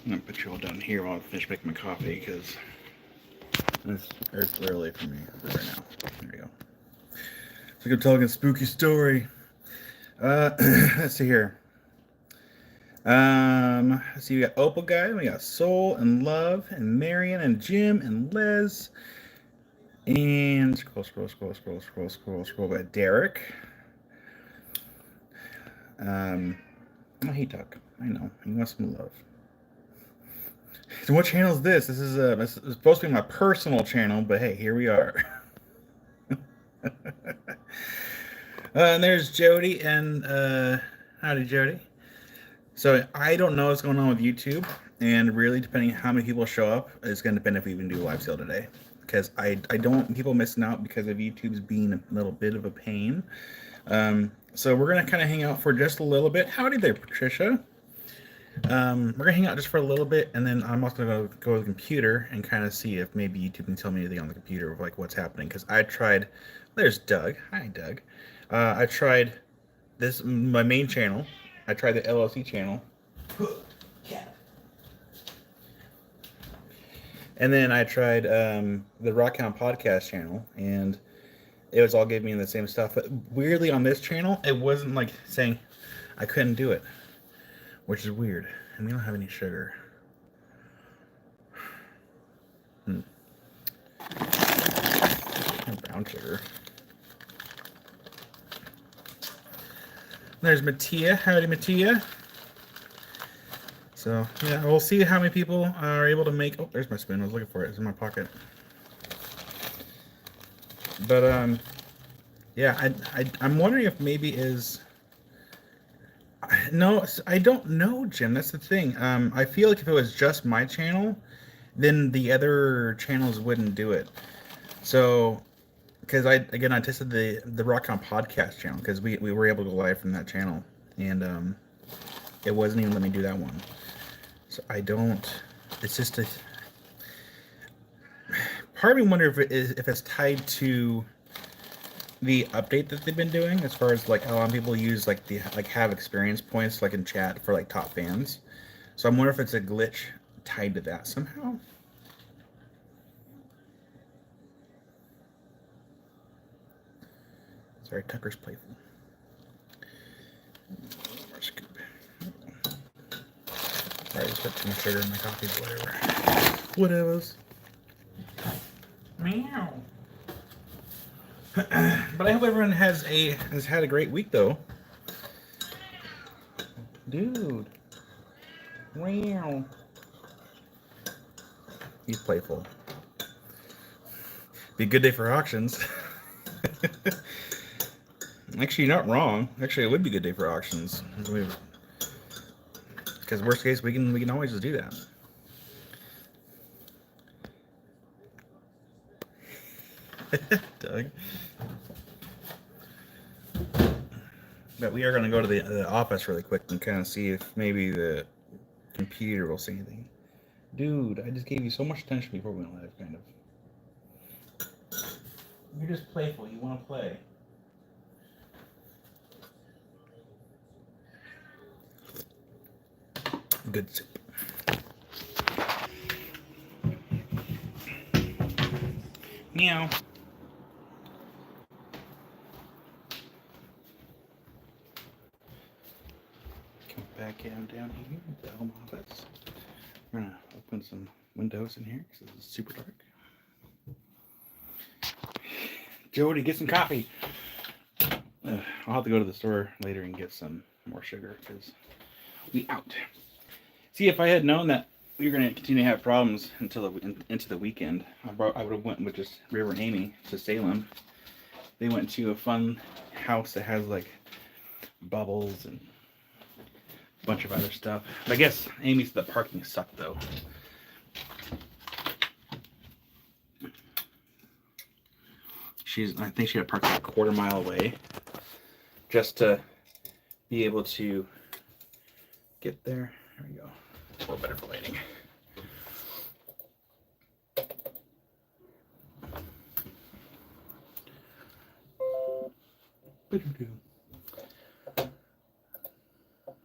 I'm gonna put you all down here while I finish making my coffee because it's early for me right now. There we go. So I'm telling a spooky story. Let's see here. Let's see. We got Opal guy. We got Soul and Love and Marion and Jim and Liz and scroll. By Derek. Oh, he talk. I know he wants some love. So what channel is this? This is supposed to be my personal channel, but hey, here we are. And there's Jody and howdy Jody. So I don't know what's going on with YouTube, and really depending on how many people show up is going to depend if we even do a live sale today. Because I don't want people missing out because of YouTube's being a little bit of a pain. So we're gonna kind of hang out for just a little bit. Howdy there, Patricia. We're gonna hang out just for a little bit, and then I'm also gonna go to the computer and kind of see if maybe YouTube can tell me anything on the computer of like what's happening. Because I tried. There's Doug. Hi, Doug. I tried this my main channel. I tried the LLC channel. And then I tried the Rockhound podcast channel, and it was all giving me the same stuff. But weirdly, on this channel, it wasn't like saying I couldn't do it, which is weird. And we don't have any sugar. No brown sugar. There's Mattia. Howdy, Mattia. So, yeah, we'll see how many people are able to make... Oh, there's my spoon. I was looking for it. It's in my pocket. But, yeah, I'm wondering if maybe is... No, I don't know, Jim. That's the thing. I feel like if it was just my channel, then the other channels wouldn't do it. So, because I tested the Rockhound podcast channel because we were able to go live from that channel, and it wasn't even letting me do that one. So I don't. It's just a. Part of me wonder if it's tied to the update that they've been doing, as far as like a lot of people use like have experience points like in chat for like top fans. So I'm wondering if it's a glitch tied to that somehow. Sorry, Tucker's playful. More scoop. Alright, just put too much sugar in my coffee, whatever. Meow. But I hope everyone has had a great week though. Dude. Meow. He's playful. Be a good day for auctions. Actually, you're not wrong. Actually, it would be a good day for auctions. Because worst case, we can always just do that. Doug. But we are going to go to the office really quick and kind of see if maybe the computer will say anything. Dude, I just gave you so much attention before we went live, kind of. You're just playful. You want to play. Good soup. Meow. Come back down here at the home office. We're gonna open some windows in here because it's super dark. Jody, get some coffee. I'll have to go to the store later and get some more sugar because we out. See, if I had known that we were going to continue to have problems until into the weekend, I would have went with just River and Amy to Salem. They went to a fun house that has like bubbles and a bunch of other stuff. But I guess Amy said the parking sucked though. I think she had parked like a quarter mile away just to be able to get there. There we go. It's a little better for lighting.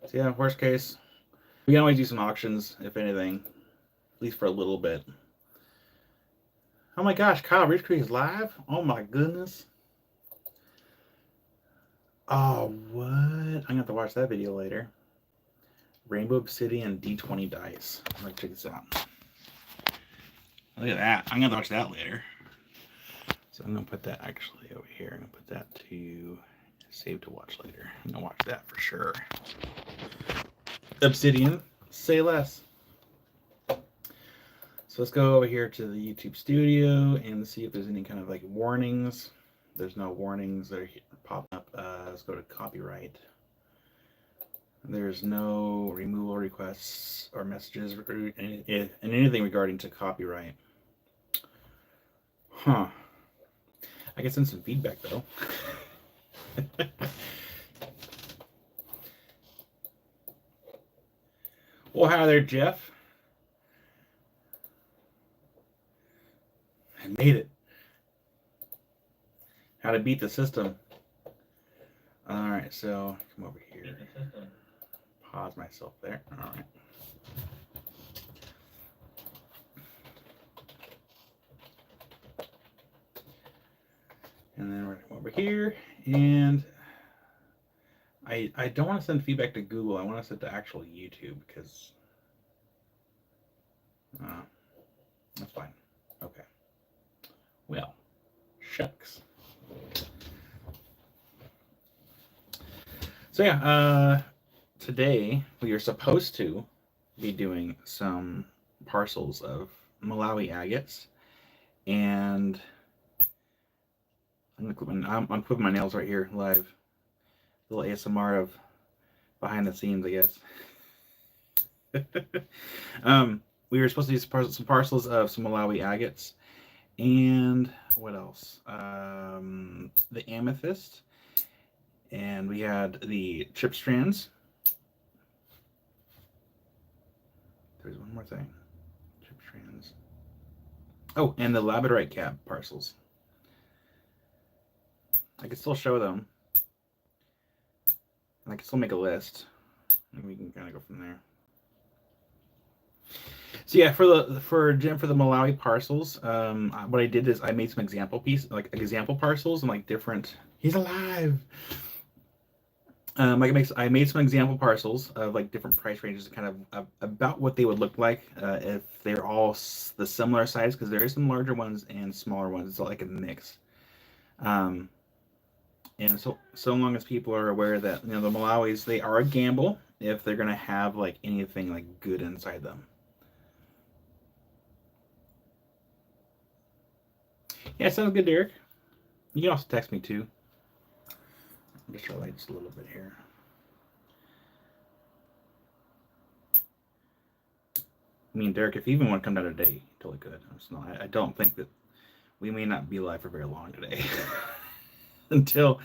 So yeah, worst case, We can always do some auctions, if anything, at least for a little bit. Oh my gosh, Kyle Richtree is live? Oh my goodness. Oh, what? I'm gonna have to watch that video later. Rainbow Obsidian D20 dice. I'm gonna check this out. Look at that. I'm gonna watch that later. So I'm gonna put that actually over here. I'm gonna put that to save to watch later. I'm gonna watch that for sure. Obsidian, say less. So let's go over here to the YouTube studio and see if there's any kind of like warnings. There's no warnings that are popping up. Let's go to copyright. There's no removal requests or messages or anything regarding to copyright. Huh. I can send some feedback though. Well, hi there, Jeff. I made it. How to beat the system. All right, so come over here. Pause myself there. All right. And then we're going to come over here, and I don't want to send feedback to Google. I want to send to actual YouTube because that's fine. Okay. Well, shucks. So yeah, today we are supposed to be doing some parcels of Malawi agates, and I'm putting my nails right here live. A little ASMR of behind the scenes, I guess. We were supposed to do some parcels of some Malawi agates, and what else? The amethyst, and we had the chip strands. There's one more thing. Chip strands. Oh, and the labradorite cap parcels. I can still show them. I can still make a list, and we can kind of go from there. So yeah, for the Malawi parcels, what I did is I made some example parcels and like different. He's alive. I made some example parcels of like different price ranges, kind of about what they would look like if they're all the similar size, because there is some larger ones and smaller ones. It's like a mix. And so long as people are aware that the Malawis, they are a gamble if they're gonna have like anything like good inside them. Yeah, sounds good, Derek. You can also text me too. I'll just try just a little bit here. I mean, Derek, if you even want to come down today, totally good. I don't think that we may not be live for very long today. until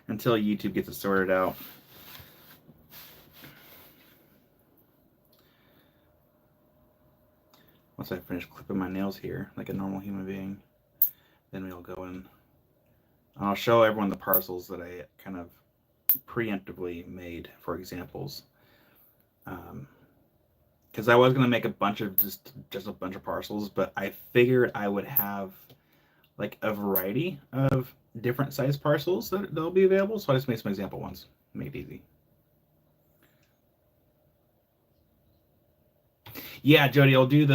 YouTube gets it sorted out. Once I finish clipping my nails here, like a normal human being, then we'll go in. I'll show everyone the parcels that I kind of preemptively made for examples. Because I was going to make a bunch of just a bunch of parcels, but I figured I would have like a variety of different size parcels that'll be available. So I just made some example ones. Made it easy. Yeah, Jody, I'll do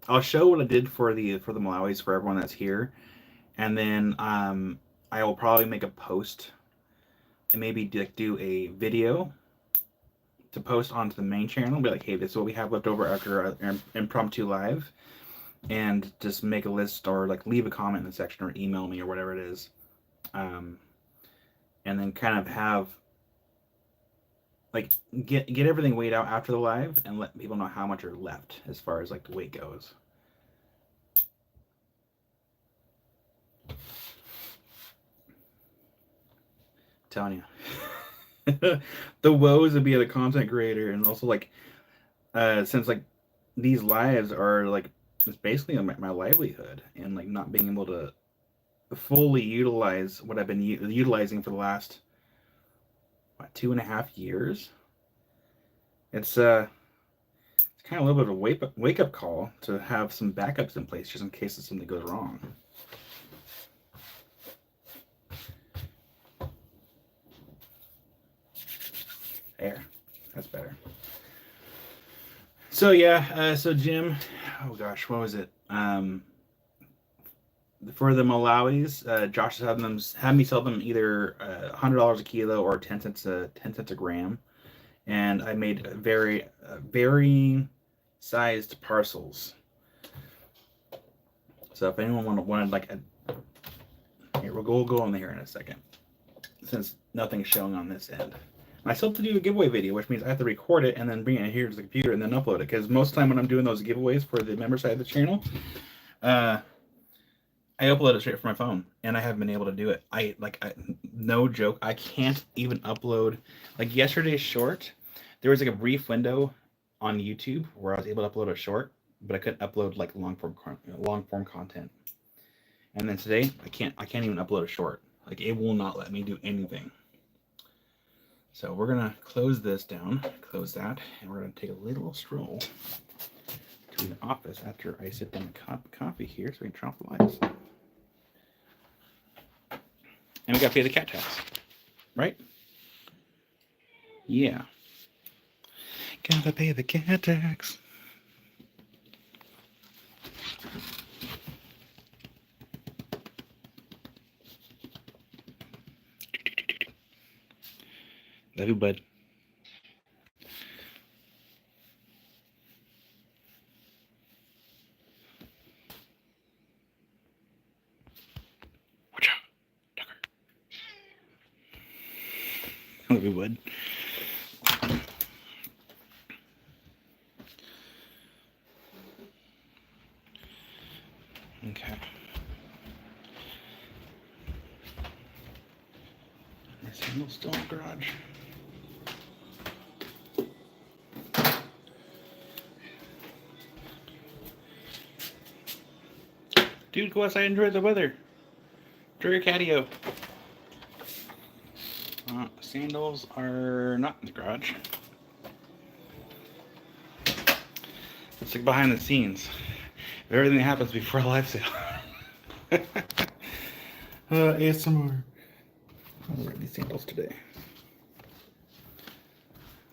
I'll show what I did for the Malawis for everyone that's here, and then I will probably make a post and maybe do a video to post onto the main channel. Be like, hey, this is what we have left over after our impromptu live, and just make a list or like leave a comment in the section or email me or whatever it is, and then kind of have like get everything weighed out after the live and let people know how much are left as far as like the weight goes. Telling you. The woes of being a content creator, and also like since like these lives are like it's basically my livelihood, and like not being able to fully utilize what I've been utilizing for the last 2.5 years. It's kind of a little bit of a wake up call to have some backups in place just in case something goes wrong. There, that's better. So yeah, so Jim, oh gosh, what was it? For the Malawis, Josh had me sell them either $100 a kilo or 10 cents a gram, and I made varying sized parcels. So if anyone wanted like here, we'll go on here in a second, since nothing's showing on this end. I still have to do a giveaway video, which means I have to record it and then bring it here to the computer and then upload it. Because most of the time when I'm doing those giveaways for the member side of the channel, I upload it straight from my phone, and I haven't been able to do it. No joke, I can't even upload. Like yesterday's short, there was like a brief window on YouTube where I was able to upload a short, but I couldn't upload like long form content. And then today, I can't even upload a short. Like it will not let me do anything. So we're gonna close this down, close that, and we're gonna take a little stroll to the office after I sit down and coffee here so we can turn off the lights. And we gotta pay the cat tax, right? Yeah. Gotta pay the cat tax. Love you, bud. Watch out, Tucker. Love you, bud. Okay. This handle's still in the garage. Dude, go outside and enjoy the weather. Enjoy your catio. Sandals are not in the garage. Let's look behind the scenes of everything that happens before a live sale. ASMR. I'll wear these sandals today.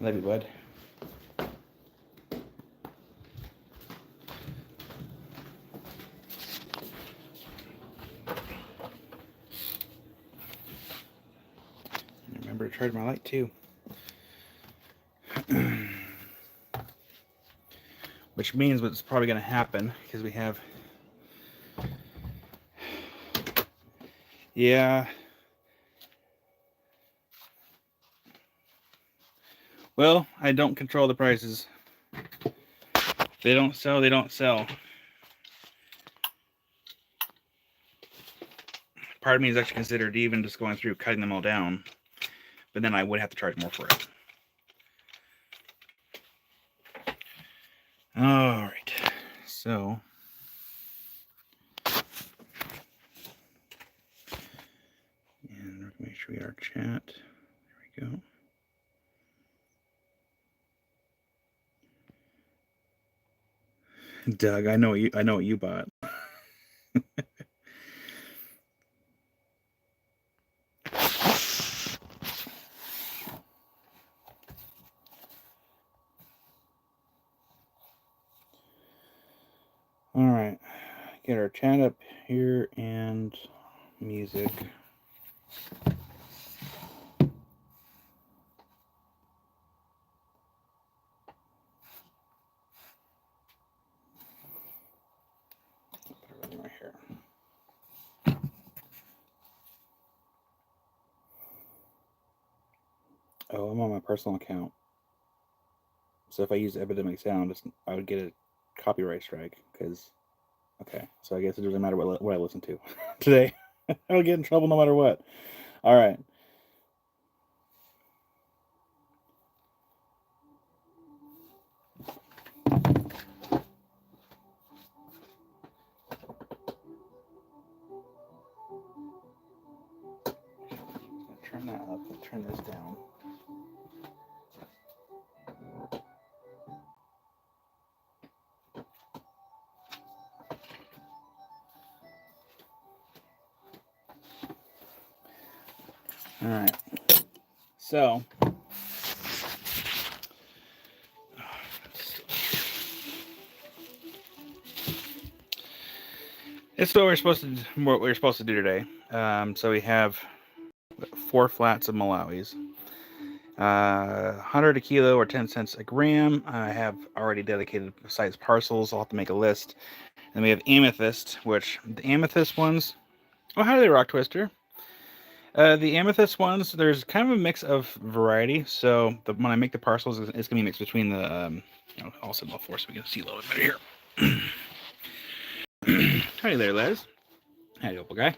Love you, bud. Remember to charge my light too. Which means what's probably going to happen, because we have, yeah, well, I don't control the prices. If they don't sell, they don't sell. Part of me is actually considered even just going through cutting them all down, but then I would have to charge more for it. All right, so and make sure we get our chat. There we go. Doug, I know what you bought. All right, get our chat up here and music. Put it right here. Oh, I'm on my personal account. So if I use Epidemic Sound, I would get a copyright strike because, okay, so I guess it doesn't matter what I listen to today. I'll get in trouble no matter what. All right. Turn that up and turn this down. All right. So, it's what we're supposed to do today. So we have 4 flats of Malawis, 100 a kilo or 10 cents a gram. I have already dedicated size parcels. I'll have to make a list. And we have amethyst, which the amethyst ones. Oh, how do they, Rock Twister? The amethyst ones, there's kind of a mix of variety. So when I make the parcels, it's going to be mixed between the. I'll set them all for so we can see a little bit better here. Howdy there, Les. Howdy, Opal guy.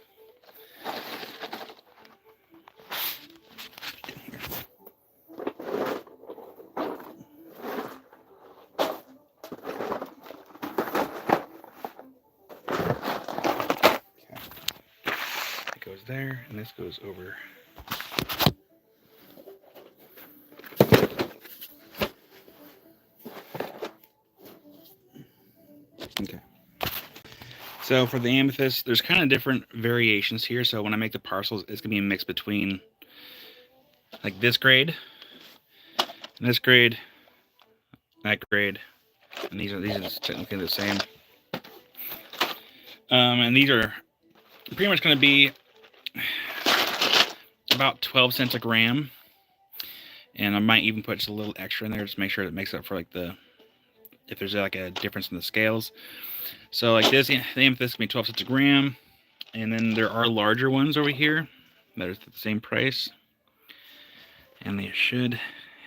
Goes there, and this goes over. Okay. So for the amethyst, there's kind of different variations here. So when I make the parcels, it's gonna be a mix between like this grade, and this grade, that grade, and these are just technically the same. And these are pretty much gonna be about 12 cents a gram, and I might even put just a little extra in there just to make sure it makes up for like if there's like a difference in the scales. So like this, the amethyst can be 12 cents a gram, and then there are larger ones over here that are the same price, and they should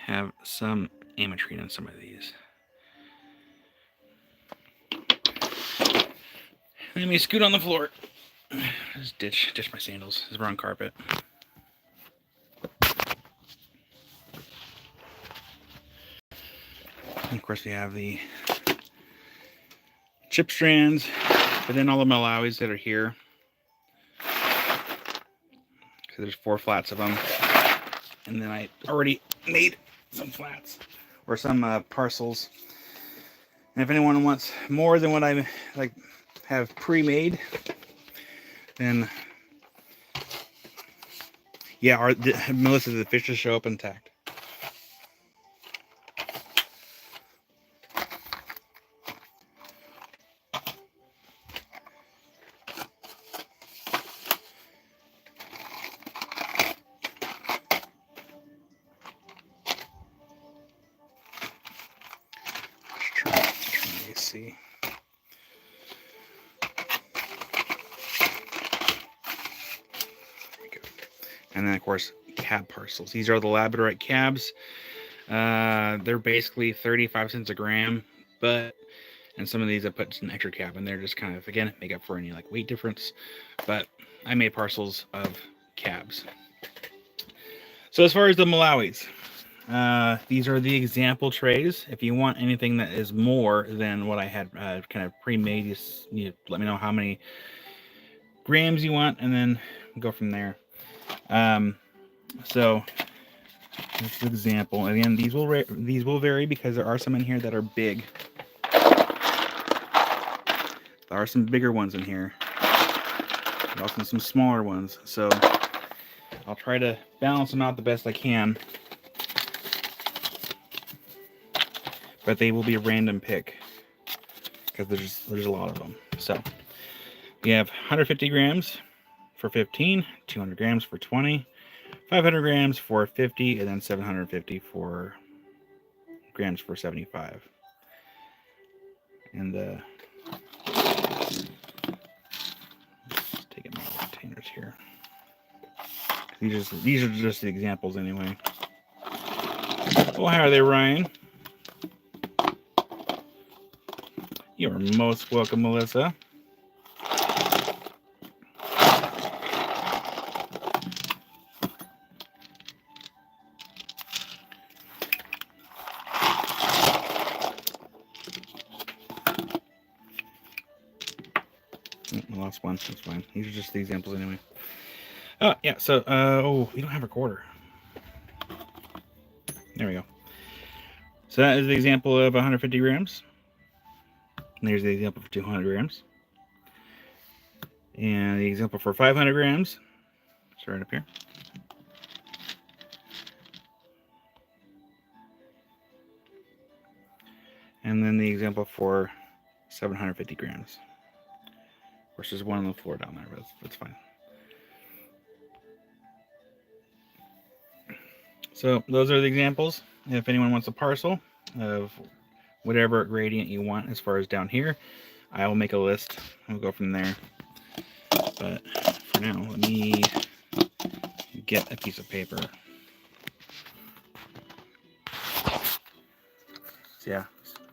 have some ametrine on some of these. Let me scoot on the floor. Just ditch my sandals. It's wrong carpet. And of course, we have the chip strands, but then all the Malawis that are here. So there's 4 flats of them, and then I already made some flats or some parcels. And if anyone wants more than what I have pre-made, then yeah, Melissa, the fish just show up intact. See. And then of course cab parcels. These are the labradorite cabs. They're basically 35 cents a gram, and some of these I put some extra cab in there just kind of again make up for any like weight difference. But I made parcels of cabs. So as far as the Malawis, these are the example trays. If you want anything that is more than what I had kind of pre-made, you let me know how many grams you want, and then go from there. So this is an example. Again, these will vary because there are some in here that are big. There are some bigger ones in here. There are also some smaller ones. So I'll try to balance them out the best I can. But they will be a random pick because there's a lot of them. So we have 150 grams for 15, 200 grams for 20, 500 grams for 50, and then 750 grams for 75. And let's take it out of the containers here. These are just the examples anyway. Well, how are they, Ryan? You are most welcome, Melissa. I lost one. That's fine. These are just the examples anyway. Oh, yeah. So, we don't have a quarter. There we go. So that is the example of 150 grams. And there's the example for 200 grams. And the example for 500 grams. It's right up here. And then the example for 750 grams. Of course, there's one on the floor down there, but that's fine. So those are the examples. If anyone wants a parcel of whatever gradient you want as far as down here, I will make a list. We'll go from there. But for now, let me get a piece of paper. So yeah,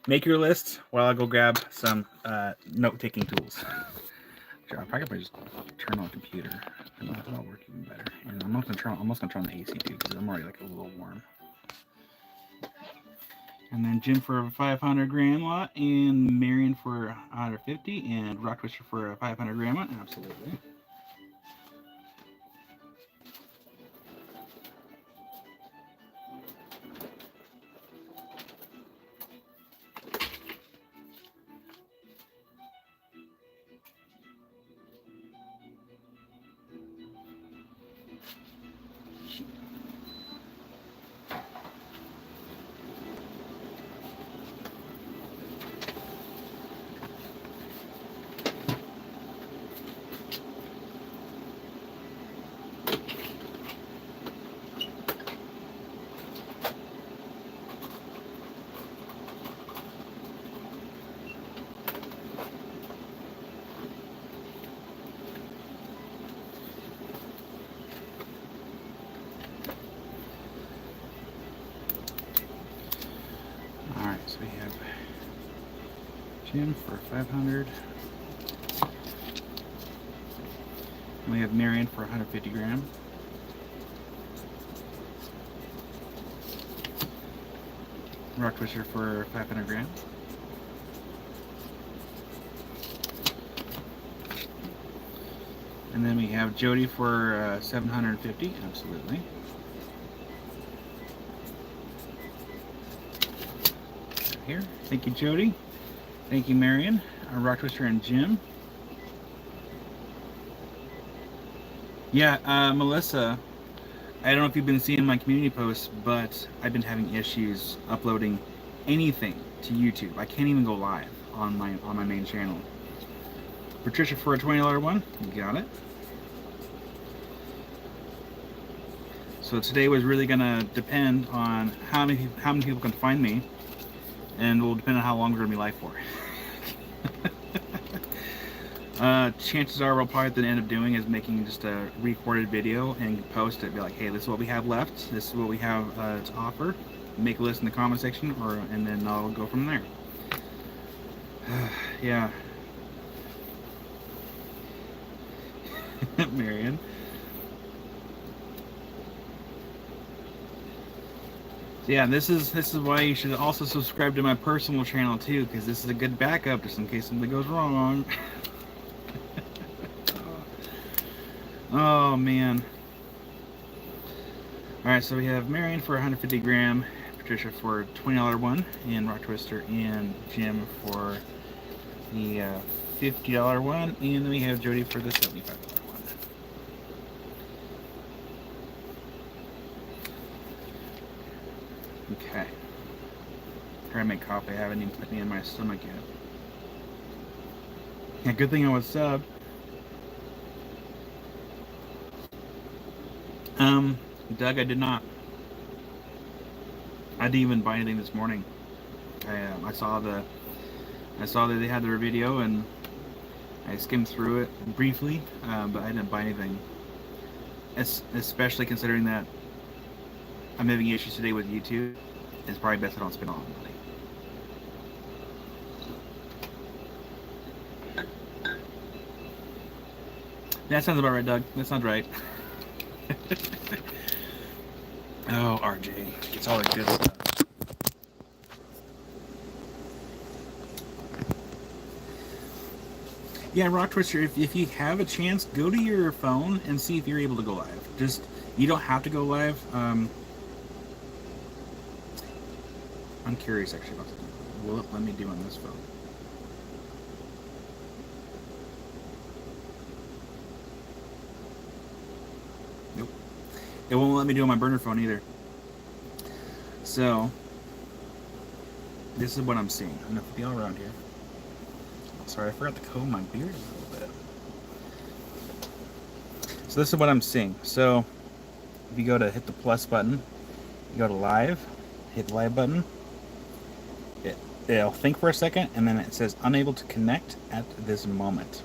make your list while I go grab some note-taking tools. Sure, I'll probably just turn on the computer. That'll work even better. And I'm almost gonna turn on the AC too because I'm already like a little warm. And then Jim for a 500 gram lot, and Marion for 150, and Rock Twister for a 500 gram lot. Absolutely. Alright, so we have Jim for 500. And we have Marion for 150 gram. Rock Twister for 500 gram. And then we have Jody for 750, absolutely. Here, thank you, Jody. Thank you, Marion. Rock Twister and Jim. Yeah, Melissa, I don't know if you've been seeing my community posts, but I've been having issues uploading anything to YouTube. I can't even go live on my main channel. Patricia for a $20 one, you got it. So today was really gonna depend on how many people can find me, and will depend on how long we're gonna be live for. Chances are we'll probably at the end up doing is making just a recorded video and post it. Be like, hey, this is what we have left. This is what we have to offer. Make a list in the comment section, and then I'll go from there. Yeah. Marion. So yeah, this is why you should also subscribe to my personal channel too, because this is a good backup just in case something goes wrong. Oh man. Alright, so we have Marion for 150 gram, Patricia for a $20 one, and Rock Twister and Jim for the $50 one, and then we have Jody for the $75 one. Okay. Trying to make coffee. I haven't even put any in my stomach yet. Yeah, good thing I was subbed. Doug, I did not. I didn't even buy anything this morning. I saw that they had their video and I skimmed through it briefly, but I didn't buy anything. Especially considering that I'm having issues today with YouTube. It's probably best I don't spend all the money. That sounds about right, Doug. That sounds right. Oh, RJ. It's all the good stuff. Yeah, Rock Twister, if you have a chance, go to your phone and see if you're able to go live. Just, you don't have to go live. I'm curious actually about something. Will it let me do on this phone? Nope. It won't let me do on my burner phone either. So, this is what I'm seeing. I'm gonna flip you all around here. Sorry, I forgot to comb my beard a little bit. So this is what I'm seeing. So if you go to hit the plus button, you go to live, hit the live button. It'll think for a second, and then it says unable to connect at this moment.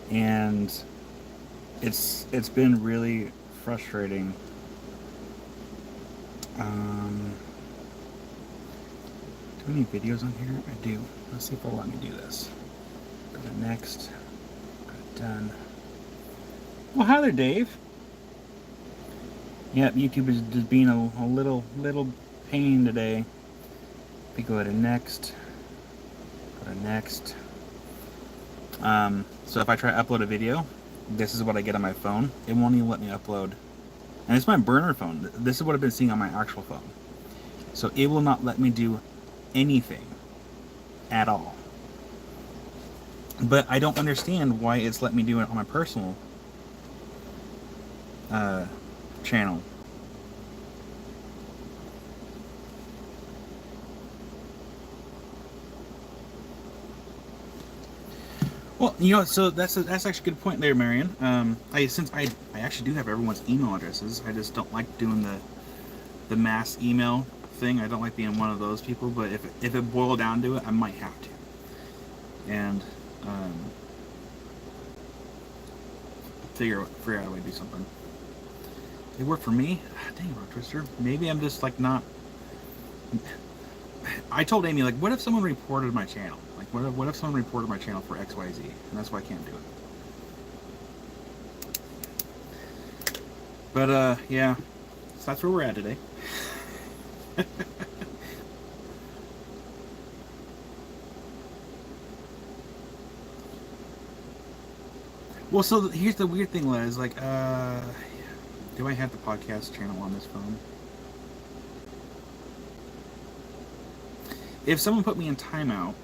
And it's been really frustrating. Do we have any videos on here? I do. Let's see if it'll let me do this. Go to next. Go to done. Well, hi there, Dave. Yep, YouTube is just being a little pain today. If we go to next. Go to next. So if I try to upload a video, this is what I get on my phone. It won't even let me upload. And it's my burner phone. This is what I've been seeing on my actual phone. So it will not let me do anything at all. But I don't understand why it's let me do it on my personal channel. Well, you know, so that's actually a good point there, Marion. Since I actually do have everyone's email addresses, I just don't like doing the mass email thing. I don't like being one of those people. But if it boiled down to it, I might have to. And figure out a way to do something. It worked for me. Dang, Rock Twister. Maybe I'm just like not. I told Amy, like, what if someone reported my channel? Like, what if someone reported my channel for XYZ? And that's why I can't do it. But yeah, so that's where we're at today. Well, so here's the weird thing, Les. Like, do I have the podcast channel on this phone? If someone put me in timeout,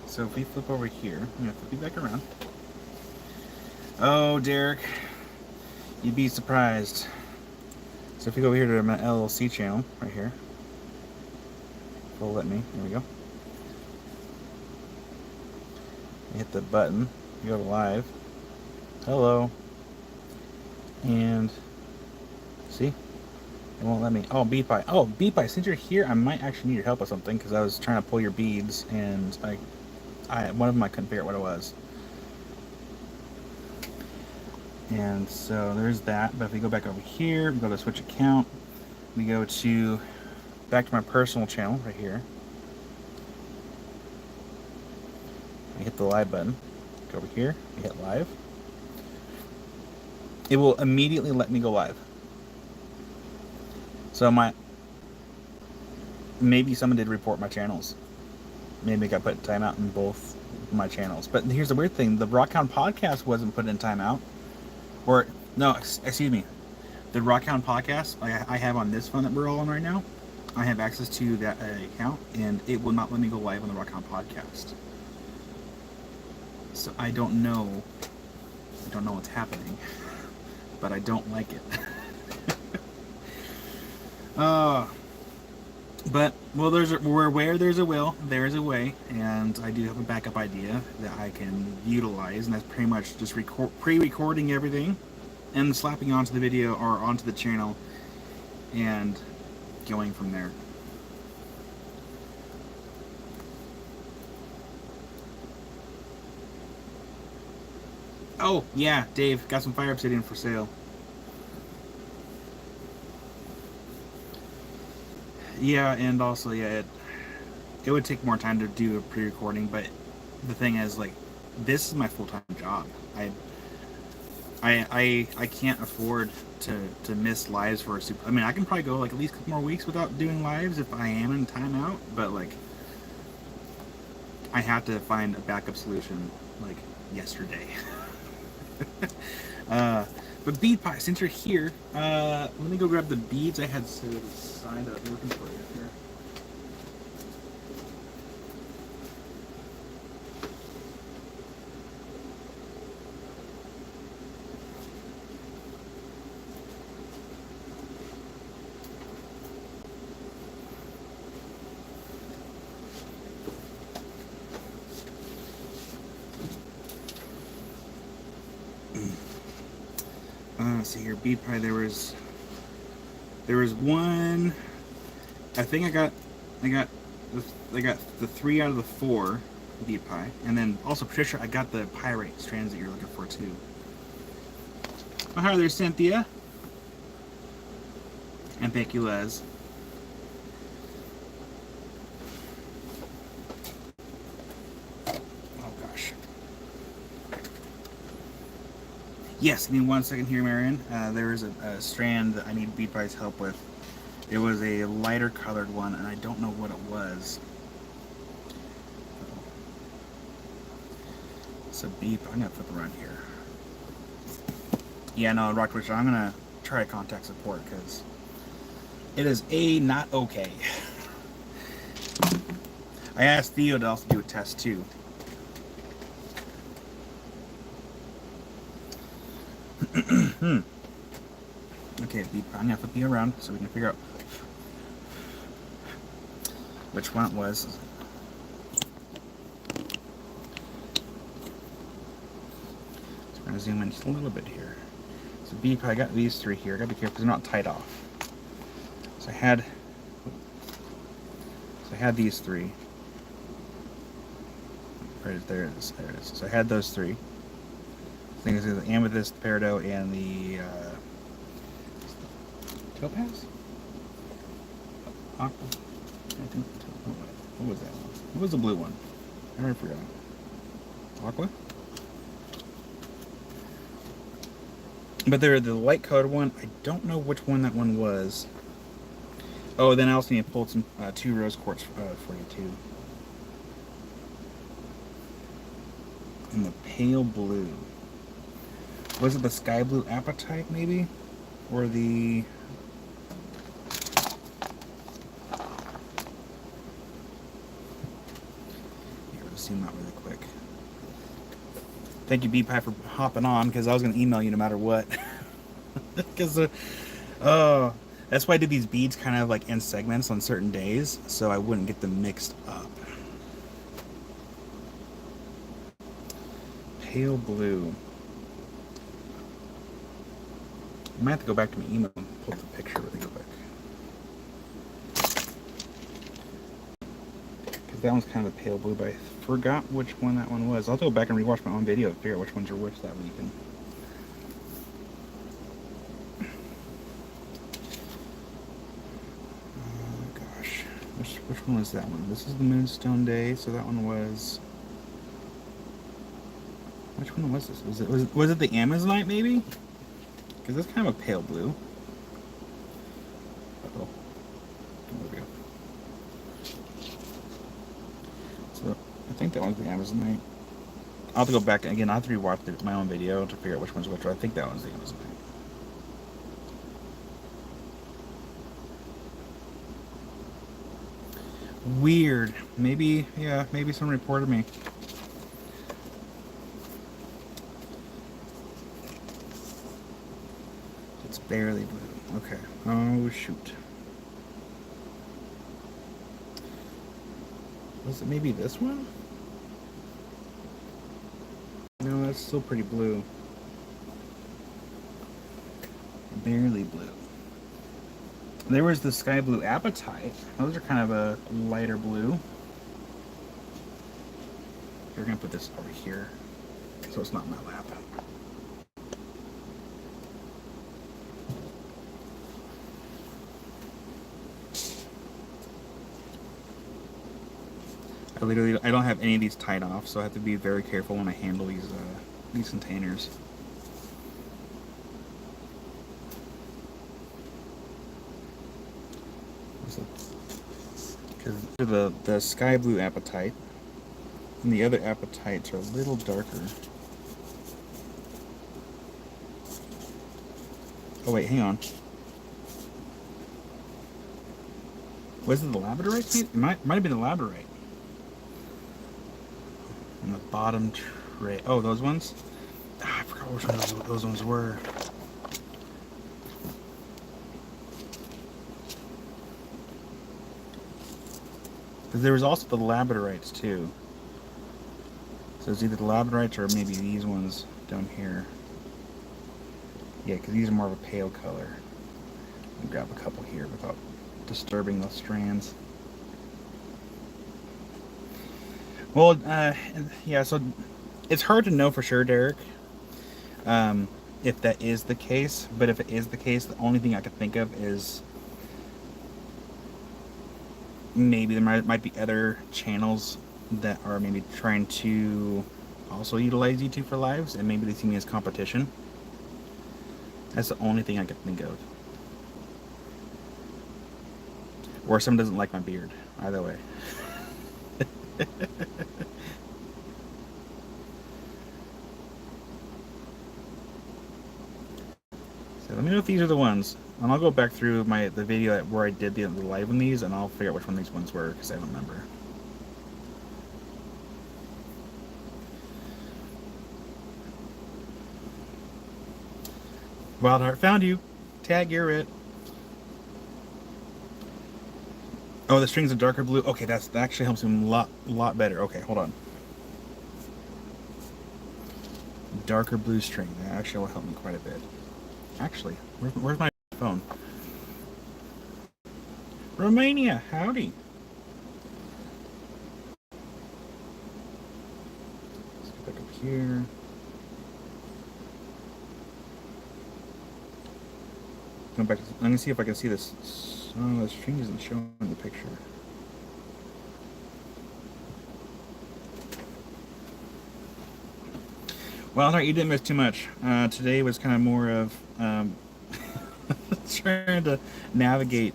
so if we flip over here, I'm gonna flip you back around. Oh, Derek, you'd be surprised. So if you go over here to my LLC channel, right here, it'll let me. There we go. You hit the button. You go to live. Hello. And see, it won't let me. Oh, BeatBuy. Oh, BeatBuy. Since you're here, I might actually need your help with something because I was trying to pull your beads and one of them I couldn't figure out what it was. And so there's that. But if we go back over here, we go to switch account. We go to back to my personal channel right here. I hit the live button. Go over here. We hit live. It will immediately let me go live. So maybe someone did report my channels. Maybe I got put in timeout in both my channels. But here's the weird thing: the Rockhound podcast wasn't put in timeout. Or no, excuse me, the Rockhound podcast I have on this phone that we're all on right now. I have access to that account, and it will not let me go live on the Rockhound podcast. So I don't know what's happening. But I don't like it. But well, where there's a will, there is a way, and I do have a backup idea that I can utilize, and that's pretty much just pre-recording everything, and slapping onto the video or onto the channel, and going from there. Oh, yeah, Dave, got some Fire Obsidian for sale. Yeah, and also, yeah, it would take more time to do a pre-recording, but the thing is, like, this is my full-time job. I can't afford to miss lives for a super. I mean, I can probably go, like, at least a couple more weeks without doing lives if I am in timeout, but, like, I have to find a backup solution, like, yesterday. But bead pie, since you're here, let me go grab the beads I had signed up looking for you here. let's see here. Bead pie. There was one. I think I got the 3 out of the 4 bead pie, and then also Patricia, I got the pyrite strands that you're looking for too. Oh, hi there, Cynthia. And thank you, Les. Oh gosh. Yes, give me 1 second here, Marion. There is a strand that I need bead pie's help with. It was a lighter colored one, and I don't know what it was. It's a bead. I'm gonna flip around here. Yeah, no, Rock Richard, I'm gonna try to contact support because it is not okay. I asked Theo to also do a test too. Okay, I'm gonna flip you around so we can figure out which one it was. So we're gonna zoom in just a little bit here. So I got these 3 here. I gotta be careful because they're not tied off. So I had these 3. Right there it is. There it is. So I had those 3. Things is the amethyst, the peridot, and the topaz. Aqua. I think. What was that one? What was the blue one? I already forgot. Aqua. But they're the light colored one. I don't know which one that one was. Oh, then I also need to pull some 2 rose quartz for you too. And the pale blue. Was it the sky blue apatite maybe? Or the... Here, we'll zoom out really quick. Thank you, B-Pie, for hopping on, because I was going to email you no matter what. Because, that's why I did these beads kind of like in segments on certain days, so I wouldn't get them mixed up. Pale blue. I might have to go back to my email and pull up the picture really quick. Because that one's kind of a pale blue, but I forgot which one that one was. I'll go back and rewatch my own video to figure out which ones are which that week. Gosh. Which one was that one? This is the Moonstone Day, so that one was... Which one was this? Was it the Amazonite maybe? Because it's kind of a pale blue. Uh-oh. There we go. So, I think that one's the Amazonite. I'll have to go back again. I'll have to rewatch my own video to figure out which one's which. I think that one's the Amazonite. Weird. Maybe, yeah, maybe someone reported me. Barely blue. Okay. Oh, shoot. Was it maybe this one? No, that's still pretty blue. Barely blue. There was the sky blue apatite. Those are kind of a lighter blue. We're going to put this over here so it's not in my lap. I don't have any of these tied off, so I have to be very careful when I handle these containers. Because the sky blue apatite and the other apatites are a little darker. Oh wait, hang on. Was it the labradorite? It might have been the labradorite. On the bottom tray. Oh, those ones? I forgot which ones those ones were. Because there was also the labradorites too. So it's either the labradorites or maybe these ones down here. Yeah, because these are more of a pale color. I'll grab a couple here without disturbing those strands. Well, yeah, so it's hard to know for sure, Derek, if that is the case. But if it is the case, the only thing I could think of is maybe there might be other channels that are maybe trying to also utilize YouTube for lives, and maybe they see me as competition. That's the only thing I could think of. Or someone doesn't like my beard. Either way. So let me know if these are the ones, and I'll go back through the video where I did the live on these, and I'll figure out which one these ones were because I don't remember. Wildheart found you. Tag, you're it. Oh, the strings of darker blue. Okay, that actually helps him a lot better. Okay, hold on. Darker blue string. That actually will help me quite a bit. Actually, where's my phone? Romania, howdy. Let's get back up here. Go back. Let me see if I can see this. Oh, the string isn't showing the picture. Well, you didn't miss too much. Today was kind of more of trying to navigate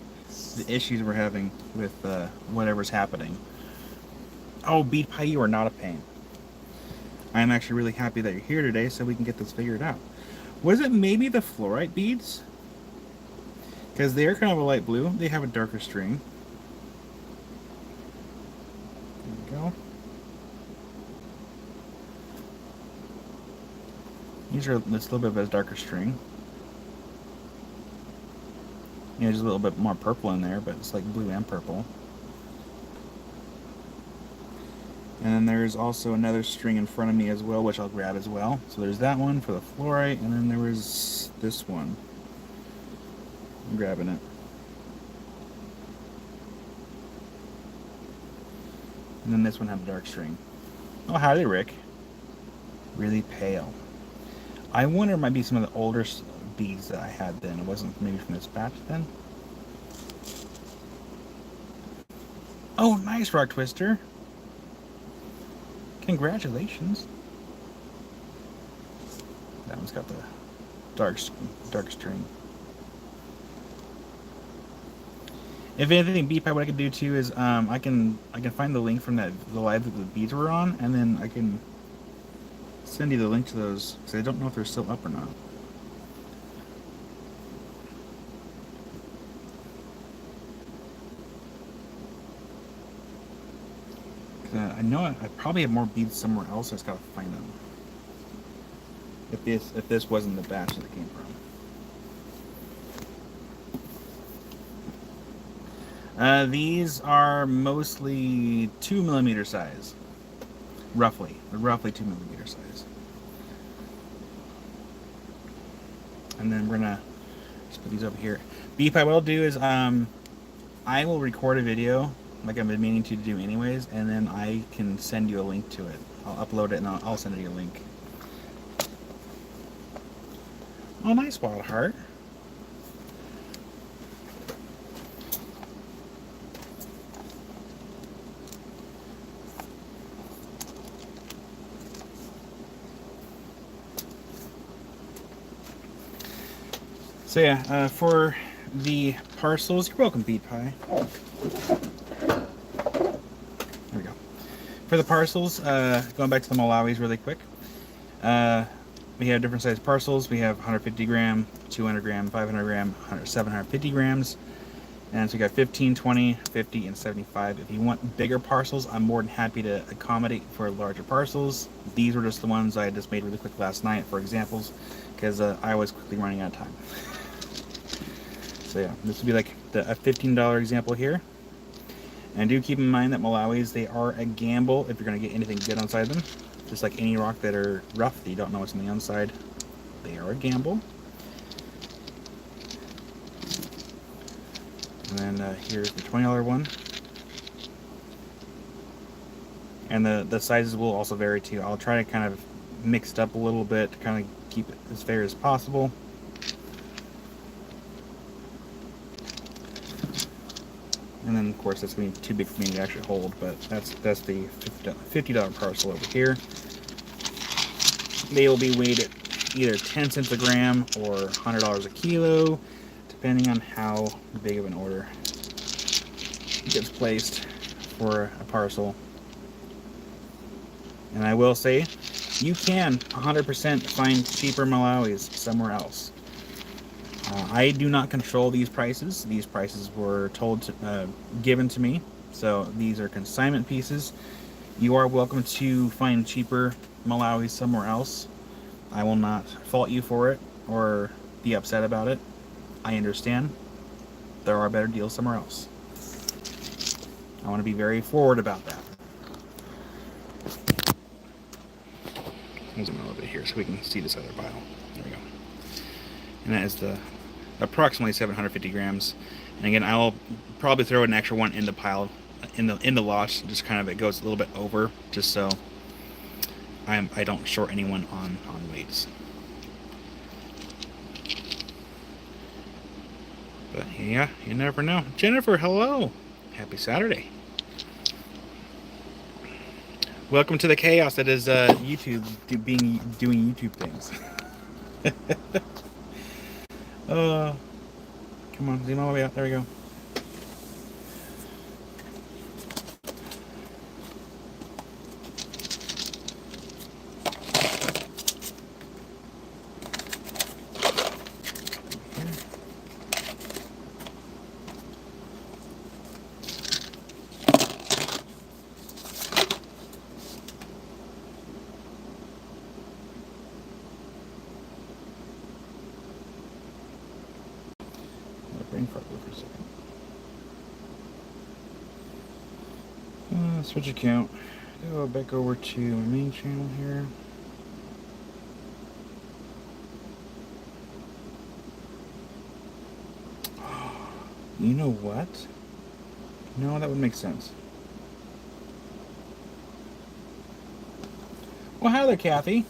the issues we're having with whatever's happening. Oh, Beat Pie, you are not a pain. I'm actually really happy that you're here today so we can get this figured out. Was it maybe the fluorite beads? Because they're kind of a light blue. They have a darker string. There we go. These are, it's a little bit of a darker string. You know, there's a little bit more purple in there, but it's like blue and purple. And then there's also another string in front of me as well, which I'll grab as well. So there's that one for the fluorite, and then there was this one. I'm grabbing it. And then this one had a dark string. Oh, howdy, Rick. Really pale. I wonder it might be some of the older beads that I had then. It wasn't maybe from this batch then. Oh, nice, Rock Twister. Congratulations. That one's got the dark string. If anything, Beepie, what I could do too is I can find the link from the live that the beads were on, and then I can send you the link to those because I don't know if they're still up or not. I know I probably have more beads somewhere else. I just gotta find them. If this wasn't the batch that it came from. These are mostly 2mm size, roughly 2mm size. And then we're gonna just put these over here. Beep, what I'll do is I will record a video like I've been meaning to do anyways, and then I can send you a link to it. I'll upload it and I'll send you a link. Oh, nice, Wild Heart. So yeah, for the parcels, you're welcome, Beat Pie. There we go. For the parcels, going back to the Malawis really quick, we have different size parcels. We have 150 gram, 200 gram, 500 gram, 750 grams. And so we got 15, 20, 50, and 75. If you want bigger parcels, I'm more than happy to accommodate for larger parcels. These were just the ones I just made really quick last night for examples, because I was quickly running out of time. So yeah, this would be like a $15 example here. And do keep in mind that Malawis, they are a gamble if you're going to get anything good inside them. Just like any rock that are rough that you don't know what's on the inside, they are a gamble. And then here's the $20 one. And the sizes will also vary too. I'll try to kind of mix it up a little bit to kind of keep it as fair as possible. And then of course that's going to be too big for me to actually hold, but that's the $50 parcel over here. They will be weighed at either 10 cents a gram or $100 a kilo, depending on how big of an order gets placed for a parcel. And I will say, you can 100% find cheaper Malawis somewhere else. I do not control these prices. These prices were given to me, so these are consignment pieces. You are welcome to find cheaper Malawis somewhere else. I will not fault you for it or be upset about it. I understand. There are better deals somewhere else. I want to be very forward about that. I'll zoom a little bit here so we can see this other pile. There we go. And that is the approximately 750 grams. And again, I'll probably throw an extra one in the pile, in the loss, just kind of it goes a little bit over, just so I don't short anyone on weights. But yeah, you never know. Jennifer, hello. Happy Saturday. Welcome to the chaos that is YouTube doing YouTube things. Come on, zoom all the way out. There we go. Switch account. Go back over to my main channel here. You know what? No, that would make sense. Well, hi there, Kathy.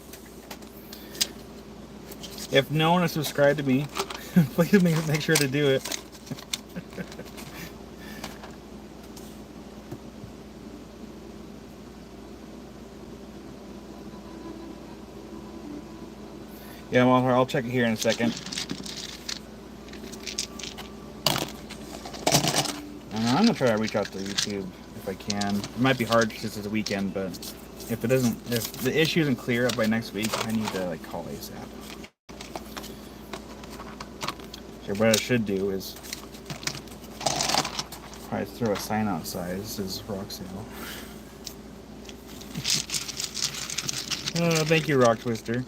If no one has subscribed to me, please make sure to do it. Yeah, well, I'll check it here in a second. I'm gonna try to reach out to YouTube if I can. It might be hard because it's a weekend, but if the issue isn't clear up by next week, I need to call ASAP. So what I should do is probably throw a sign outside. This is Rock Sale. Oh, thank you, Rock Twister.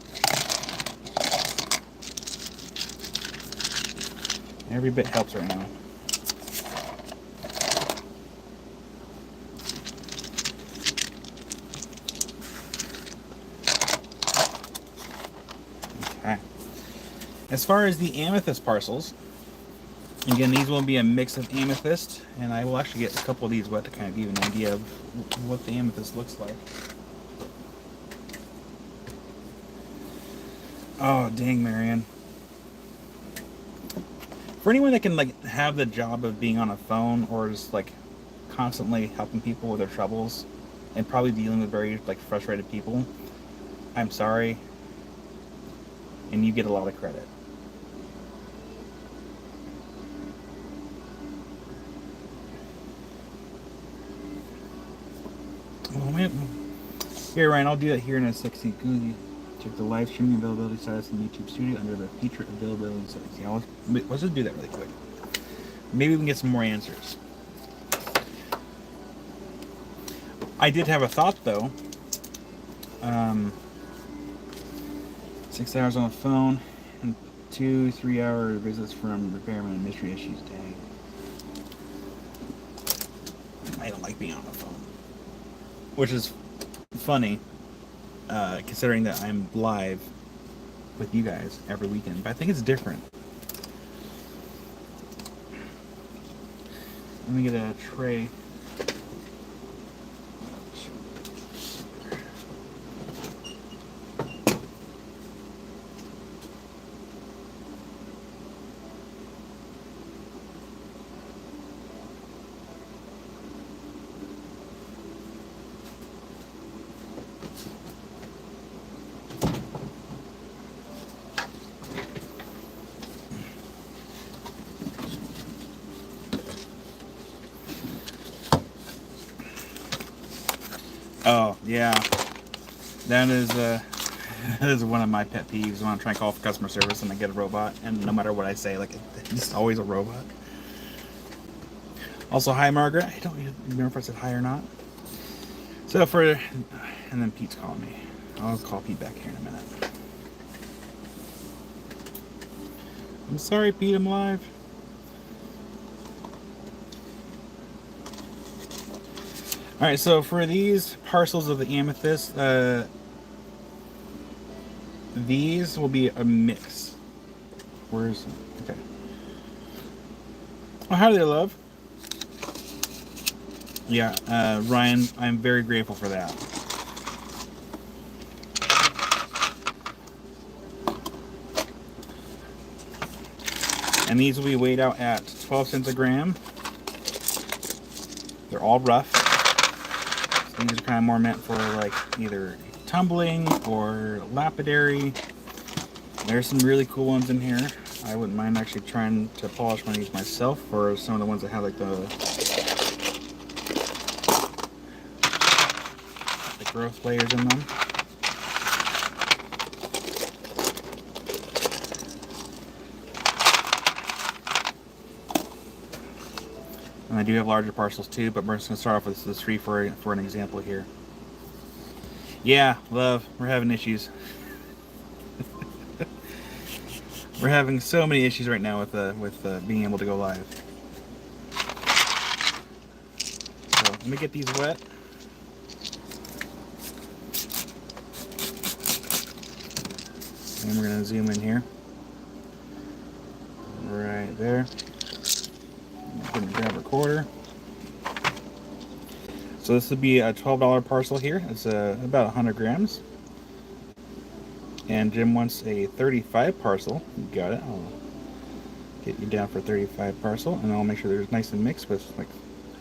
Every bit helps right now. Okay. As far as the amethyst parcels, again, these will be a mix of amethyst, and I will actually get a couple of these wet to kind of give you an idea of what the amethyst looks like. Oh, dang, Marianne. For anyone that can have the job of being on a phone or just constantly helping people with their troubles and probably dealing with very frustrated people, I'm sorry, and you get a lot of credit. Oh man, here Ryan, I'll do that here in a second. Check the live streaming availability status in YouTube Studio under the feature availability settings. Yeah, let's just do that really quick. Maybe we can get some more answers. I did have a thought though. 6 hours on the phone and 2-3 hour visits from repairman and mystery issues. Dang. I don't like being on the phone, which is funny. Considering that I'm live with you guys every weekend, but I think it's different. Let me get a tray. Oh, yeah. That is that is one of my pet peeves when I'm trying to call for customer service and I get a robot, and no matter what I say, like, it's always a robot. Also, hi, Margaret. I don't remember if I said hi or not. So and then Pete's calling me. I'll call Pete back here in a minute. I'm sorry, Pete, I'm live. Alright, so for these parcels of the amethyst, these will be a mix. Where's... Okay. Oh, hi there, love. Yeah, Ryan, I'm very grateful for that. And these will be weighed out at 12 cents a gram. They're all rough. So these are kind of more meant for like either tumbling or lapidary. There's some really cool ones in here. I wouldn't mind actually trying to polish one of these myself for some of the ones that have like the growth layers in them. And I do have larger parcels too, but we're just going to start off with this 3 for an example here. Yeah, love, we're having issues. We're having so many issues right now with being able to go live. So let me get these wet. And we're going to zoom in here. Right there. I'm going to grab a recorder. So this would be a $12 parcel here. It's about 100 grams. And Jim wants a 35 parcel. You got it. I'll get you down for 35 parcel, and I'll make sure they're nice and mixed with, like,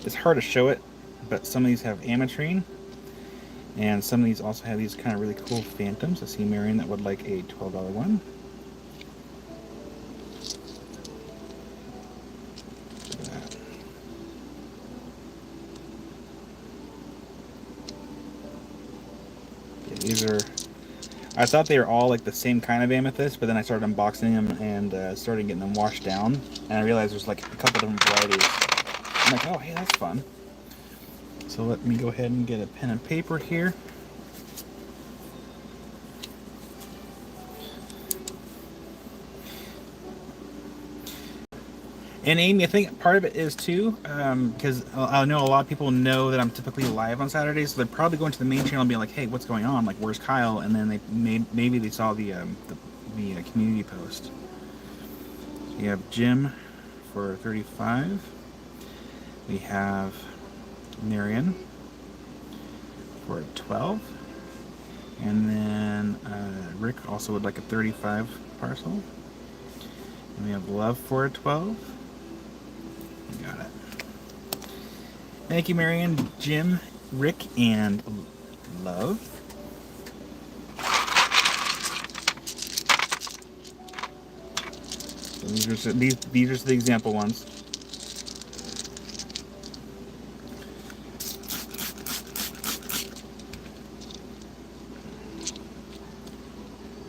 it's hard to show it, but some of these have ametrine, and some of these also have these kind of really cool phantoms. I see Marion that would like a $12 one. Yeah, these are, I thought they were all like the same kind of amethyst, but then I started unboxing them and started getting them washed down, and I realized there's like a couple different varieties. I'm like, oh, hey, that's fun. So let me go ahead and get a pen and paper here. And Amy, I think part of it is too, because I know a lot of people know that I'm typically live on Saturdays, so they're probably going to the main channel and being like, "Hey, what's going on? Like, where's Kyle?" And then maybe they saw the community post. So you have Jim for 35. We have Marion for 12, and then Rick also would like a 35 parcel. And we have Love for a 12. You got it. Thank you, Marion, Jim, Rick, and Love. So these are the example ones.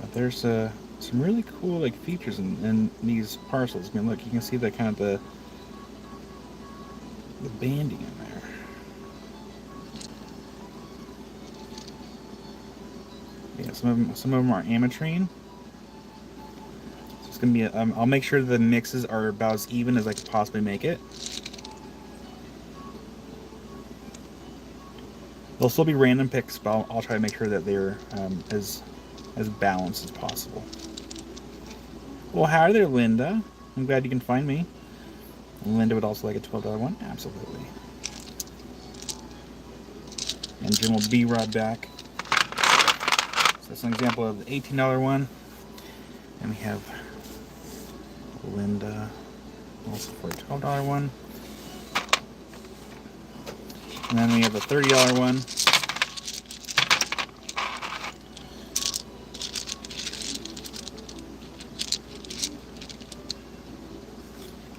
But there's some really cool like features in these parcels. I mean, look, you can see that kind of the banding in there. Yeah, some of them are ametrine. So it's gonna be. I'll make sure the mixes are about as even as I could possibly make it. There'll still be random picks, but I'll try to make sure that they're as balanced as possible. Well, hi there, Linda. I'm glad you can find me. Linda would also like a $12 one. Absolutely. And Jim will be right back. So that's an example of the $18 one. And we have Linda also for a $12 one. And then we have a $30 one.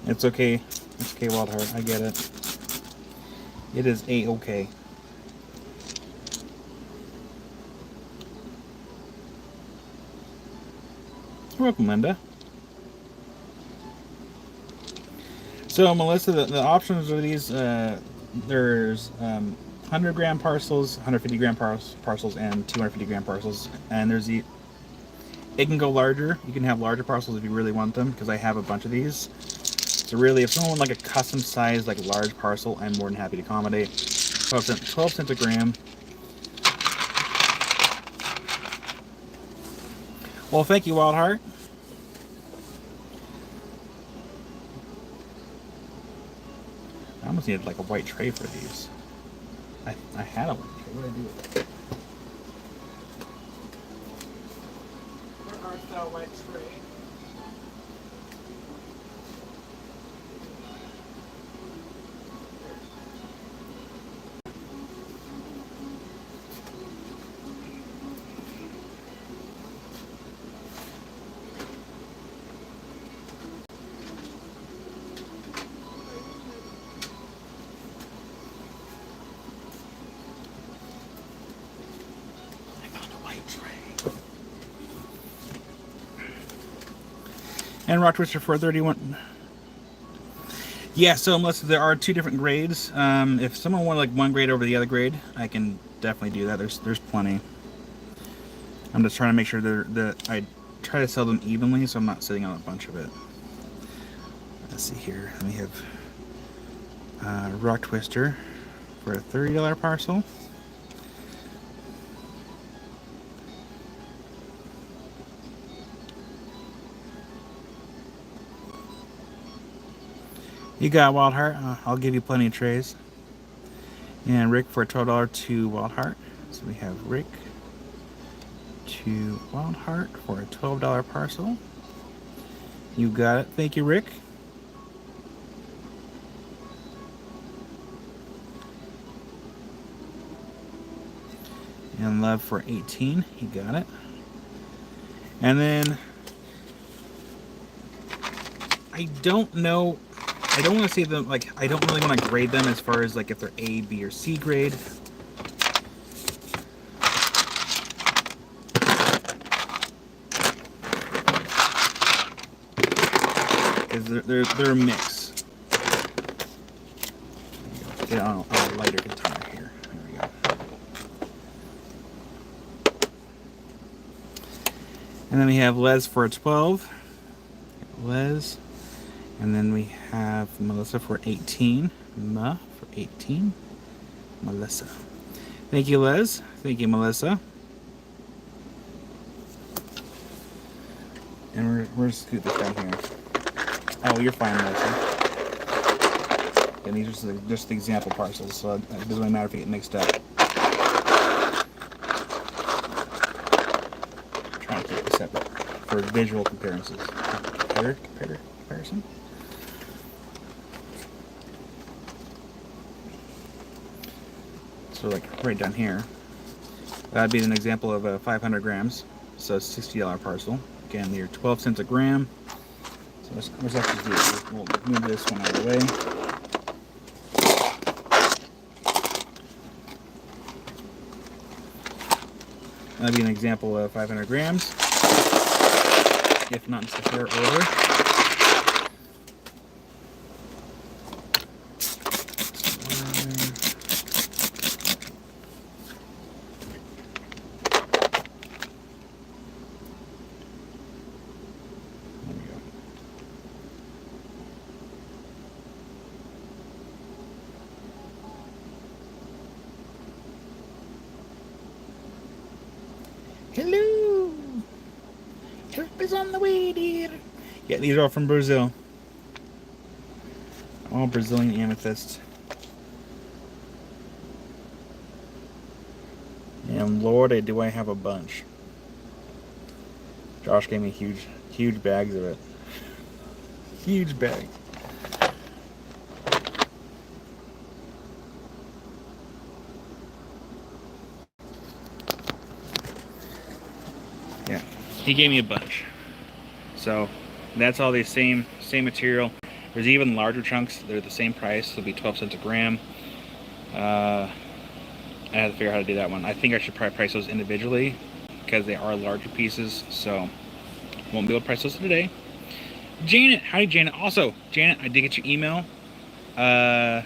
It's okay. It's okay, Wild Heart. I get it. It is A-okay. You're welcome, Linda. So, Melissa, the options are these. There's 100-gram parcels, 150-gram parcels, and 250-gram parcels. And there's the... It can go larger. You can have larger parcels if you really want them, because I have a bunch of these. So really, if someone would like a custom size, like large parcel, I'm more than happy to accommodate. 12 cents a gram. Well, thank you, Wild Heart. I almost needed like a white tray for these. I had a white tray. What did I do with it? Where art thou, white tray? And Rock Twister 431. Yeah, so unless there are two different grades, if someone wanted like one grade over the other grade, I can definitely do that. There's plenty. I'm just trying to make sure that I try to sell them evenly, so I'm not sitting on a bunch of it. Let's see here. We have Rock Twister for a $30 parcel. You got Wild Heart. I'll give you plenty of trays. And Rick for a $12 to Wild Heart. So we have Rick to Wild Heart for a $12 parcel. You got it. Thank you, Rick. And Love for 18. You got it. And then I don't know. I don't want to say them like I don't really want to grade them as far as like if they're A, B, or C grade. Because they're a mix. Get on a lighter container here. There we go. And then we have Les for a 12. Les. And then we have Melissa for 18. Ma for 18. Melissa. Thank you, Les. Thank you, Melissa. And we're scoot this down here. Oh, you're fine, Melissa. And these are just the example parcels, so it doesn't really matter if you get mixed up. I'm trying to keep it separate for visual comparisons. Comparison. So like right down here, that'd be an example of 500 grams, so $60 parcel. Again, they're 12 cents a gram. So let's actually do it. We'll move this one out of the way. That'd be an example of 500 grams, if not in fair order. Hello! Help is on the way, dear. Yeah, these are all from Brazil. All Brazilian amethyst. And Lord, do I have a bunch. Josh gave me huge bags of it. Huge bag. Yeah, he gave me a bunch. So that's all the same material. There's even larger chunks. They're the same price. It'll be 12 cents a gram. I have to figure out how to do that one. I think I should probably price those individually because they are larger pieces. So won't be able to price those today. Janet, hi Janet. Also, Janet, I did get your email. I'll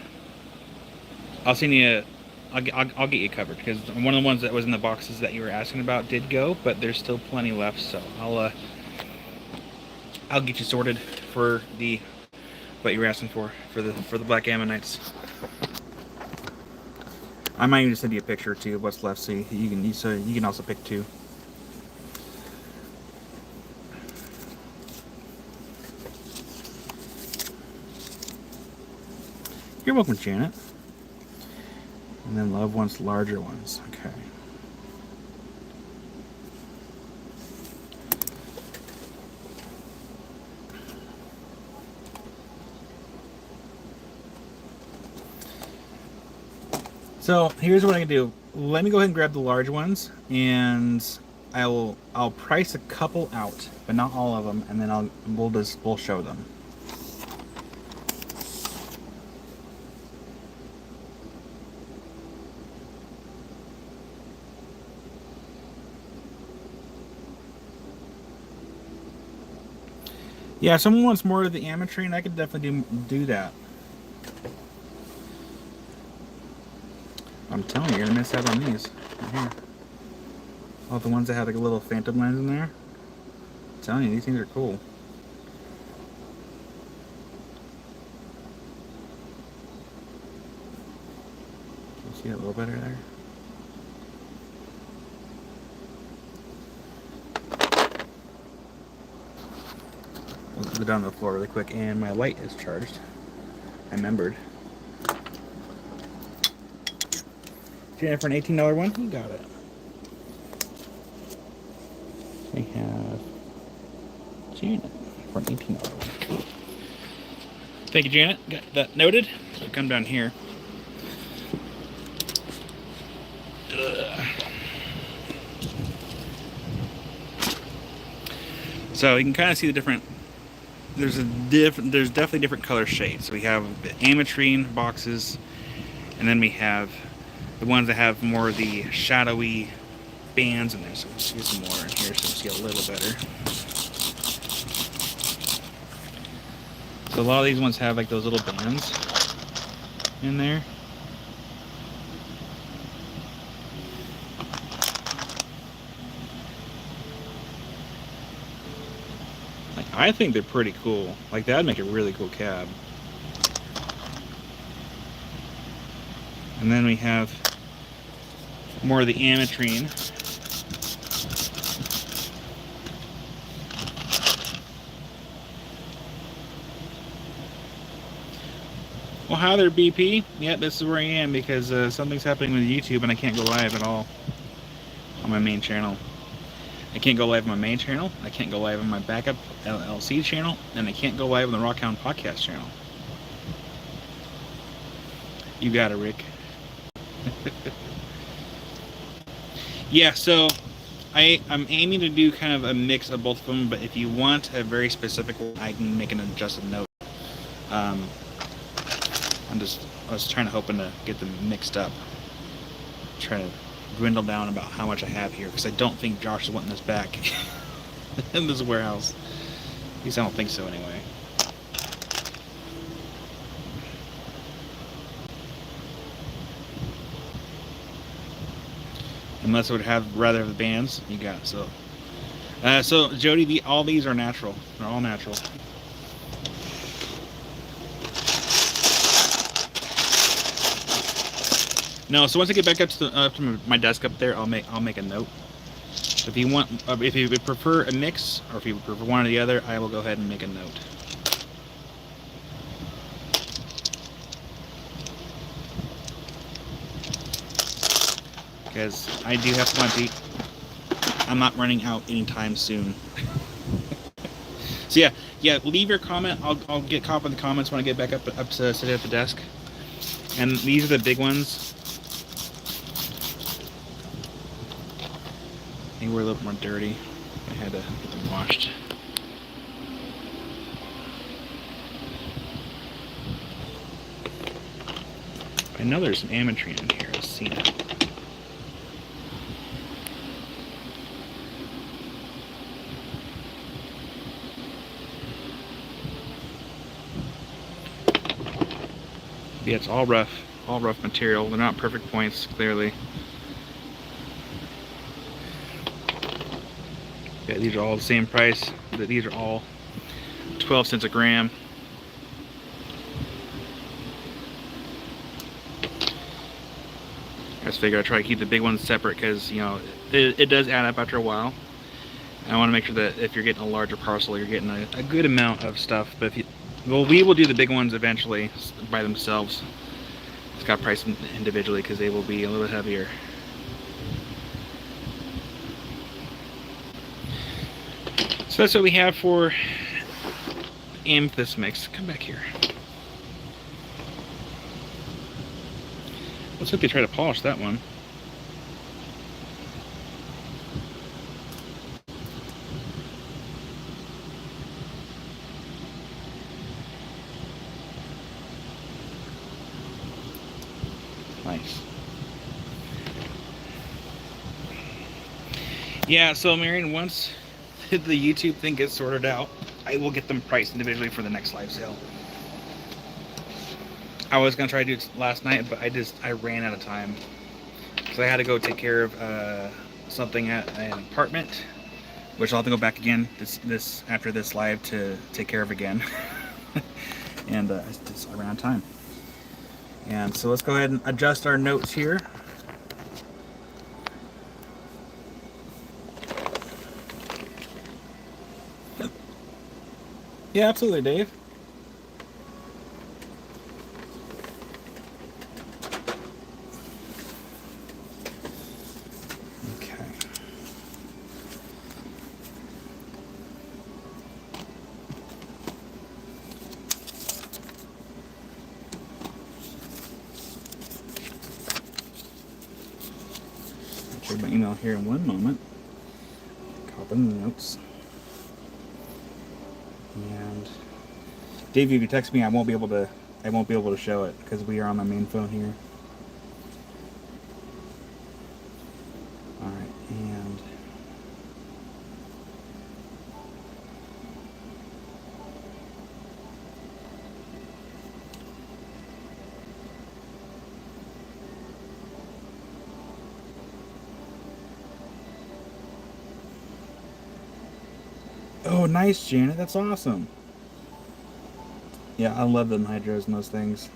send you. I'll get you covered because one of the ones that was in the boxes that you were asking about did go, but there's still plenty left. So I'll get you sorted for what you were asking for the Black Ammonites. I might even send you a picture too of what's left, so you can also pick two. You're welcome, Janet. And then Love wants larger ones. Okay. So here's what I can do. Let me go ahead and grab the large ones, and I'll price a couple out, but not all of them, and then we'll show them. Yeah, if someone wants more of the ametrine, I could definitely do that. I'm telling you, you're gonna miss out on these. Right here. All the ones that have like a little phantom lens in there. I'm telling you, these things are cool. Can you see it a little better there? I'll put it down on the floor really quick, and my light is charged. I remembered. Janet, for an $18 one, you got it. We have Janet for an $18 one. Thank you, Janet. Got that noted. So come down here. So you can kind of see the different. There's definitely different color shades. We have the ametrine boxes, and then we have the ones that have more of the shadowy bands in there. So let's get some more in here so we can see a little better. So a lot of these ones have like those little bands in there. Like, I think they're pretty cool. Like, that'd make a really cool cab. And then we have more of the ametrine. Well, hi there, BP. Yeah, this is where I am because something's happening with YouTube and I can't go live at all on my main channel. I can't go live on my main channel, I can't go live on my backup LLC channel, and I can't go live on the Rockhound podcast channel. You got it, Rick. Yeah, so I'm aiming to do kind of a mix of both of them, but if you want a very specific one, I can make an adjusted note. I was hoping to get them mixed up. Try to dwindle down about how much I have here, because I don't think Josh is wanting this back in this warehouse. At least I don't think so anyway. Unless it would have rather the bands, you got it. So Jody, all these are natural. They're all natural. No, so once I get back up to my desk up there, I'll make a note. If you want, if you would prefer a mix, or if you prefer one or the other, I will go ahead and make a note. because I do have plenty. I'm not running out anytime soon. So yeah, leave your comment. I'll get caught up in the comments when I get back up to sit at the desk. And these are the big ones. They were a little more dirty. I had to get them washed. I know there's some ametrine in here. I've seen it. Yeah, it's all rough material. They're not perfect points, clearly. Yeah, these are all the same price. These are all 12 cents a gram. I just figured I'd try to keep the big ones separate because, you know, it does add up after a while. And I want to make sure that if you're getting a larger parcel, you're getting a good amount of stuff. But if you, well, we will do the big ones eventually by themselves. It's got priced individually because they will be a little heavier. So that's what we have for amethyst mix. Come back here. Looks like they try to polish that one. Nice. Yeah, so Marion, once the YouTube thing gets sorted out, I will get them priced individually for the next live sale. I was gonna try to do it last night, but I ran out of time because I had to go take care of something at an apartment, which I'll have to go back again this after this live to take care of again. And I ran out of time. And so let's go ahead and adjust our notes here. Yeah, absolutely, Dave. Okay. I'll check my email here in one moment. Copy the notes. And Dave, if you text me, I won't be able to show it because we are on my main phone here. All right, and oh, nice, Janet. That's awesome. Yeah, I love the hydros and those things.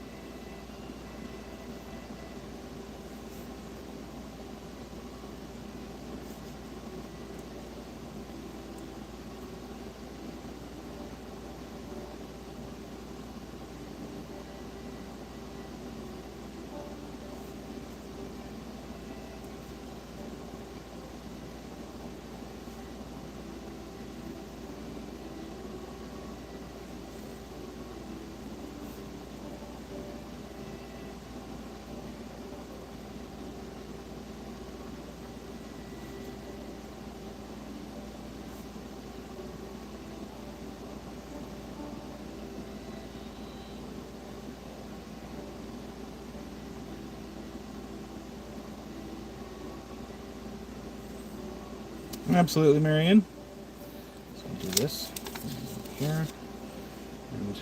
Absolutely, Marion. So I'll do this here, and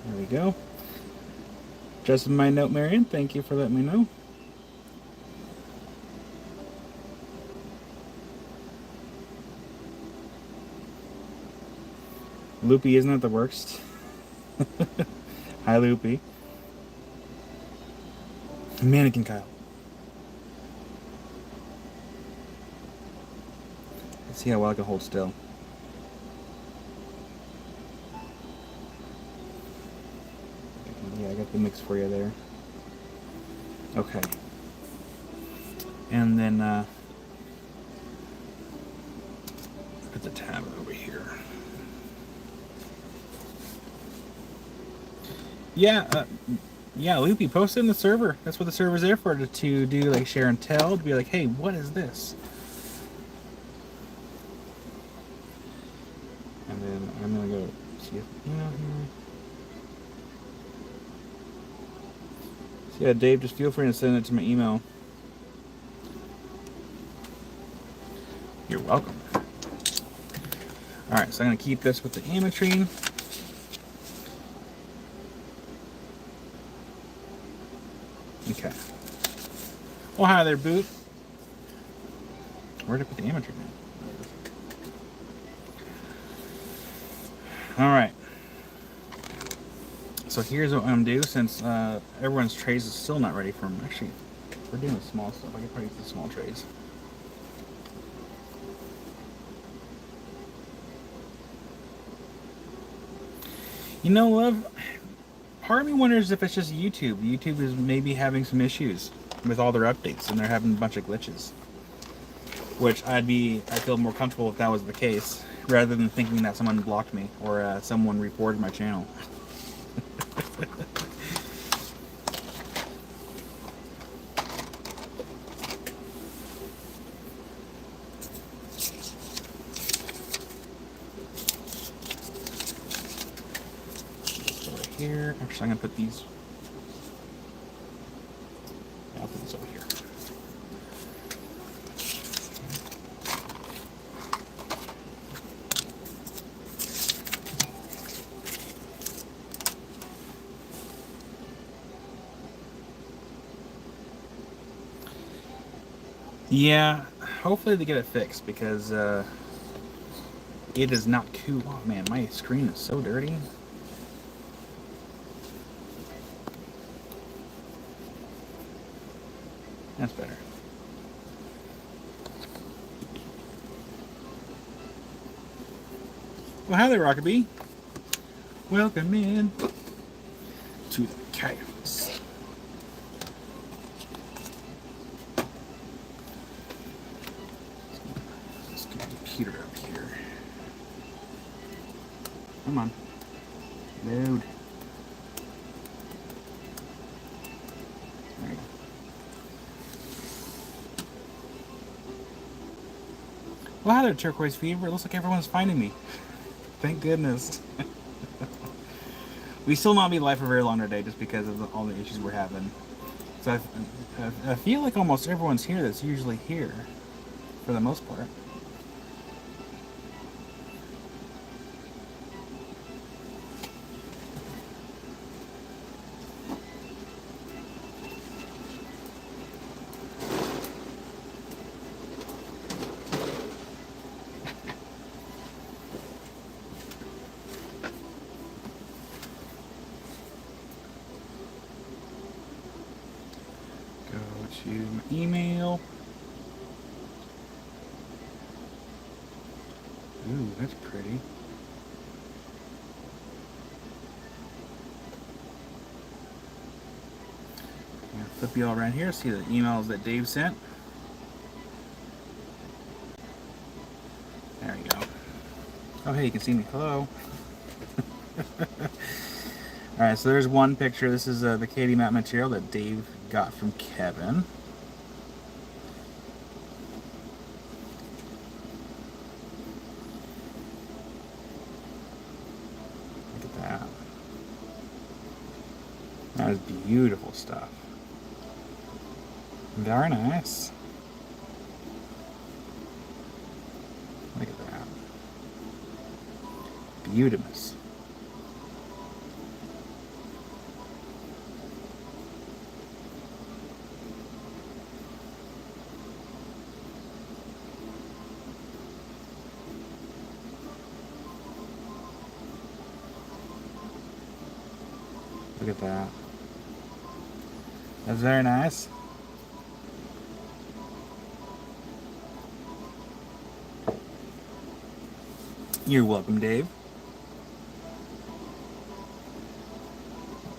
there we go. Just my note, Marion. Thank you for letting me know. Loopy isn't that the worst? Hi, Loopy. Mannequin Kyle. Let's see how well I can hold still. Yeah, I got the mix for you there. Okay. And then put the tab over here. Yeah, Loopy, post it in the server. That's what the server's there for, to do like share and tell, to be like, hey, what is this? And then I'm gonna go see if email here. So yeah, Dave, just feel free to send it to my email. You're welcome. Alright, so I'm gonna keep this with the Ametrine. Okay. Oh, hi there, Boot. Where'd I put the Ametrine in? Alright. So here's what I'm gonna do, since everyone's trays is still not ready for them. Actually, we're doing the small stuff. I can probably use the small trays. You know, love, part of me wonders if it's just YouTube. YouTube is maybe having some issues with all their updates, and they're having a bunch of glitches. Which I feel more comfortable if that was the case, rather than thinking that someone blocked me or someone reported my channel. Here, actually, I'm gonna put these. Yeah, I'll put these over here. Yeah, hopefully they get it fixed, because it is not cool. Oh man, my screen is so dirty. That's better. Well, hi there, Rockaby. Welcome in to the chaos. Let's get the computer up here. Come on. Load. There you go. Well, hi there, Turquoise Fever. It looks like everyone's finding me. Thank goodness. We still not be live for very long today, just because of all the issues we're having. So I feel like almost everyone's here that's usually here, for the most part. To my email. Ooh, that's pretty. I'm gonna flip you all around here, see the emails that Dave sent. There you go. Oh, hey, you can see me. Hello. Alright, so there's one picture. This is the Katie Matte material that Dave got from Kevin. Look at that. That is beautiful stuff. Very nice. Look at that. Beautimous. Look at that. That's very nice. You're welcome, Dave.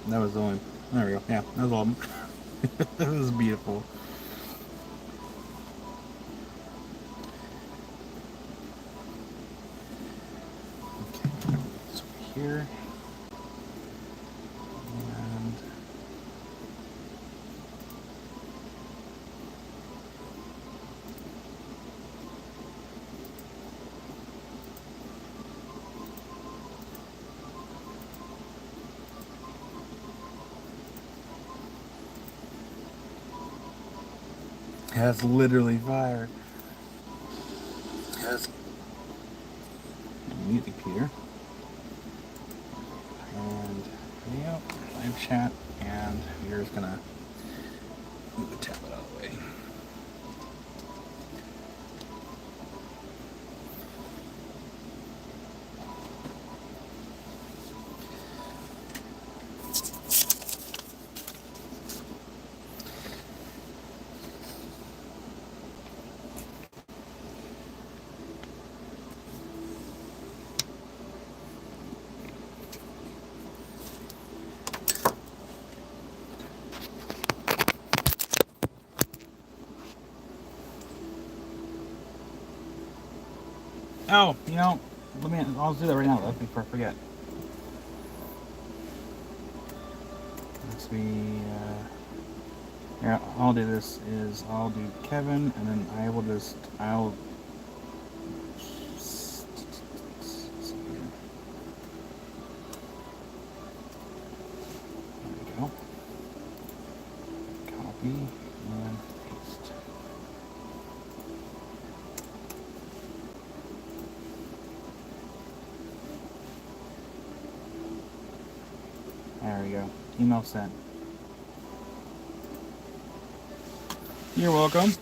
That was the only. There we go. Yeah, that was all of them. This is beautiful. Okay, this over here. And that's literally fire. That's mute the computer. And yep, live chat, and we're just gonna move the tablet out of the way. Oh, you know, I'll do that right now, before I forget. Let's be, yeah, I'll do this is, I'll do Kevin, and then I'll, there we go. Copy, and paste. There we go. Email sent. You're welcome.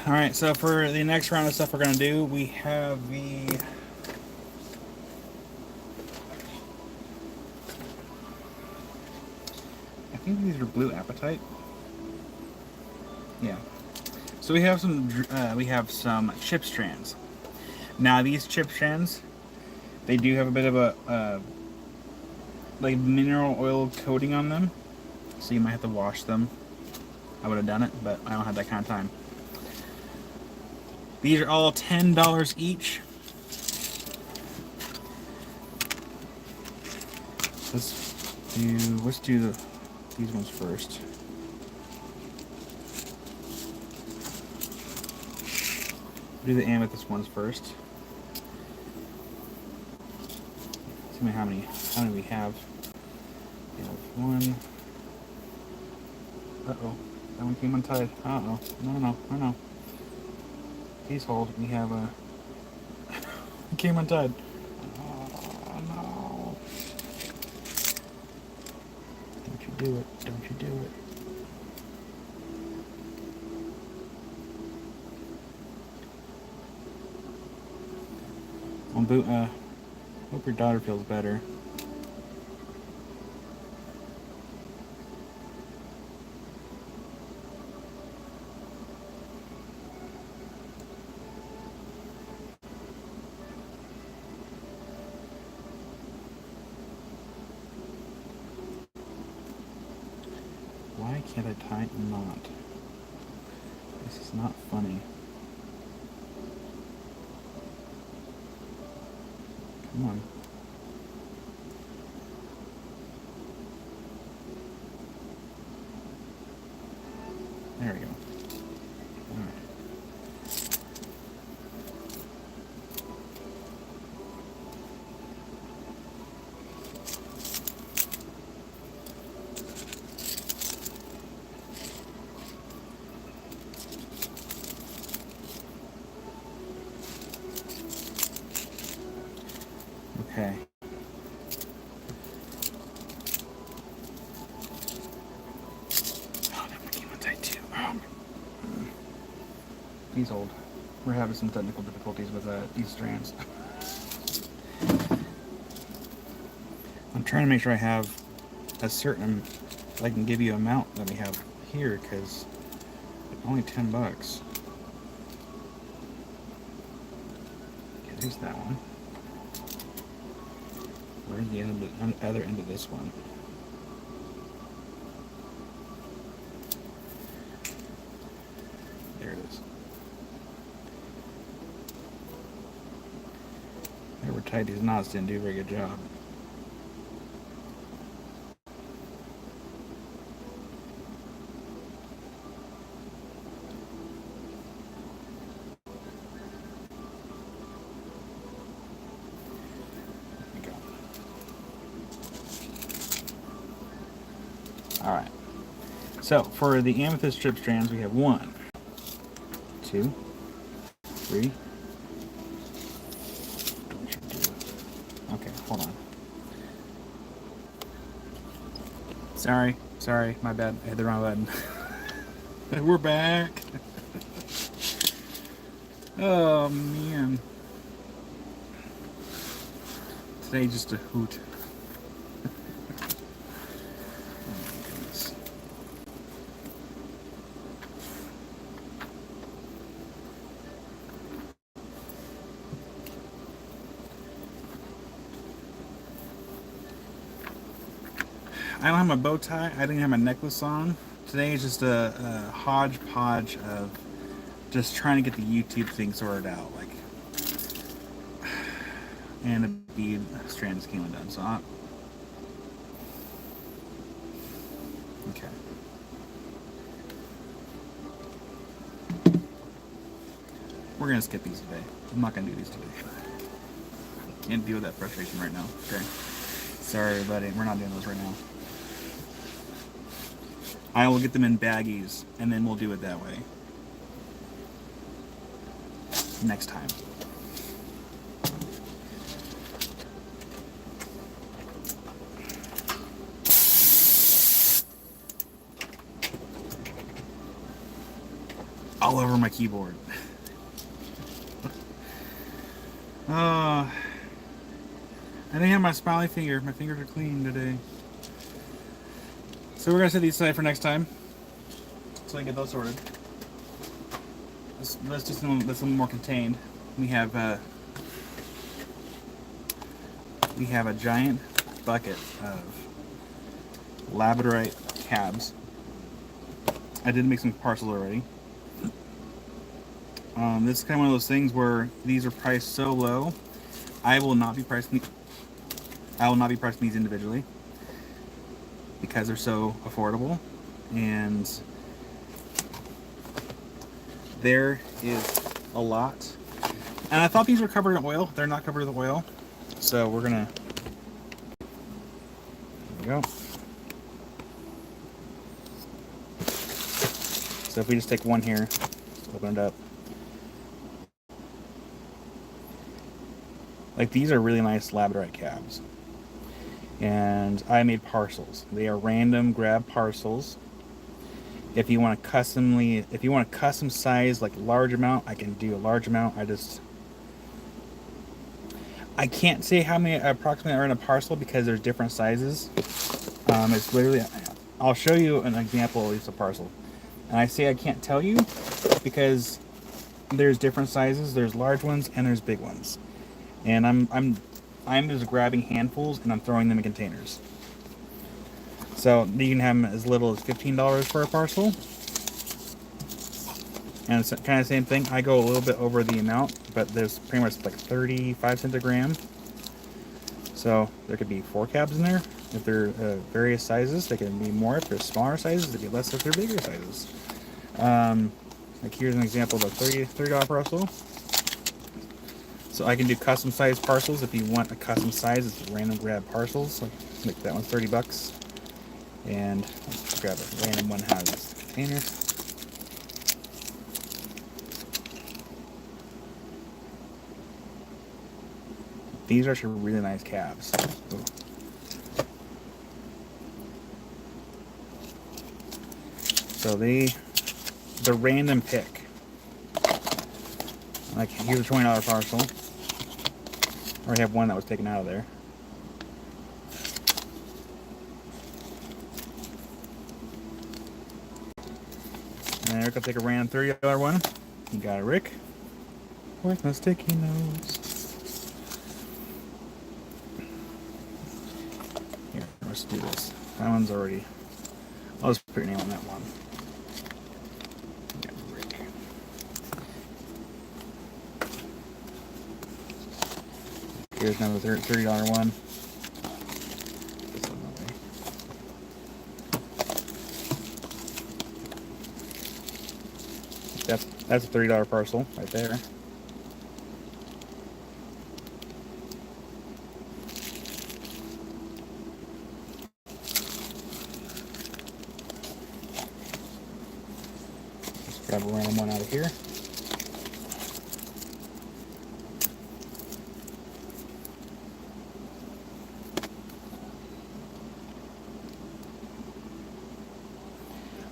Alright, so for the next round of stuff we're going to do, we have the... I think these are Blue Apatite. Yeah. So we have some chip strands. Now these chip strands, they do have a bit of a like mineral oil coating on them, so you might have to wash them. I would have done it, but I don't have that kind of time. These are all $10 each. Let's do these ones first. Do the amethyst ones first. See how many we have. We have one. Uh-oh. That one came untied. Uh-oh. No. Please hold. We have a... it came untied. Oh, no. Don't you do it. Don't you do it. Well, hope your daughter feels better. Why can't I tie a knot? This is not funny. Come on. There we go. All right. Okay. Oh, that one came untied too. Oh. Please hold. We're having some technical difficulties with these strands. trying to make sure I have a certain, I can give you amount that we have here, because only $10. Okay, there's that one. Where's the other end of this one? There it is. Whoever tied these knots didn't do a very good job. Alright, so for the amethyst strip strands, we have 1, 2, 3. Okay, hold on. Sorry, my bad. I hit the wrong button. We're back. Oh, man. Today's just a hoot. I don't have my bow tie. I didn't have my necklace on. Today is just a hodgepodge of just trying to get the YouTube thing sorted out. Like, and the bead strand just came undone. So, okay. We're gonna skip these today. I'm not gonna do these today. Can't deal with that frustration right now. Okay. Sorry, everybody. We're not doing those right now. I will get them in baggies, and then we'll do it that way. Next time. All over my keyboard. I didn't have my smiley finger. My fingers are clean today. So we're going to set these aside for next time, so I can get those sorted. Let's just that's a little more contained. We have a giant bucket of labradorite cabs. I did make some parcels already. This is kind of one of those things where these are priced so low. I will not be pricing these individually, because they're so affordable. And there is a lot. And I thought these were covered in oil. They're not covered with oil. So we're gonna, there we go. So if we just take one here, just open it up. Like, these are really nice labradorite cabs. And I made parcels. They are random grab parcels. If you want to custom size, like large amount, I can do a large amount. I can't say how many approximately are in a parcel because there's different sizes. It's literally, I'll show you an example of a parcel. And I say I can't tell you because there's different sizes. There's large ones and there's big ones. And I'm just grabbing handfuls and I'm throwing them in containers. So you can have them as little as $15 for a parcel. And it's kind of the same thing. I go a little bit over the amount, but there's pretty much like 35 cents a gram. So there could be 4 cabs in there. If they're various sizes, they can be more. If they're smaller sizes, they can be less if they're bigger sizes. Like here's an example of a $30 parcel. So I can do custom size parcels. If you want a custom size, it's random grab parcels. Like that one's $30. And let's grab a random one out of this container. These are actually really nice cabs. Ooh. So the random pick. Like here's a $20 parcel. I already have one that was taken out of there. And Eric will take a random $30 one. You got it, Rick. Where's my sticky notes? Here, let's do this. That one's already. I'll just put your name on that one. Yeah, Rick. Here's another $30 one. That's a $30 parcel right there. Let's grab a random one out of here.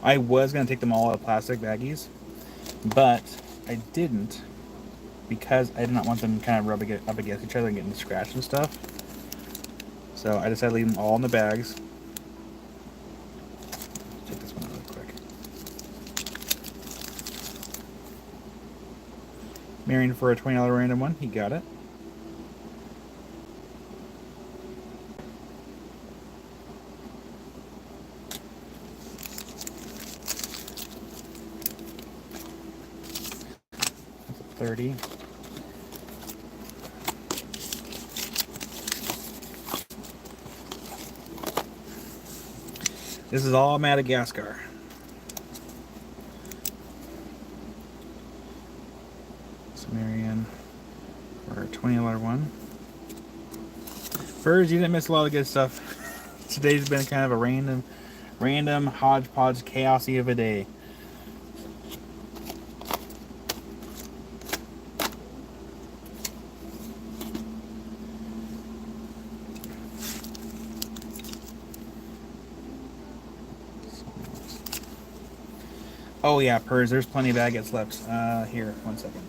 I was going to take them all out of plastic baggies, but I didn't because I did not want them kind of rubbing up against each other and getting scratched and stuff. So I decided to leave them all in the bags. Check this one out real quick. Marion for a $20 random one. He got it. That's a 30. This is all Madagascar. Marion for a $20 one. Furs, you didn't miss a lot of good stuff. Today's been kind of a random hodgepodge chaosy of a day. Oh yeah, Purrs, there's plenty of agates left. Here, 1 second.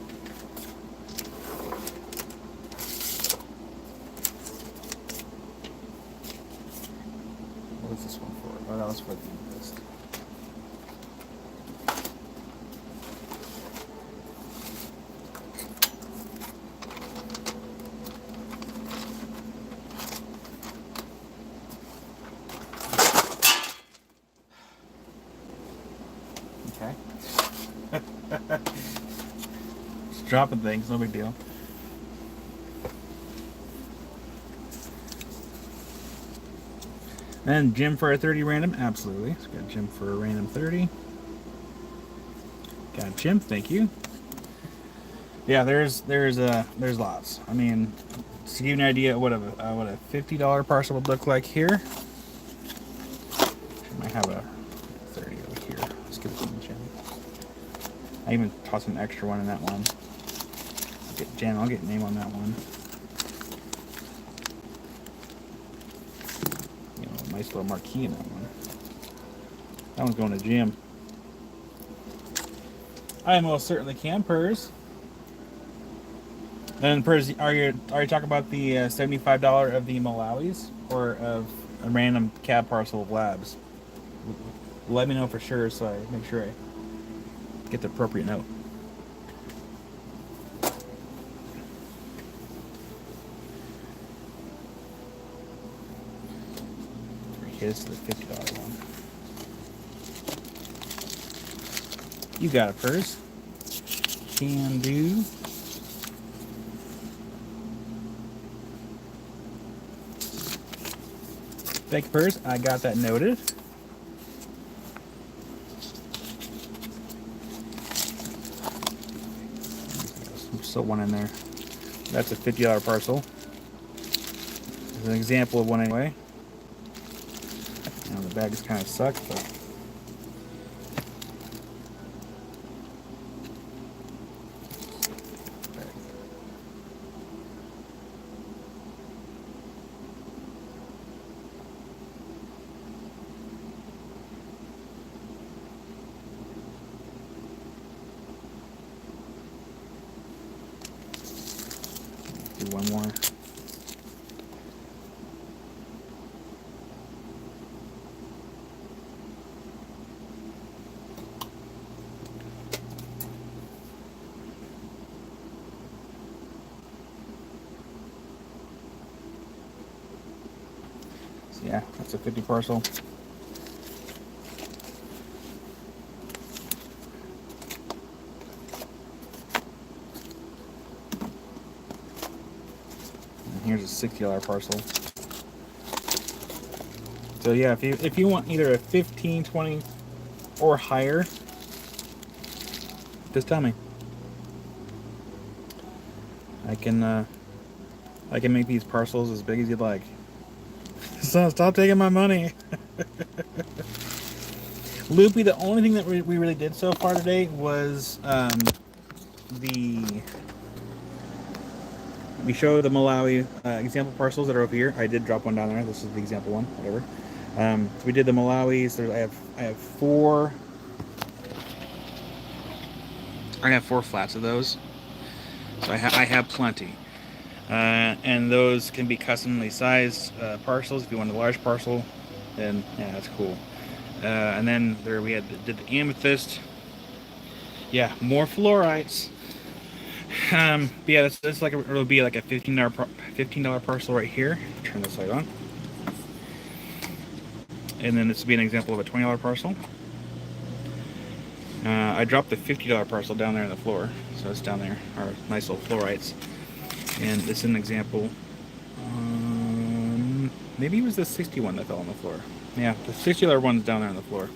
What was this one for? Oh, that was for the list. Okay. Just dropping things, no big deal. And Jim for a 30 random, absolutely. So got Jim for a random 30. Got Jim, thank you. Yeah, there's lots. I mean, to give you an idea of what a $50 parcel would look like here. I might have a 30 over here. Let's give it to Jim. I even tossed an extra one in that one. I'll get name on that one. Nice little marquee in that one. That one's going to Jim. I most certainly can, Purrs. And Purrs, are you talking about the $75 of the Malawis or of a random cab parcel of Labs? Let me know for sure, so I make sure I get the appropriate note. Here's the $50 one. You got it, Purrs. Can do. Thank you, Purrs. I got that noted. There's still one in there. That's a $50 parcel. There's an example of one anyway. The bags kind of suck, but do one more. So yeah, that's a 50 parcel. And here's a $60 parcel. So yeah, if you want either a 15, 20, or higher, just tell me. I can make these parcels as big as you'd like. So stop taking my money. Loopy, the only thing that we really did so far today was we showed the Malawi example parcels that are over here. I did drop one down there. This is the example one, whatever. So we did the Malawis. I have four. I have 4 flats of those, so I have plenty. And those can be customly sized parcels. If you want a large parcel, then yeah, that's cool. And then there we did the amethyst. Yeah, more fluorites. But yeah, that's like it'll be like a $15 parcel right here. Turn this light on. And then this will be an example of a $20 parcel. I dropped the $50 parcel down there on the floor, so it's down there. Our nice little fluorites. And it's an example. Maybe it was the 61 that fell on the floor. Yeah, the $60 one's down there on the floor.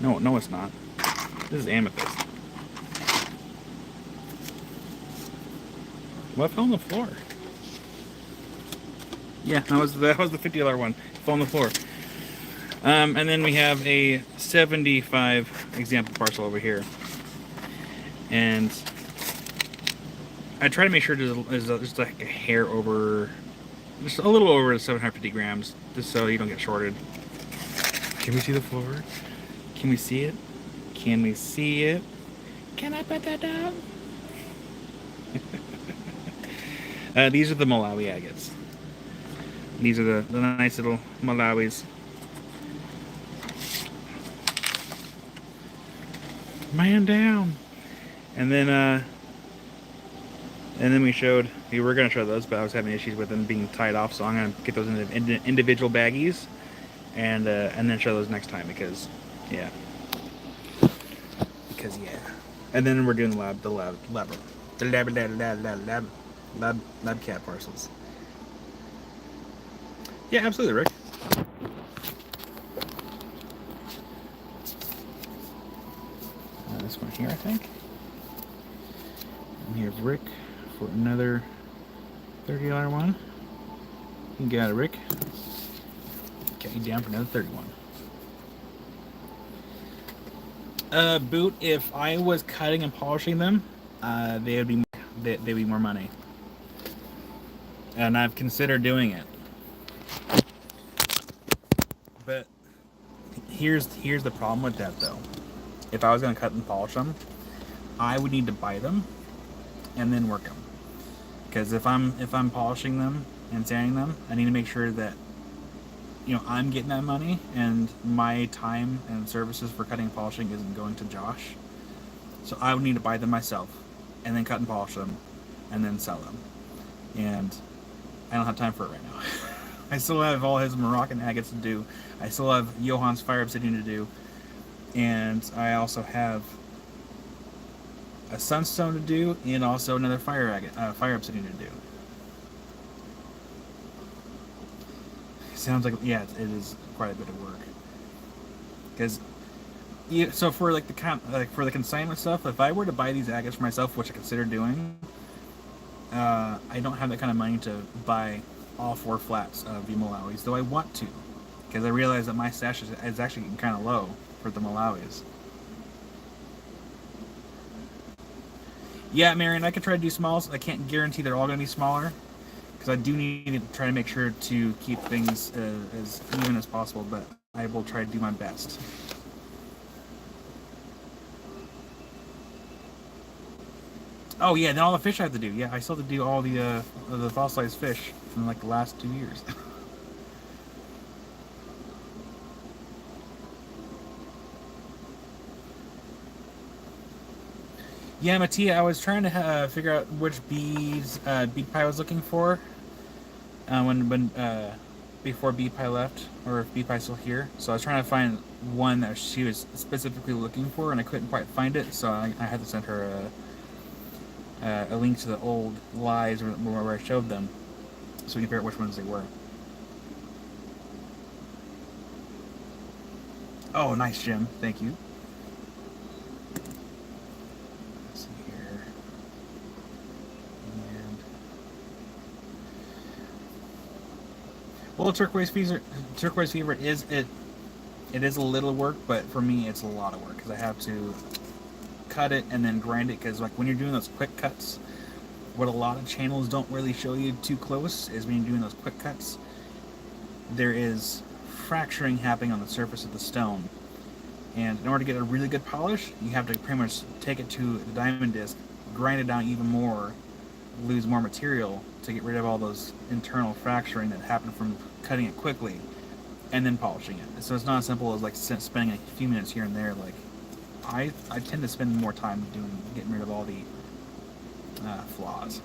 No, it's not. This is amethyst. What fell on the floor? Yeah, that was the $50 one. It fell on the floor. And then we have a 75 example parcel over here. And I try to make sure there's just like a hair over, just a little over 750 grams, just so you don't get shorted. Can we see the floor? Can we see it? Can we see it? Can I put that down? These are the Malawi agates. These are the nice little Malawis. Man down. And then we showed, we were going to show those, but I was having issues with them being tied off, so I'm going to get those into individual baggies and then show those next time because yeah. And then we're doing the lab cat parcels. Yeah, absolutely, Rick. This one here, I think. And here's Rick for another $30 one. You got it, Rick. Got you down for another 31. Boot, if I was cutting and polishing them, they'd be more money. And I've considered doing it. But here's the problem with that though. If I was gonna cut and polish them, I would need to buy them and then work them. Because if I'm polishing them and sanding them, I need to make sure that I'm getting that money and my time and services for cutting and polishing isn't going to Josh. So I would need to buy them myself and then cut and polish them and then sell them. And I don't have time for it right now. I still have all his Moroccan agates to do. I still have Johan's fire obsidian to do. And I also have a sunstone to do and also another fire obsidian to do. Sounds like, yeah, it is quite a bit of work. Because, so for like for the consignment stuff, if I were to buy these agates for myself, which I consider doing, I don't have that kind of money to buy all 4 flats of the Malawis, though I want to, because I realize that my stash is actually kind of low for the Malawis. Yeah, Marion, I could try to do smalls. I can't guarantee they're all going to be smaller, because I do need to try to make sure to keep things as even as possible, but I will try to do my best. Oh yeah, then all the fish I have to do. Yeah, I still have to do all the fossilized fish from like the last 2 years. Yeah, Mattia, I was trying to figure out which bead pie I was looking for when before BPI left, or if BPI's still here. So I was trying to find one that she was specifically looking for, and I couldn't quite find it. So I had to send her a link to the old lives where I showed them, so we can figure out which ones they were. Oh, nice, Jim. Thank you. Let's see here. And well, turquoise fever is it. It is a little work, but for me, it's a lot of work because I have to cut it and then grind it. Because like when you're doing those quick cuts, what a lot of channels don't really show you too close is when you're doing those quick cuts, there is fracturing happening on the surface of the stone. And in order to get a really good polish, you have to pretty much take it to the diamond disc, grind it down even more, lose more material to get rid of all those internal fracturing that happened from cutting it quickly and then polishing it. So it's not as simple as like spending a few minutes here and there. Like I tend to spend more time getting rid of all the flaws.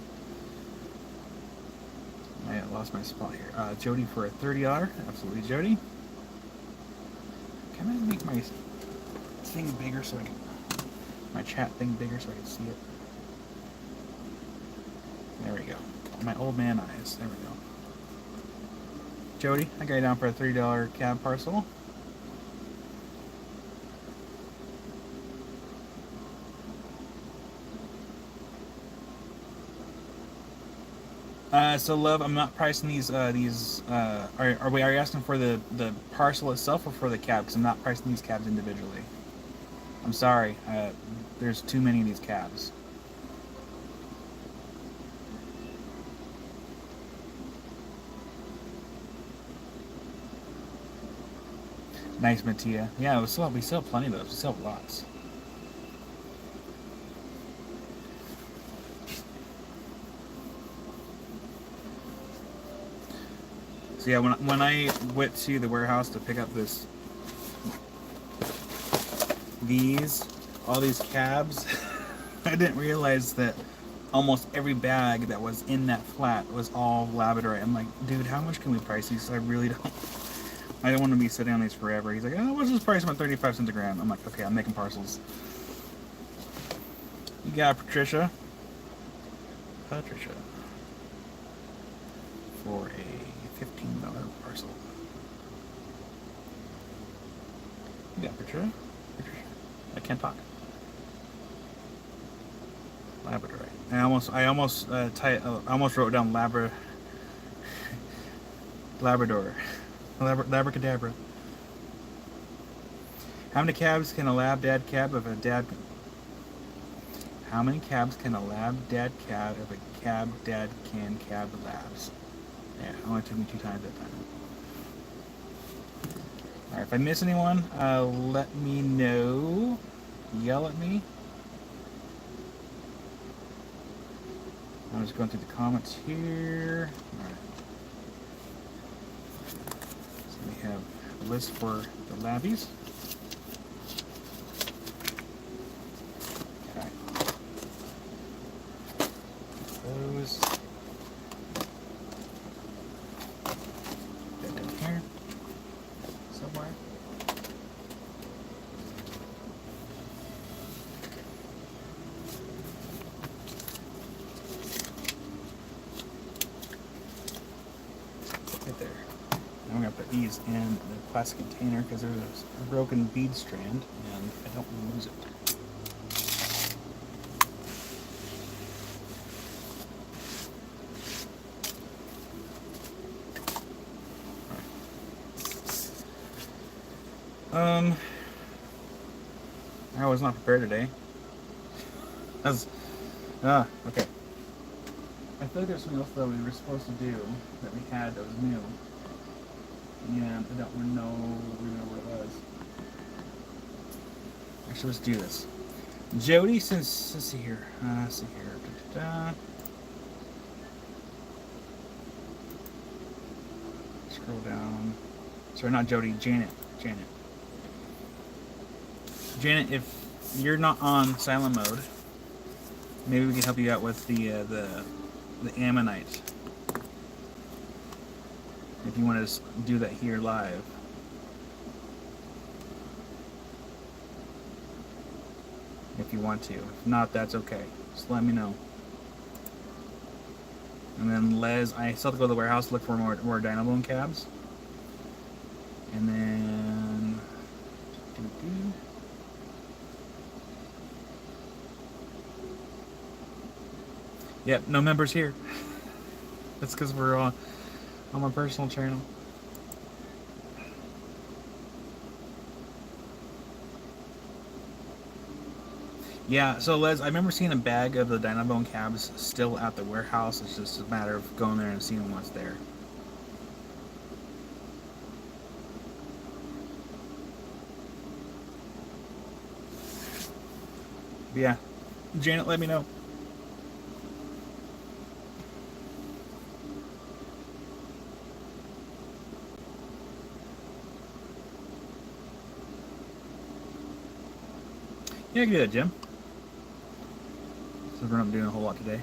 I lost my spot here. Jody for a $30. Absolutely, Jody. Can I make my thing bigger so I can, my chat thing bigger so I can see it? There we go. My old man eyes. There we go. Jody, I got you down for a $30 cab parcel. So love, I'm not pricing these. Are you asking for the parcel itself or for the cab? Because I'm not pricing these cabs individually. I'm sorry. There's too many of these cabs. Nice, Mattia. Yeah, we still have plenty of those. We still have lots. So yeah, when I went to the warehouse to pick up all these cabs, I didn't realize that almost every bag that was in that flat was all labradorite. I'm like, dude, how much can we price these? I really don't. I don't want to be sitting on these forever. He's like, oh, what's this price? About 35 cents a gram. I'm like, okay, I'm making parcels. You got Patricia for a $15 parcel. You got Patricia. I can't talk. Labradorite. I almost wrote down Labrador. Labracadabra. How many cabs can a lab dad cab if a dad? How many cabs can a lab dad cab if a cab dad can cab labs? Yeah, it only took me 2 times that time. Alright, if I miss anyone, let me know. Yell at me. I'm just going through the comments here. Alright. So we have a list for the labbies. Okay. Those. That down here. Somewhere. Right there. Now I'm going to put these in the plastic container because there's a broken bead strand and I don't want to lose it. I was not prepared today. Okay. I feel like there's something else that we were supposed to do that we had that was new. And I don't know what it was. Actually, let's do this. Jody, let's see here. Scroll down. Sorry, not Jody. Janet. Janet, if you're not on silent mode, maybe we can help you out with the ammonite. if you want to do that here live. If you want to. If not, that's okay. Just let me know. And then Les, I still have to go to the warehouse, look for more Dynabone cabs. And then... Yep, no members here. That's because we're on my personal channel. Yeah, so Les, I remember seeing a bag of the Dynabone cabs still at the warehouse. It's just a matter of going there and seeing what's there. But yeah, Janet, let me know. Yeah, I can do that, Jim. So we're not doing a whole lot today.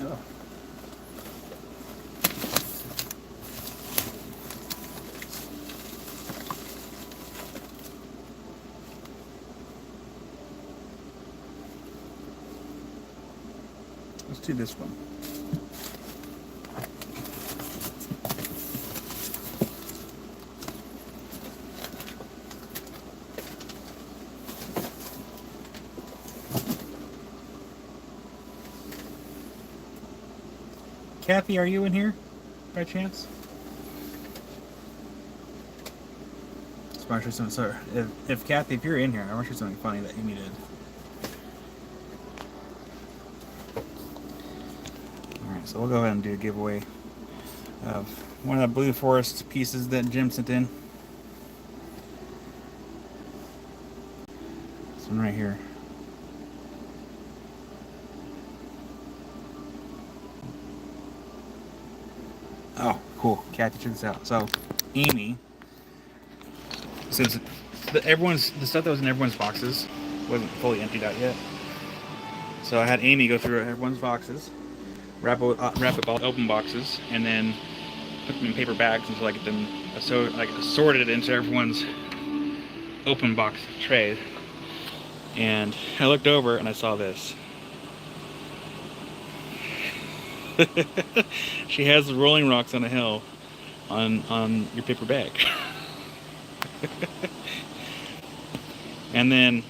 Oh. Let's do this one. Kathy, are you in here by chance? I want to show something. So if Kathy, if you're in here, I want to show something funny that Amy did. Alright, so we'll go ahead and do a giveaway of one of the Blue Forest pieces that Jim sent in. This one right here. Oh, cool. Kathy, check this out. So, Amy, since the stuff that was in everyone's boxes wasn't fully emptied out yet, so I had Amy go through everyone's boxes, wrap up all the open boxes, and then put them in paper bags until I get them assorted into everyone's open box trays. And I looked over and I saw this. She has the Rolling Rocks on a hill on your paper bag. And then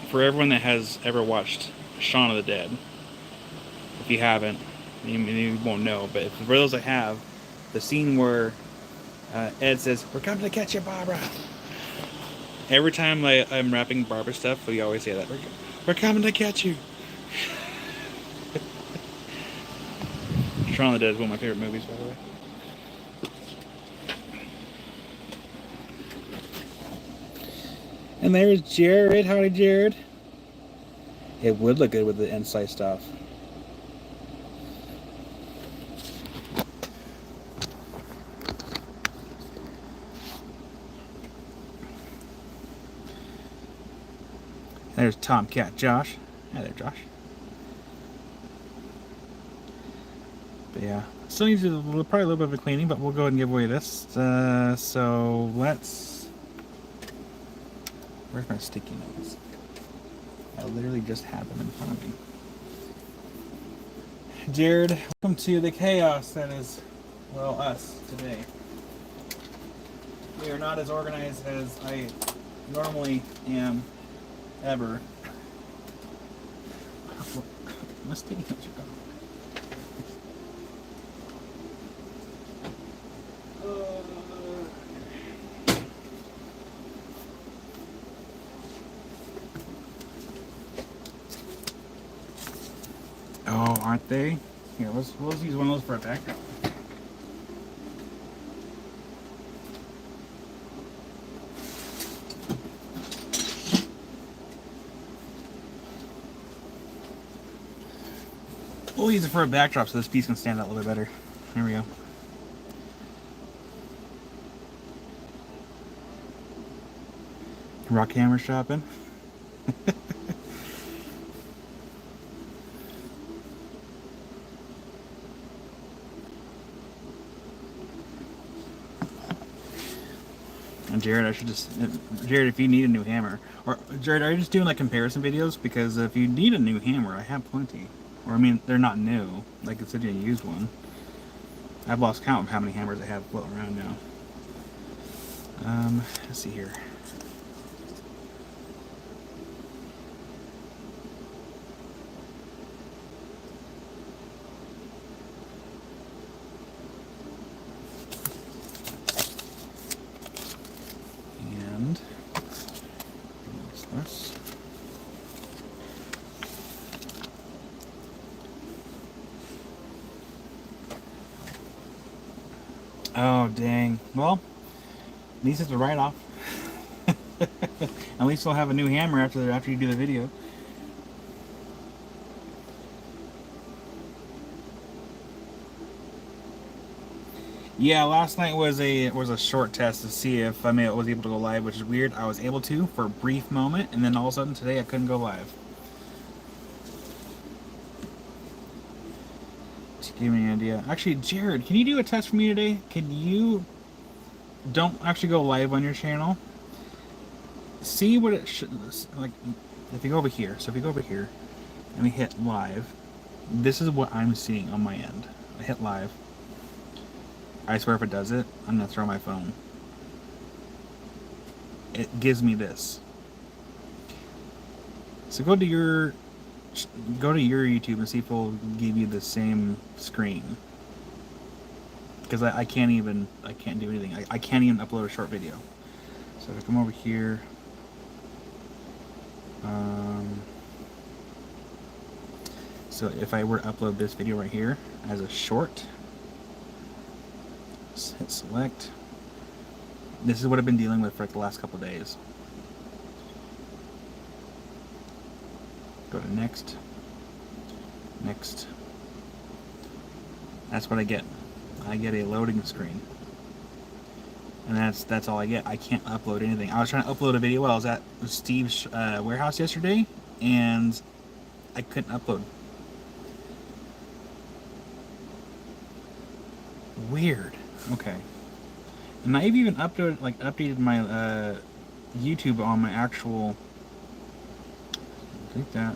for everyone that has ever watched Shaun of the Dead, if you haven't, you won't know, but for those that have, the scene where Ed says, "We're coming to catch you, Barbara." Every time I'm wrapping Barbara stuff, we always say that, we're coming to catch you. Shaun of the Dead is one of my favorite movies, by the way. And there's Jared. Howdy, Jared. It would look good with the inside stuff. There's Tomcat Josh. Hi there, Josh. But yeah, still needs probably a little bit of a cleaning, but we'll go ahead and give away this. So let's. Where's my sticky notes? I literally just have them in front of me. Jared, welcome to the chaos that is, well, us today. We are not as organized as I normally am, ever. My sticky notes are gone. Oh, aren't they? Here, let's use one of those for a background. We'll use it for a backdrop so this piece can stand out a little bit better. There we go. Rock hammer shopping. And Jared, Jared, if you need a new hammer, or Jared, are you just doing like comparison videos? Because if you need a new hammer, I have plenty. Or I mean, they're not new. Like I said, you used one. I've lost count of how many hammers I have floating around now. Let's see here. And what's this? Oh, dang. Well, at least it's a write-off. At least I'll have a new hammer after you do the video. Yeah, last night was a short test to see if I was able to go live, which is weird. I was able to for a brief moment, and then all of a sudden today I couldn't go live. To give me an idea. Actually, Jared, can you do a test for me today? Can you don't actually go live on your channel? See what it should like. If you go over here, so if you go over here, and we hit live, this is what I'm seeing on my end. I hit live. I swear if it does it, I'm gonna throw my phone. It gives me this. So go to your YouTube and see if it'll give you the same screen. Because I can't do anything. I can't even upload a short video. So if I come over here, so if I were to upload this video right here as a short, let's hit select. This is what I've been dealing with for like the last couple of days. Go to next. Next. That's what I get. I get a loading screen. And that's all I get. I can't upload anything. I was trying to upload a video while I was at Steve's warehouse yesterday, and I couldn't upload. Weird. Okay. And I've even updated my YouTube on my actual. Take that.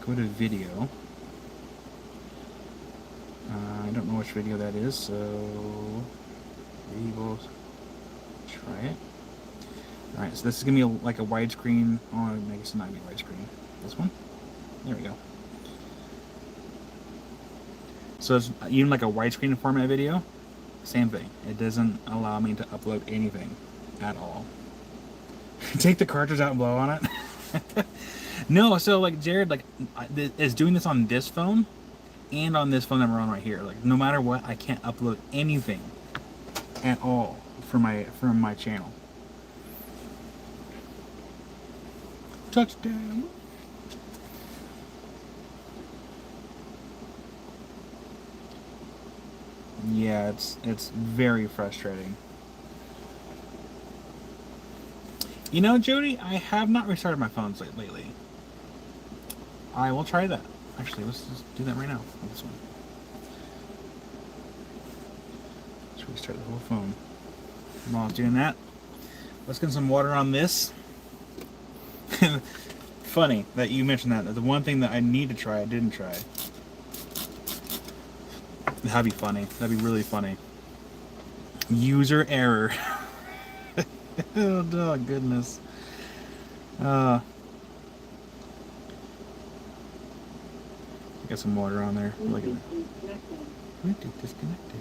Go to video. I don't know which video that is, so we will try it. All right, so this is gonna be like a widescreen. Oh, I guess it might be widescreen. This one. There we go. So it's even like a widescreen format video. Same thing. It doesn't allow me to upload anything at all. Take the cartridge out and blow on it. No, so like Jared is doing this on this phone and on this phone that we're on right here. Like no matter what, I can't upload anything at all from my channel. Touchdown. Yeah, it's very frustrating. You know, Jody, I have not restarted my phones lately. I will try that. Actually, let's just do that right now on this one. Let's restart the whole phone. While I was doing that, let's get some water on this. Funny that you mentioned that. The one thing that I need to try, I didn't try. That'd be funny. That'd be really funny. User error. Oh, goodness. Got some water on there. Look at that. Bluetooth disconnected.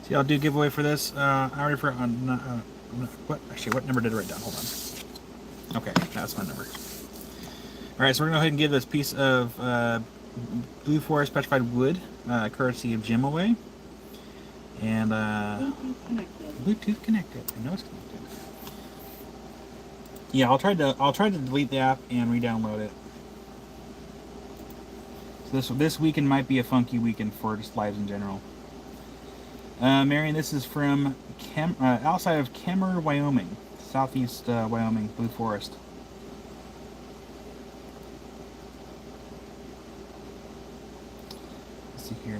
See, I'll do a giveaway for this. I already forgot. What number did I write down? Hold on. Okay, that's my number. Alright, so we're going to go ahead and give this piece of Blue Forest petrified wood, courtesy of Jim, away. And, Bluetooth connected. I know it's connected. Yeah, I'll try to delete the app and re-download it. So this weekend might be a funky weekend for just lives in general. Marion, this is from outside of Kemmer, Wyoming, southeast Wyoming, Blue Forest. Let's see here.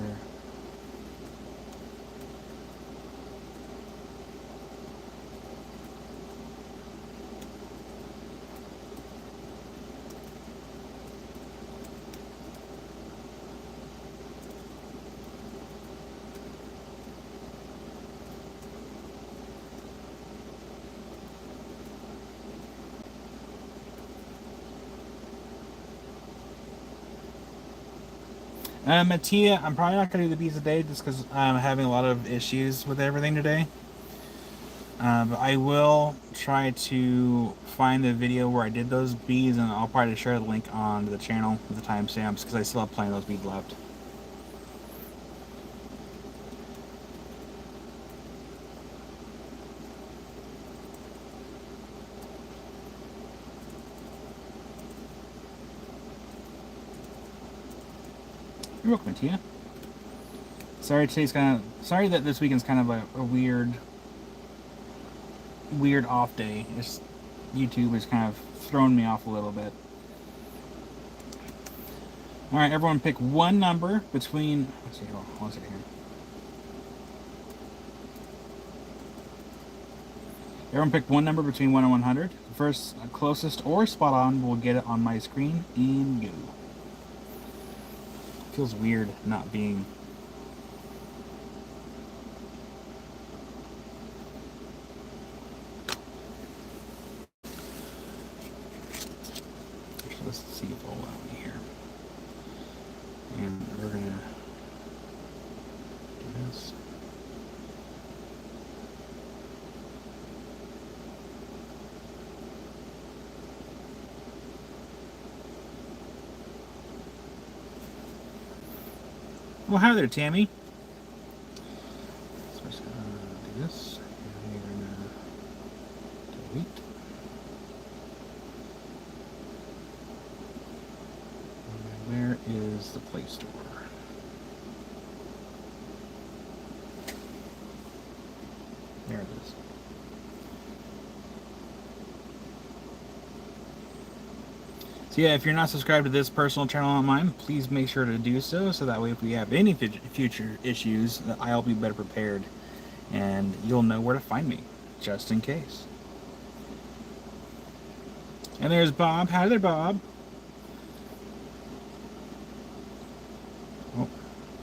Mattia, I'm probably not going to do the bees today just because I'm having a lot of issues with everything today. But I will try to find the video where I did those beads, and I'll probably share the link on the channel with the timestamps because I still have plenty of those beads left. You're welcome, Tia. Sorry that this weekend's kind of a weird off day. It's YouTube has kind of thrown me off a little bit. All right, everyone, pick one number between. Let's see, hold on, 1 second here. Everyone pick one number between 1 and 100. The first closest or spot on will get it on my screen and go. Feels weird not being. Let's see if it'll allow me here. And we're gonna do this. Well, hi there, Tammy. So we're just gonna do this, and we're gonna delete. And where is the Play Store? There it is. So yeah, if you're not subscribed to this personal channel on mine, please make sure to do so that way if we have any future issues, I'll be better prepared and you'll know where to find me, just in case. And there's Bob. Hi there, Bob. Oh,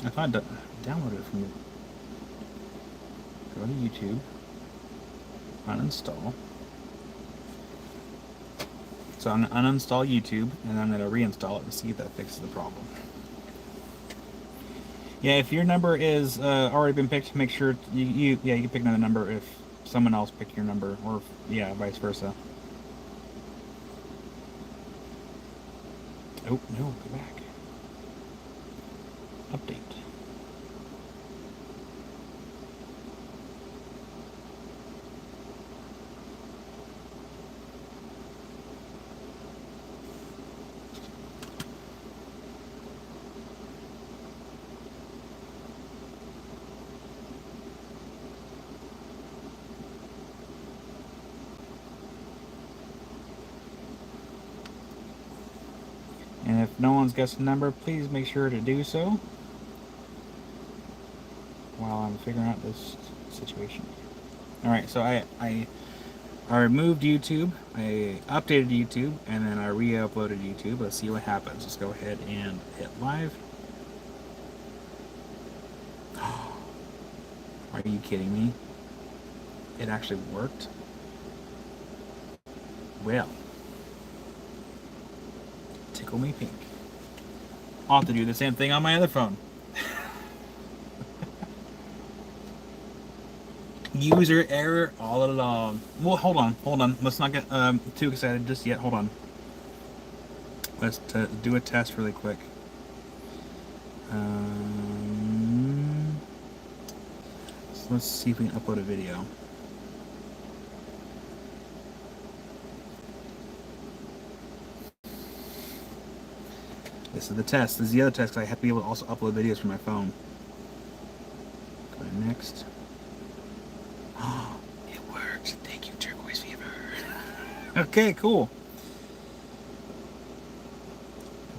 I thought I downloaded it from you. Go to YouTube, uninstall. So I'm going to uninstall YouTube, and I'm going to reinstall it and see if that fixes the problem. Yeah, if your number is already been picked, make sure you can pick another number if someone else picked your number, or yeah, vice versa. Oh, no, go back. Update. And if no one's guessed the number, please make sure to do so while I'm figuring out this situation. Alright, so I removed YouTube, I updated YouTube, and then I re-uploaded YouTube. Let's see what happens. Let's go ahead and hit live. Are you kidding me? It actually worked? Well. Tickle me pink. I'll have to do the same thing on my other phone. User error all along. Well, hold on. Let's not get too excited just yet. Hold on. Let's do a test really quick. So let's see if we can upload a video. This is the test. This is the other test. I have to be able to also upload videos from my phone. Go to next. It worked. Thank you, Turquoise Fever. Okay, cool.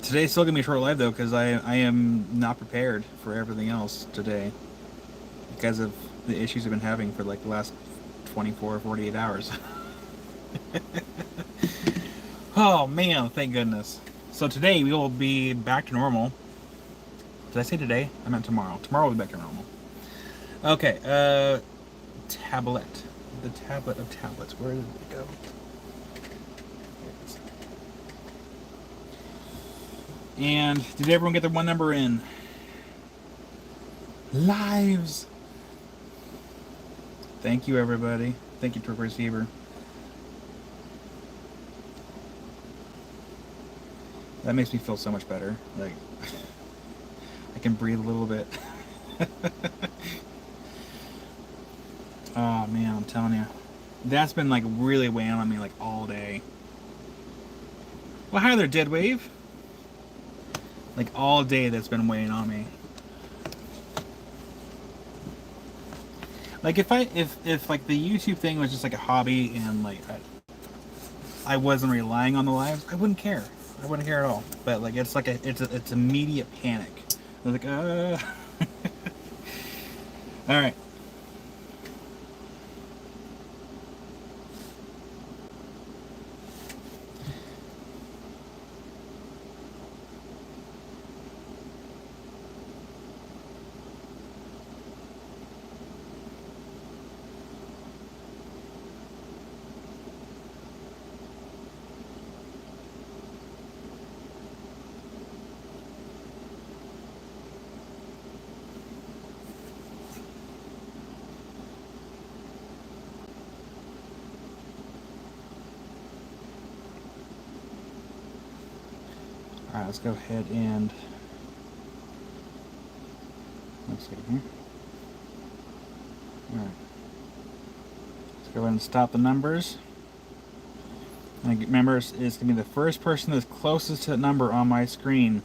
Today's still gonna be a short live though, because I am not prepared for everything else today because of the issues I've been having for like the last 24 or 48 hours. Oh man, thank goodness. So today we will be back to normal. Did I say today? I meant tomorrow. Tomorrow we'll be back to normal. Okay, tablet. The tablet of tablets. Where did it go? Here it is. And did everyone get their one number in? Lives! Thank you, everybody. Thank you, Turquoise Fever. That makes me feel so much better. Like, I can breathe a little bit. Oh man, I'm telling you, that's been like really weighing on me like all day. Well, hi there, Dead Wave. Like all day, that's been weighing on me. Like if like the YouTube thing was just like a hobby and like I wasn't relying on the lives, I wouldn't care. I wouldn't care at all. But like it's like it's immediate panic. I was like, all right. Alright, let's go ahead and let's see here. Alright. Let's go ahead and stop the numbers. And remember, it's going to be the first person that's closest to that number on my screen.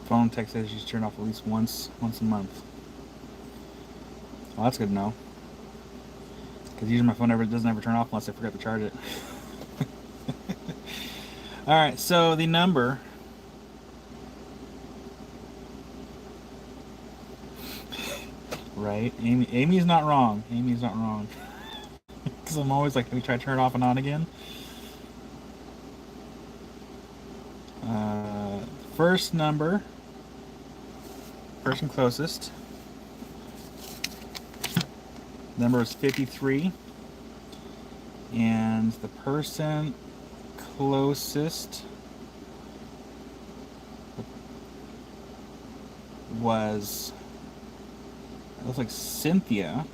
Phone text says you should turn off at least once a month. Well, that's good to know. Because usually my phone doesn't ever turn off unless I forget to charge it. Alright, so the number... Right, Amy's not wrong. Amy's not wrong. Because I'm always like, can we try to turn it off and on again? First number... Person closest. Number is 53. And the person closest was, it looks like Cynthia.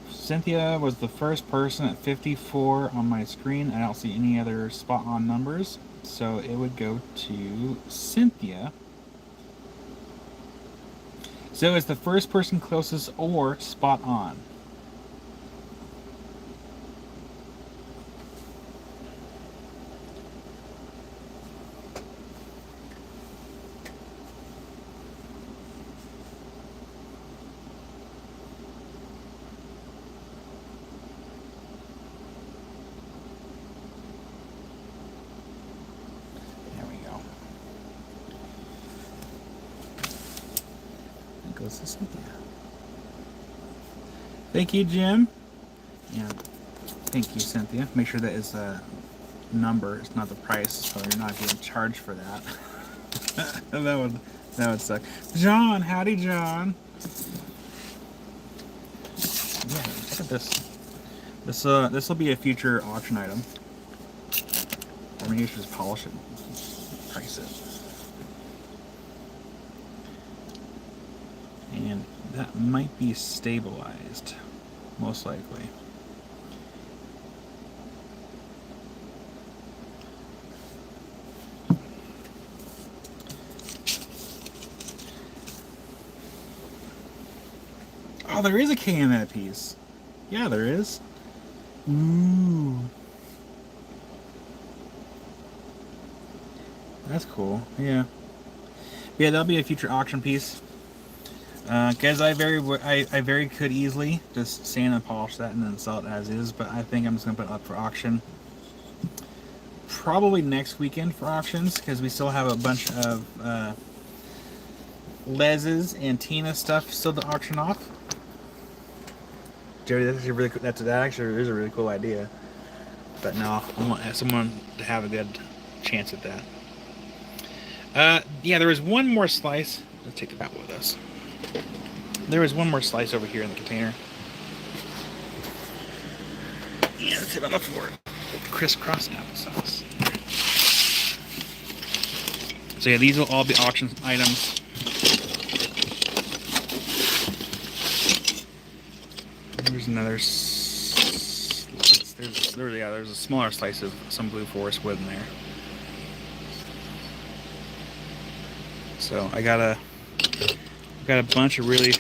Cynthia was the first person at 54 on my screen. I don't see any other spot on numbers. So it would go to Cynthia. So it's the first person closest or spot on. There we go. Goes to Cynthia. Thank you, Jim. Yeah. Thank you, Cynthia. Make sure that is a number. It's not the price, so you're not getting charged for that. that would suck. John, howdy, John. Yeah, look at this. This will be a future auction item. Or maybe you should just polish it, price it. And that might be stabilized, most likely. Oh, there is a K in that piece. Yeah, there is. Ooh. That's cool. Yeah. Yeah, that'll be a future auction piece. Because I very could easily just sand and polish that and then sell it as is, but I think I'm just gonna put it up for auction. Probably next weekend for auctions, because we still have a bunch of Les's and Tina stuff still to auction off. Jerry, that's actually really cool. That actually is a really cool idea. But no, I want someone to have a good chance at that. Yeah, there was one more slice. Let's take that with us. There was one more slice over here in the container. Yeah, let's hit on the floor. Crisscross applesauce. So yeah, these will all be auction items. There's another there's a smaller slice of some Blue Forest wood in there. So I got a bunch of really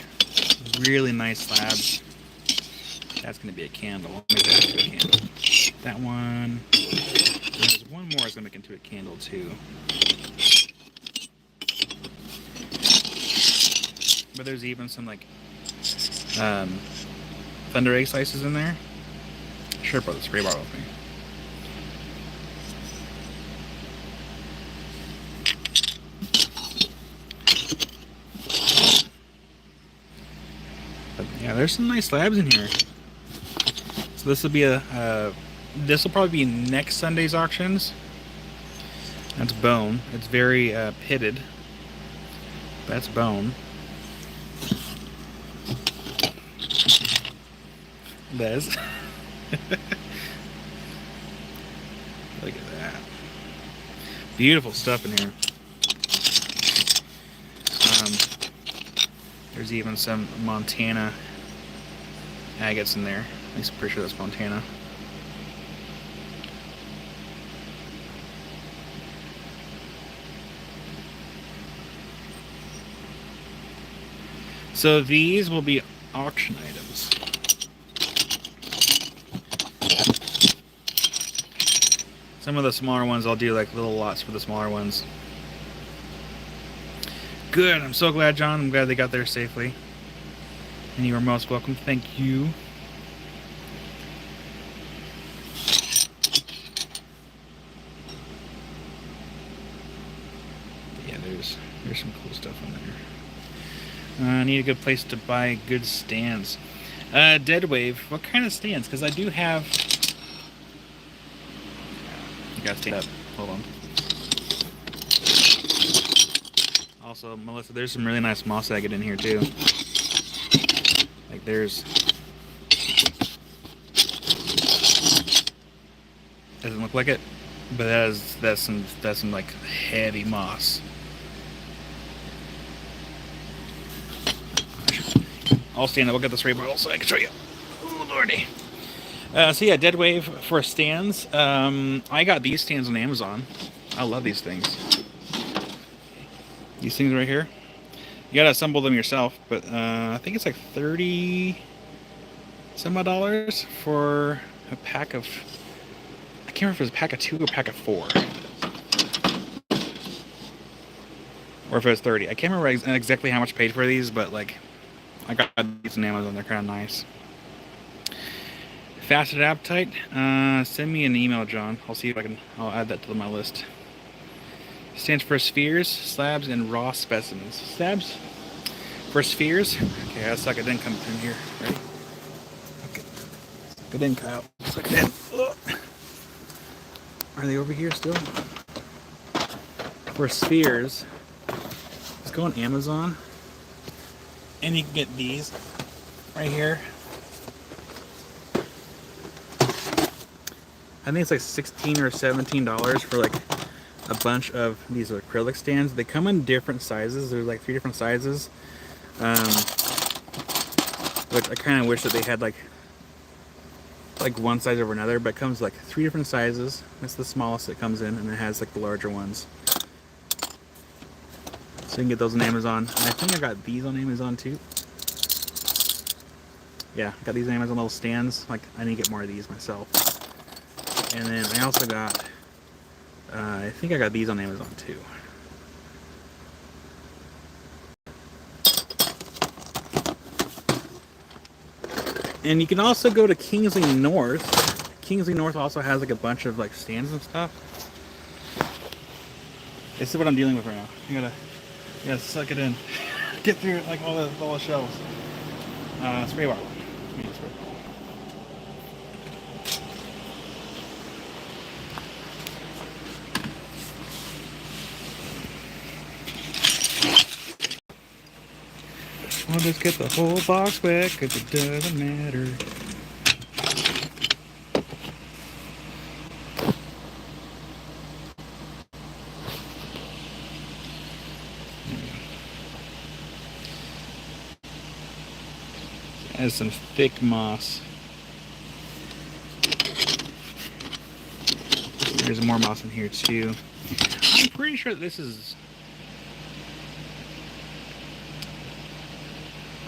nice slabs. That's gonna be a candle. Make that into a candle. That one. There's one more that's gonna make into a candle too. But there's even some like thunder egg slices in there. I should have brought the spray bottle with me. But yeah, there's some nice slabs in here. So this will be this will probably be next Sunday's auctions. That's bone. It's very pitted. That's bone. Les. Look at that. Beautiful stuff in here. There's even some Montana agates in there. At least I'm pretty sure that's Montana. So these will be auction items. Some of the smaller ones I'll do like little lots for the smaller ones. Good, I'm so glad, John. I'm glad they got there safely. And you are most welcome. Thank you. But yeah, there's some cool stuff in there. I need a good place to buy good stands. Dead Wave, what kind of stands? Because I do have... You gotta stand up. Hold on. Also, Melissa, there's some really nice moss agate in here too. Like there's... Doesn't look like it, but that's some like heavy moss. I'll stand up. I'll get the spray bottle so I can show you. Oh lordy. So yeah, Dead Wave for stands. I got these stands on Amazon. I love these things. These things right here. You gotta assemble them yourself, but I think it's like $30 some odd dollars for a pack of... I can't remember if it was a pack of 2 or a pack of 4. Or if it was 30. I can't remember exactly how much I paid for these, but like I got these on Amazon. They're kind of nice. Faceted Appetite. Send me an email, John. I'll see if I'll add that to my list. Stands for spheres, slabs, and raw specimens. Slabs for spheres. Okay, that's like it didn't come in here. Ready? Okay. It didn't come out. Looks like it did. Ugh. Are they over here still? For spheres, let's go on Amazon, and you can get these right here. I think it's like $16 or $17 for like a bunch of these acrylic stands. They come in different sizes. There's like 3 different sizes, which I kind of wish that they had like one size over another, but it comes like 3 different sizes. That's the smallest it comes in, and it has like the larger ones. So you can get those on Amazon. And I think I got these on Amazon too. Yeah, got these on Amazon little stands. Like, I need to get more of these myself. And then I also got, I think I got these on Amazon too. And you can also go to Kingsley North. Kingsley North also has like a bunch of like stands and stuff. This is what I'm dealing with right now. You gotta suck it in. Get through it like all the shelves. Spray bottle. I'll just get the whole box wet because it doesn't matter. Has some thick moss. There's more moss in here too. I'm pretty sure this is.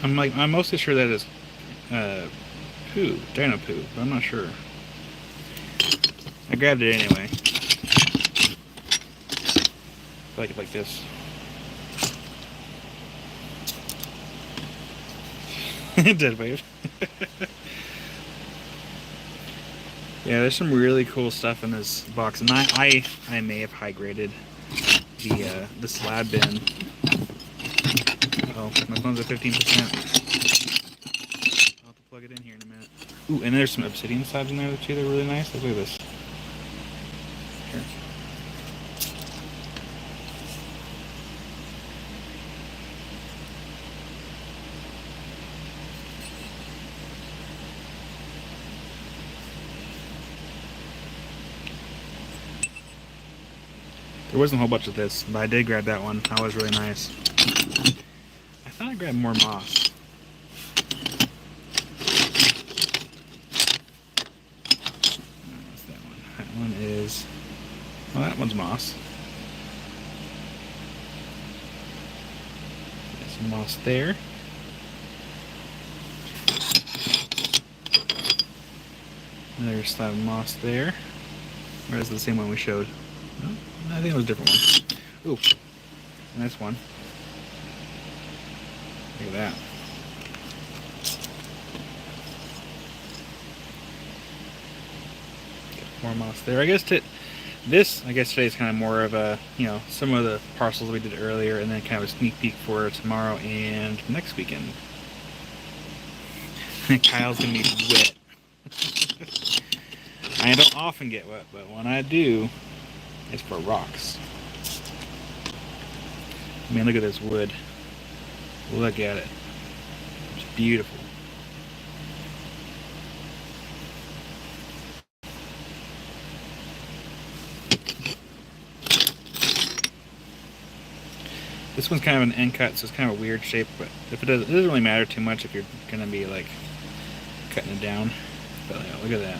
I'm mostly sure that is poo, dino poo, but I'm not sure. I grabbed it anyway. Like this. Dead wave. Yeah, there's some really cool stuff in this box, and I may have high graded the slab bin. Oh, my phone's at 15%. I'll have to plug it in here in a minute. Ooh, and there's some obsidian slabs in there too. They're really nice. Look at this. Here. There wasn't a whole bunch of this, but I did grab that one. That was really nice. I thought I grabbed more moss. What's that one? That one is... Well, that one's moss. Got some moss there. Another slab of moss there. Or is it the same one we showed? No, I think it was a different one. Ooh, nice one. Look at that. Got more moss there. I guess today's kind of more of a, some of the parcels we did earlier, and then kind of a sneak peek for tomorrow and next weekend. Kyle's gonna be wet. I don't often get wet, but when I do, it's for rocks. I mean, look at this wood. Look at it. It's beautiful. This one's kind of an end cut, so it's kind of a weird shape, but it doesn't really matter too much if you're gonna be like cutting it down. But look at that.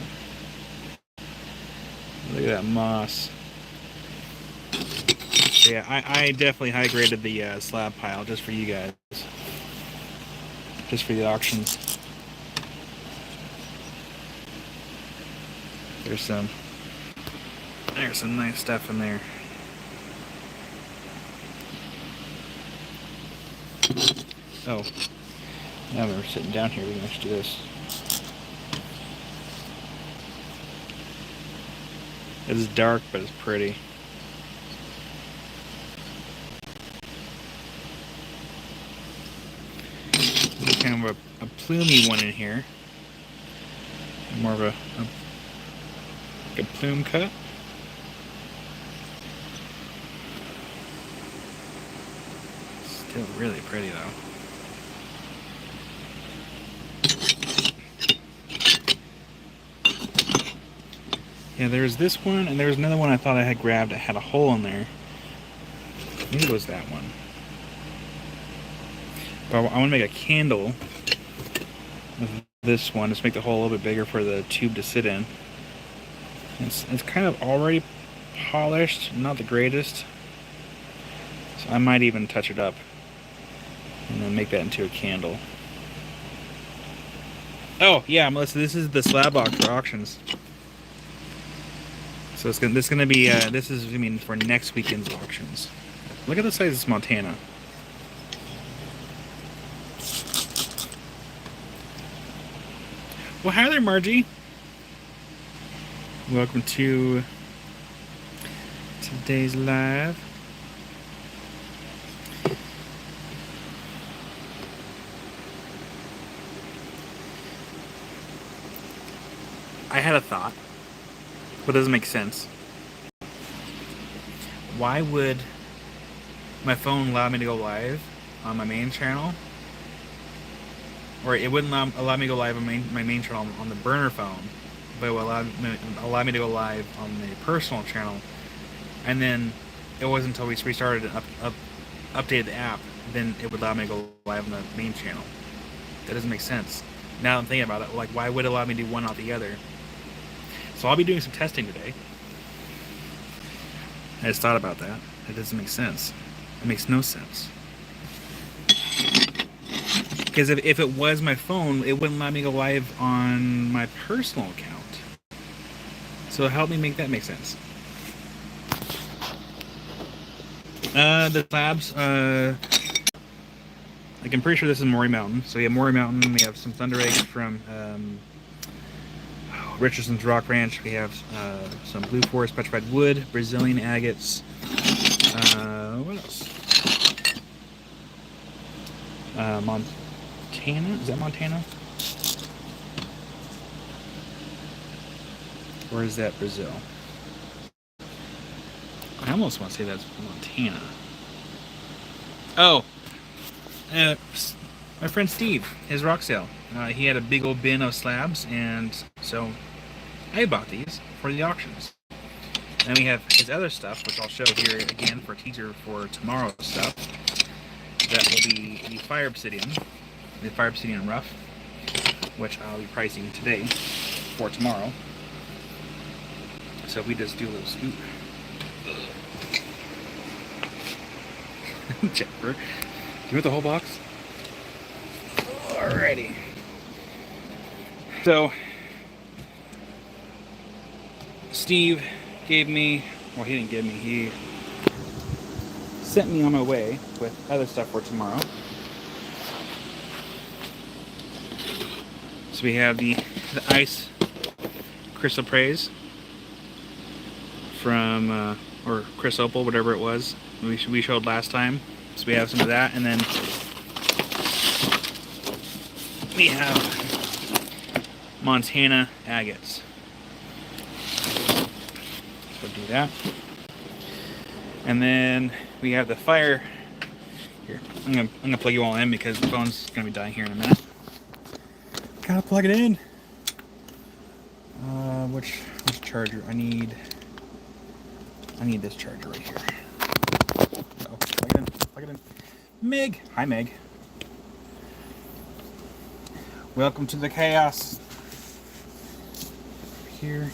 Look at that moss. Yeah, I definitely high graded the slab pile just for you guys. Just for the auctions. There's some nice stuff in there. Oh, now we're sitting down here, we can actually do this. It's dark, but it's pretty. There's kind of a plumy one in here. More of a plume cut. Still really pretty though. Yeah, there's this one, and there was another one I thought I had grabbed that had a hole in there. Maybe it was that one. But I want to make a candle with this one, just make the hole a little bit bigger for the tube to sit in. It's kind of already polished, not the greatest. So I might even touch it up and then make that into a candle. Oh yeah, Melissa, this is the slab box for auctions. So this is gonna be this is I mean for next weekend's auctions. Look at the size of this Montana. Well, hi there, Margie. Welcome to today's live. I had a thought, but it doesn't make sense. Why would my phone allow me to go live on my main channel? Or it wouldn't allow me to go live on my main channel on the burner phone, but it would allow me to go live on the personal channel. And then it wasn't until we restarted and updated the app, then it would allow me to go live on the main channel. That doesn't make sense. Now I'm thinking about it, like why would it allow me to do one or the other? So I'll be doing some testing today. I just thought about that. It doesn't make sense. It makes no sense. Because if it was my phone, it wouldn't allow me to go live on my personal account. So help me make that make sense. The slabs, like I'm pretty sure this is Maury Mountain. So we have Maury Mountain, we have some Thunder Eggs from Richardson's Rock Ranch. We have some Blue Forest Petrified Wood, Brazilian Agates. What else? Montana? Is that Montana? Or is that Brazil? I almost want to say that's Montana. Oh, my friend Steve, his rock sale. He had a big old bin of slabs, and so I bought these for the auctions. Then we have his other stuff, which I'll show here again for a teaser for tomorrow's stuff. That will be the Fire Obsidian Rough, which I'll be pricing today for tomorrow. So if we just do a little scoop. Jennifer, do you want the whole box? Alrighty. So, Steve gave me, well, he didn't give me, he sent me on my way with other stuff for tomorrow. So we have the ice crystal praise from, or Chris Opal, whatever it was we showed last time. So we have some of that, and then we have Montana agates. So we'll do that. And then we have the fire. Here, I'm gonna plug you all in because the phone's gonna be dying here in a minute. Gotta plug it in. Which charger? I need this charger right here. Oh, plug it in. Meg, hi Meg. Welcome to the chaos. Here.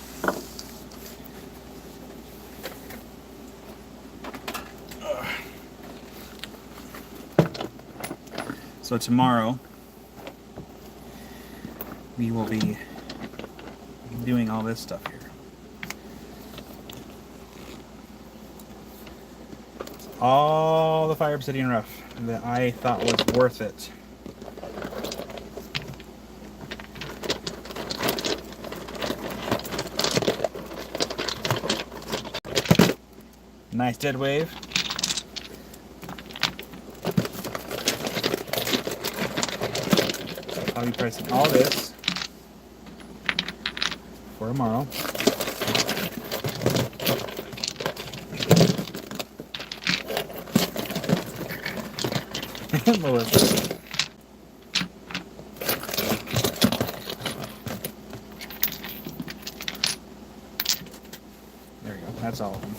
So tomorrow we will be doing all this stuff here. All the Fire Obsidian Rough that I thought was worth it. Nice dead wave. I'll be pricing all this for tomorrow. Melissa. There we go. That's all of them.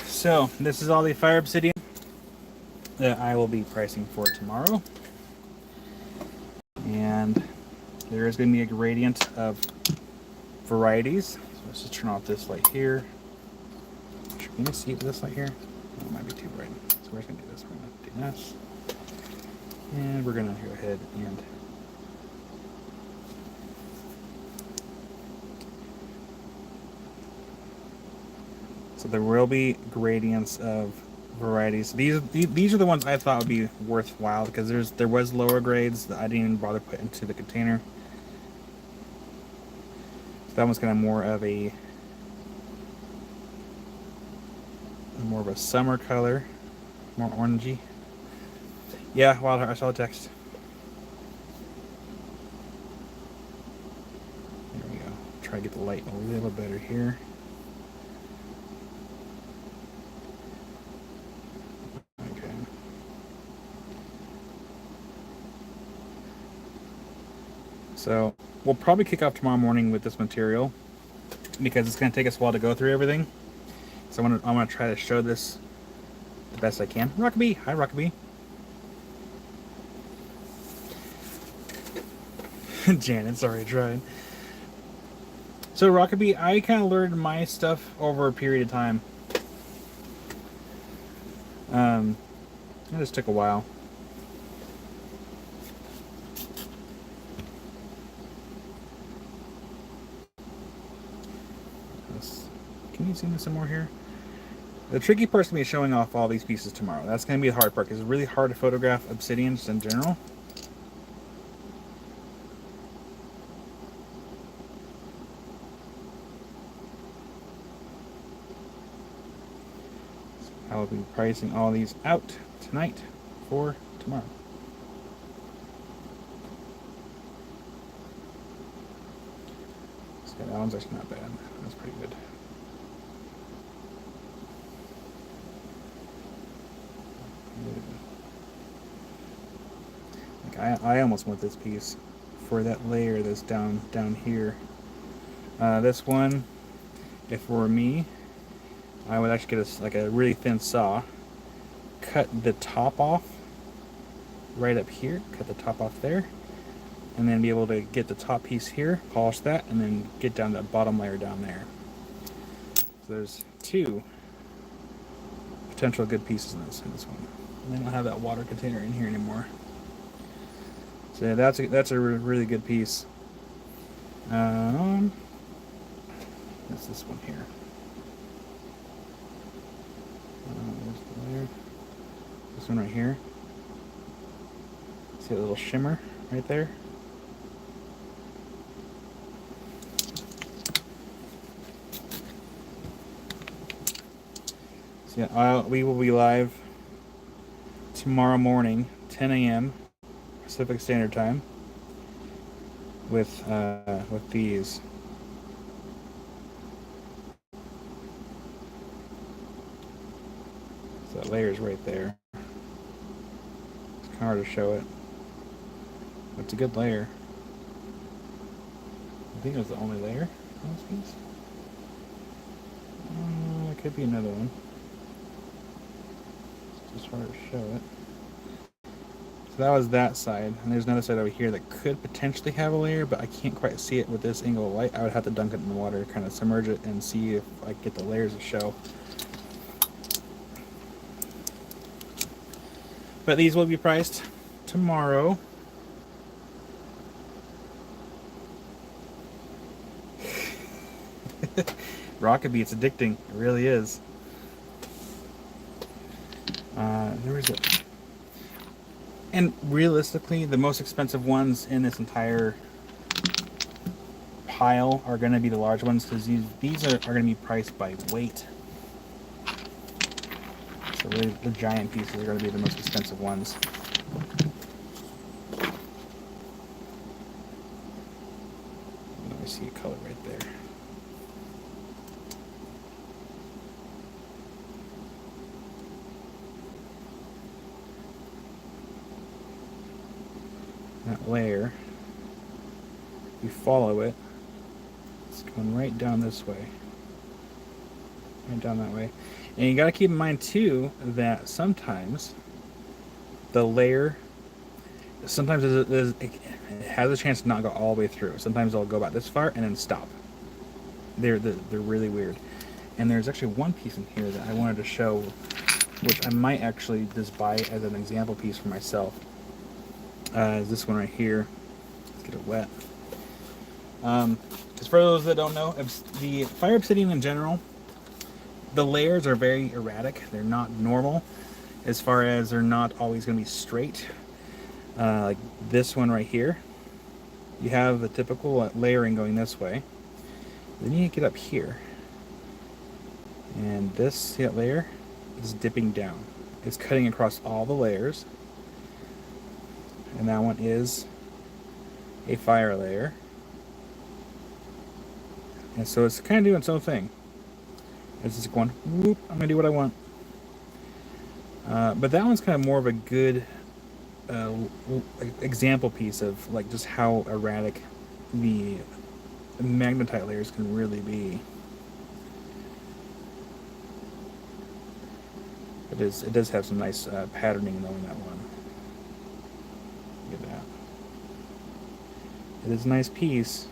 So this is all the Fire Obsidian that I will be pricing for tomorrow. And there is going to be a gradient of varieties. So let's just turn off this light here. Can you see this light here? Oh, it might be too bright. So we're just going to do this. We're going to do this. And we're going to go ahead and So there will be gradients of varieties. These are the ones I thought would be worthwhile because there was lower grades that I didn't even bother put into the container. So that one's kind of more of a summer color, more orangey. Yeah, Wildheart, I saw the text. There we go. Try to get the light a little better here. Okay. So we'll probably kick off tomorrow morning with this material because it's going to take us a while to go through everything. So I want to try to show this the best I can. Rockabee, hi Rockabee. Janet's already tried. So Rockabee, I kind of learned my stuff over a period of time. It just took a while. Can you see me some more here? The tricky part's going to be showing off all these pieces tomorrow. That's going to be the hard part because it's really hard to photograph obsidians in general. I will be pricing all these out tonight for tomorrow. So that one's actually not bad. That's pretty good. Like I almost want this piece for that layer that's down here. This one, if it were me, I would actually get a really thin saw, cut the top off right up here, cut the top off there, and then be able to get the top piece here, polish that, and then get down to that bottom layer down there. So there's two potential good pieces in this one. And they don't have that water container in here anymore. So yeah, that's a really good piece. That's this one here. There's the layer. This one right here. See a little shimmer right there? So yeah, we will be live tomorrow morning, 10 a.m. Pacific Standard Time, with these. So that layer's right there. It's kind of hard to show it. But it's a good layer. I think it was the only layer on this piece. It could be another one. It's just hard to show it. So that was that side, and there's another side over here that could potentially have a layer, but I can't quite see it with this angle of light. I would have to dunk it in the water, kind of submerge it, and see if I get the layers to show. But these will be priced tomorrow. Rockabee, it's addicting. It really is. Where is it? And realistically, the most expensive ones in this entire pile are going to be the large ones because these are going to be priced by weight. So really, the giant pieces are going to be the most expensive ones. I see a color right there. That layer, you follow it, it's going right down this way, right down that way. And you got to keep in mind too that sometimes the layer, sometimes it has a chance to not go all the way through. Sometimes it'll go about this far and then stop. They're really weird. And there's actually one piece in here that I wanted to show, which I might actually just buy as an example piece for myself. Is this one right here. Let's get it wet. Because for those that don't know, the fire obsidian in general, the layers are very erratic. They're not normal, as far as they're not always going to be straight. Like this one right here, you have the typical layering going this way. Then you get up here, and this, see that layer, is dipping down. It's cutting across all the layers, and that one is a fire layer. And so it's kind of doing its own thing. It's just going, whoop, I'm gonna do what I want. But that one's kind of more of a good example piece of like just how erratic the magnetite layers can really be. It does have some nice patterning though in that one. Look at that. It is a nice piece,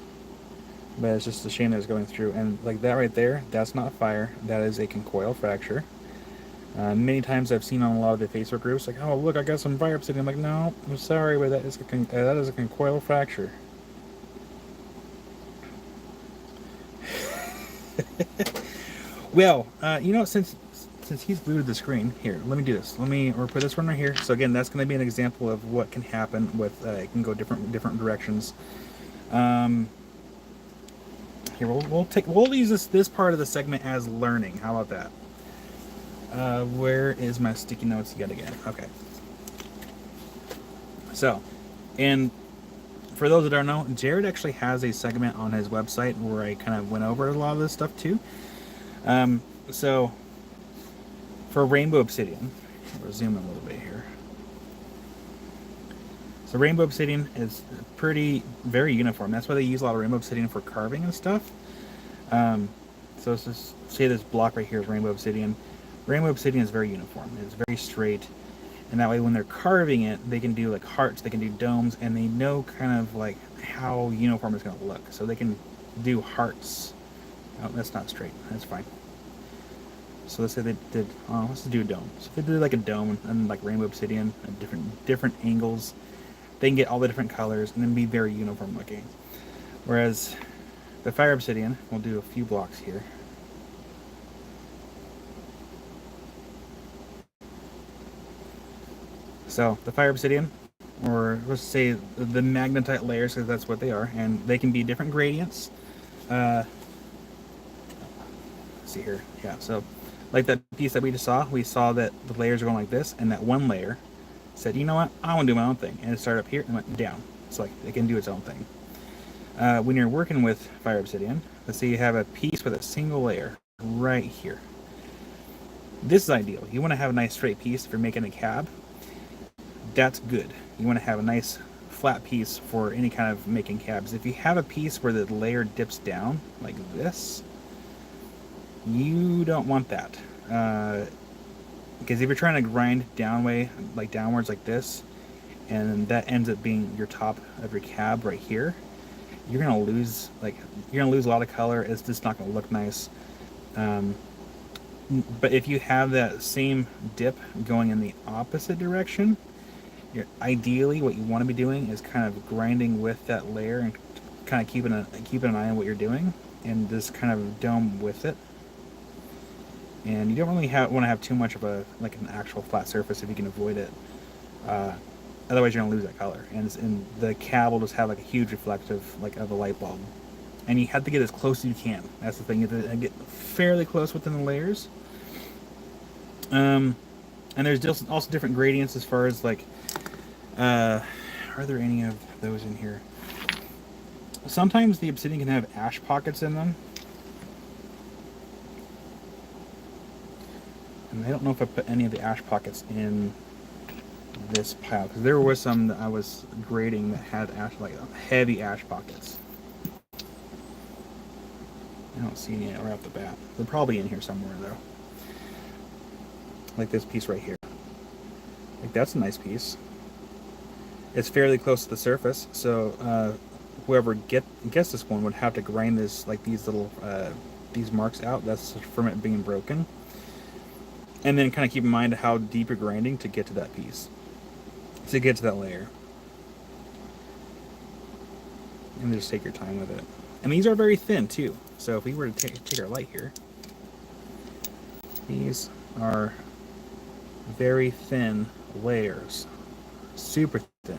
but it's just a shame that it's going through. And like that right there, that's not fire. That is a conchoidal fracture. Many times I've seen on a lot of the Facebook groups, like, oh look, I got some fire obsidian. I'm like, no, I'm sorry, but that is a conchoidal fracture. Well, you know, since he's booted the screen, here, let me do this. We'll put this one right here. So again, that's going to be an example of what can happen with, it can go different directions. Here, we'll use this part of the segment as learning. How about that? Where is my sticky notes yet again? Okay. So, and for those that don't know, Jared actually has a segment on his website where I kind of went over a lot of this stuff too. So for rainbow obsidian, we'll zoom in a little bit here. So rainbow obsidian is very uniform. That's why they use a lot of rainbow obsidian for carving and stuff. So let's just say this block right here is rainbow obsidian. Rainbow obsidian is very uniform. It's very straight. And that way when they're carving it, they can do like hearts, they can do domes, and they know kind of like how uniform it's going to look. So they can do hearts. Oh, that's not straight. That's fine. So let's say they did, let's do a dome. So if they did like a dome and like rainbow obsidian at different angles, they can get all the different colors and then be very uniform looking. Whereas the fire obsidian, we'll do a few blocks here. So the fire obsidian, or let's say the magnetite layers, because that's what they are, and they can be different gradients. Let's see here, yeah. So like that piece that we just saw, we saw that the layers are going like this, and that one layer said, you know what, I want to do my own thing, and it started up here and went down. It's like it can do its own thing. When you're working with fire obsidian, let's say you have a piece with a single layer right here. This is ideal. You want to have a nice straight piece if you're making a cab. That's good. You want to have a nice flat piece for any kind of making cabs. If you have a piece where the layer dips down like this, you don't want that. Because if you're trying to grind downwards like this, and that ends up being your top of your cab right here, you're gonna lose a lot of color. It's just not gonna look nice. But if you have that same dip going in the opposite direction, ideally what you want to be doing is kind of grinding with that layer and kind of keeping an eye on what you're doing, and just kind of dome with it. And you don't really want to have too much of an actual flat surface if you can avoid it. Otherwise, you're gonna lose that color, and the cab will just have like a huge reflective of a light bulb. And you have to get as close as you can. That's the thing. You have to get fairly close within the layers. And there's also different gradients as far as like. Are there any of those in here? Sometimes the obsidian can have ash pockets in them. And I don't know if I put any of the ash pockets in this pile, because there was some that I was grading that had heavy ash pockets. I don't see any right off the bat. They're probably in here somewhere though. Like this piece right here. Like that's a nice piece. It's fairly close to the surface, so whoever gets this one would have to grind this, like these little these marks out. That's from it being broken, and then kind of keep in mind how deep you're grinding to get to that piece, to get to that layer, and just take your time with it. And these are very thin too. So if we were to take our light here, These are very thin layers, super thin.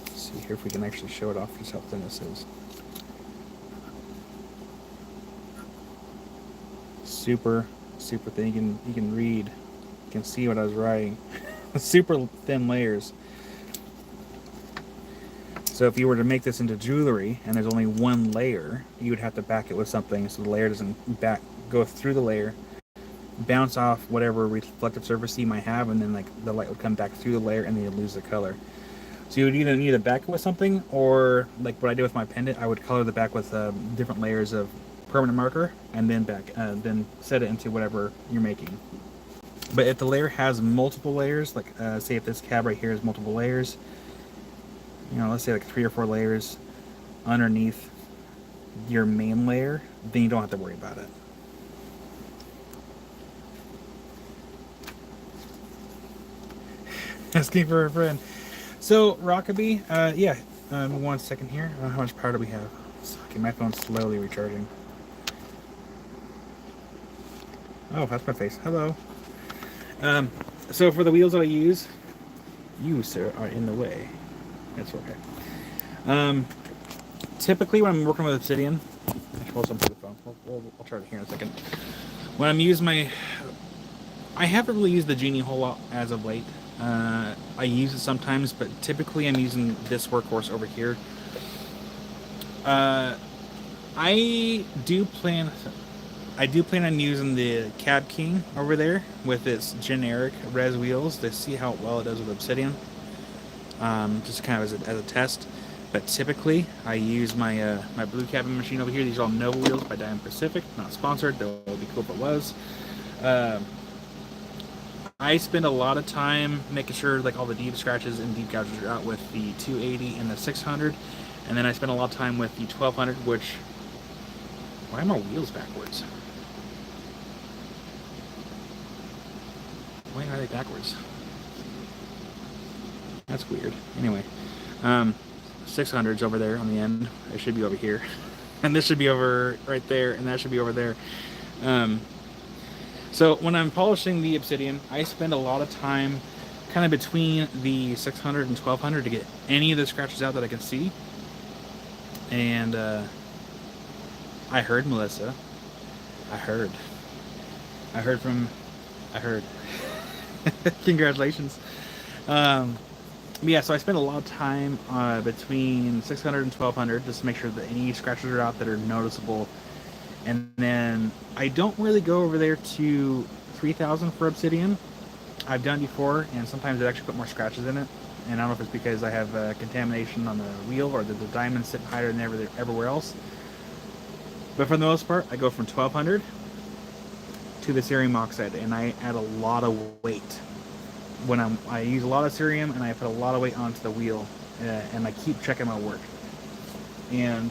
Let's see here if we can actually show it off just how thin this is. Super thin. You can read, you can see what I was writing. Super thin layers. So if you were to make this into jewelry and there's only one layer, you would have to back it with something so the layer doesn't go through the layer, bounce off whatever reflective surface you might have, and then like the light would come back through the layer and then you'd lose the color. So you would either need to back it with something, or like what I did with my pendant, I would color the back with different layers of permanent marker and then then set it into whatever you're making. But if the layer has multiple layers, like say if this cab right here has multiple layers, you know, let's say like 3 or 4 layers underneath your main layer, then you don't have to worry about it. Asking for a friend. So Rockaby, yeah, 1 second here. How much power do we have? Okay, my phone's slowly recharging. Oh, that's my face. Hello. So for the wheels that I use, you, sir, are in the way. That's okay. Typically when I'm working with Obsidian, actually I'll jump to the phone. I'll charge it here in a second. When I'm using I haven't really used the Genie a whole lot as of late. I use it sometimes, but typically I'm using this workhorse over here. I do plan on using the Cab King over there with its generic res wheels to see how well it does with Obsidian. Just kind of as a test. But typically, I use my my Blue Cabin machine over here. These are all Nova wheels by Diamond Pacific. Not sponsored, though it would be cool if it was. I spend a lot of time making sure like all the deep scratches and deep gouges are out with the 280 and the 600. And then I spend a lot of time with the 1200, which... Why are my wheels backwards? Why are they backwards? That's weird. Anyway, 600's over there on the end. It should be over here. And this should be over right there, and that should be over there. So when I'm polishing the Obsidian, I spend a lot of time kind of between the 600 and 1200 to get any of the scratches out that I can see. And I heard, Melissa. I heard. Congratulations. Yeah, so I spend a lot of time between 600 and 1200 just to make sure that any scratches are out that are noticeable. And then I don't really go over there to 3000 for Obsidian. I've done it before, and sometimes I actually put more scratches in it. And I don't know if it's because I have contamination on the wheel or that the diamonds sit higher than everywhere else. But for the most part, I go from 1200 to the cerium oxide, and I add a lot of weight. When I use a lot of cerium, and I put a lot of weight onto the wheel, and I keep checking my work. And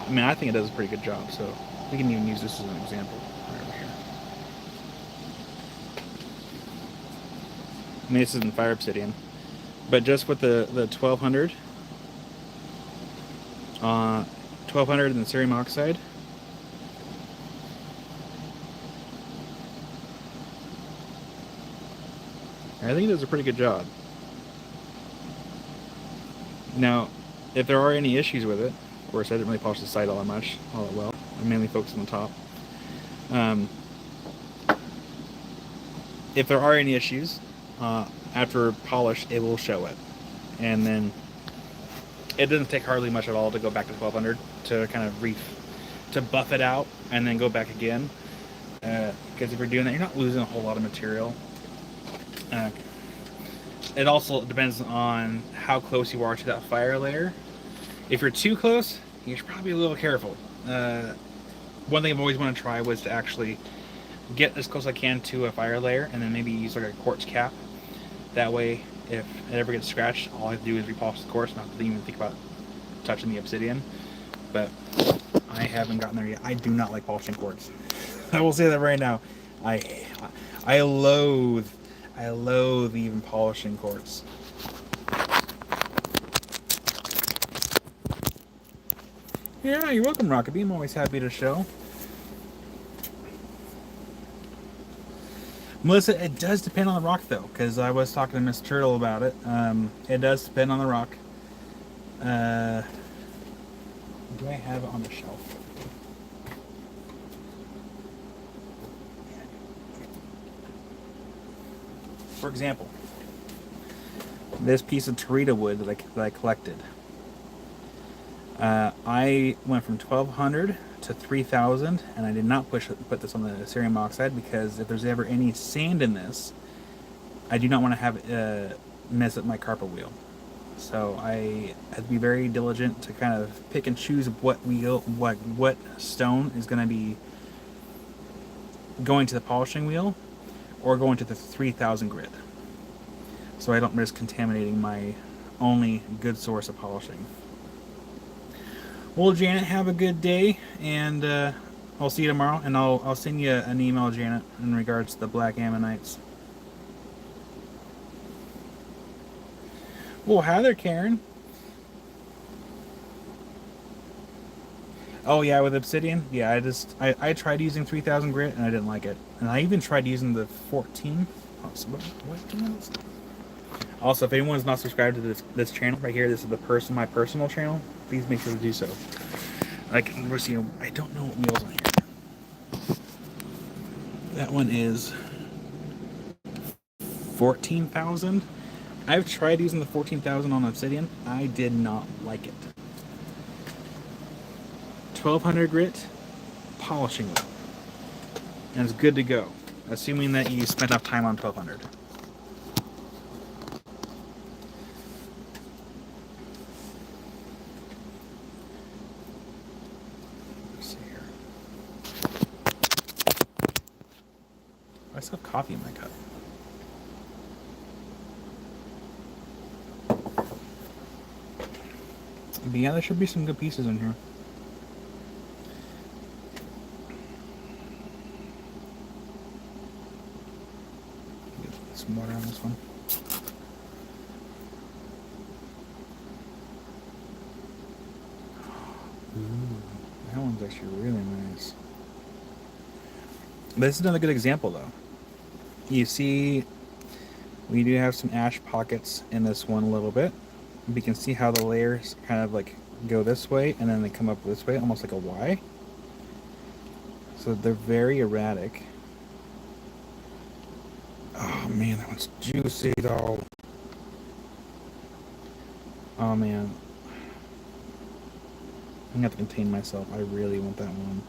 I mean, I think it does a pretty good job. So we can even use this as an example right over here. I mean, this isn't Fire Obsidian, but just with the 1200, 1200 and the cerium oxide. I think it does a pretty good job. Now, if there are any issues with it, of course I didn't really polish the side all that much, all that well. I mainly focused on the top. If there are any issues, after polish, it will show it. And then it doesn't take hardly much at all to go back to 1200 to kind of to buff it out and then go back again. Because if you're doing that, you're not losing a whole lot of material. It also depends on how close you are to that fire layer. If you're too close, you should probably be a little careful. One thing I've always wanted to try was to actually get as close as I can to a fire layer and then maybe use like a quartz cap. That way, if it ever gets scratched, all I have to do is repolish the quartz, not to even think about touching the Obsidian. But I haven't gotten there yet. I do not like polishing quartz. I will say that right now. I loathe I loathe even polishing quartz. Yeah, you're welcome, Rockabee. I'm always happy to show. Melissa, it does depend on the rock, though, because I was talking to Miss Turtle about it. It does depend on the rock. Do I have it on the shelf? For example, this piece of Terita wood that I collected. I went from 1,200 to 3,000, and I did not put this on the cerium oxide because if there's ever any sand in this, I do not want to have mess up my carpet wheel. So I have to be very diligent to kind of pick and choose what stone is going to be going to the polishing wheel or going to the 3,000 grit. So I don't risk contaminating my only good source of polishing. Well, Janet, have a good day, and I'll see you tomorrow, and I'll send you an email, Janet, in regards to the Black Ammonites. Well, hi there, Karen. Oh yeah, with obsidian, yeah. I tried using 3,000 grit and I didn't like it, and I even tried using the 14. Also, if anyone's not subscribed to this channel right here, this is my personal channel. Please make sure to do so. Like we're seeing, I don't know what wheels on here. That one is 14,000. I've tried using the 14,000 on obsidian. I did not like it. 1,200 grit polishing wheel, and it's good to go, assuming that you spent enough time on 1,200. Let's see here. I still have coffee in my cup. But yeah, there should be some good pieces in here. Some water on this one. Ooh, that one's actually really nice. This is another good example, though. You see, we do have some ash pockets in this one a little bit. We can see how the layers kind of like go this way and then they come up this way, almost like a Y. So they're very erratic. Oh man, that one's juicy though. Oh man. I'm gonna have to contain myself. I really want that one.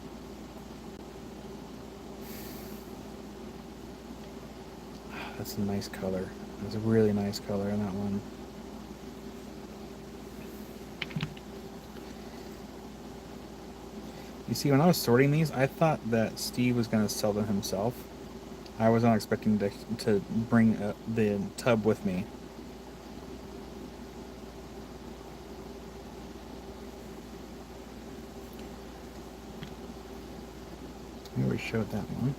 That's a nice color. That's a really nice color in that one. You see, when I was sorting these, I thought that Steve was going to sell them himself. I was not expecting to bring the tub with me. We already showed that one.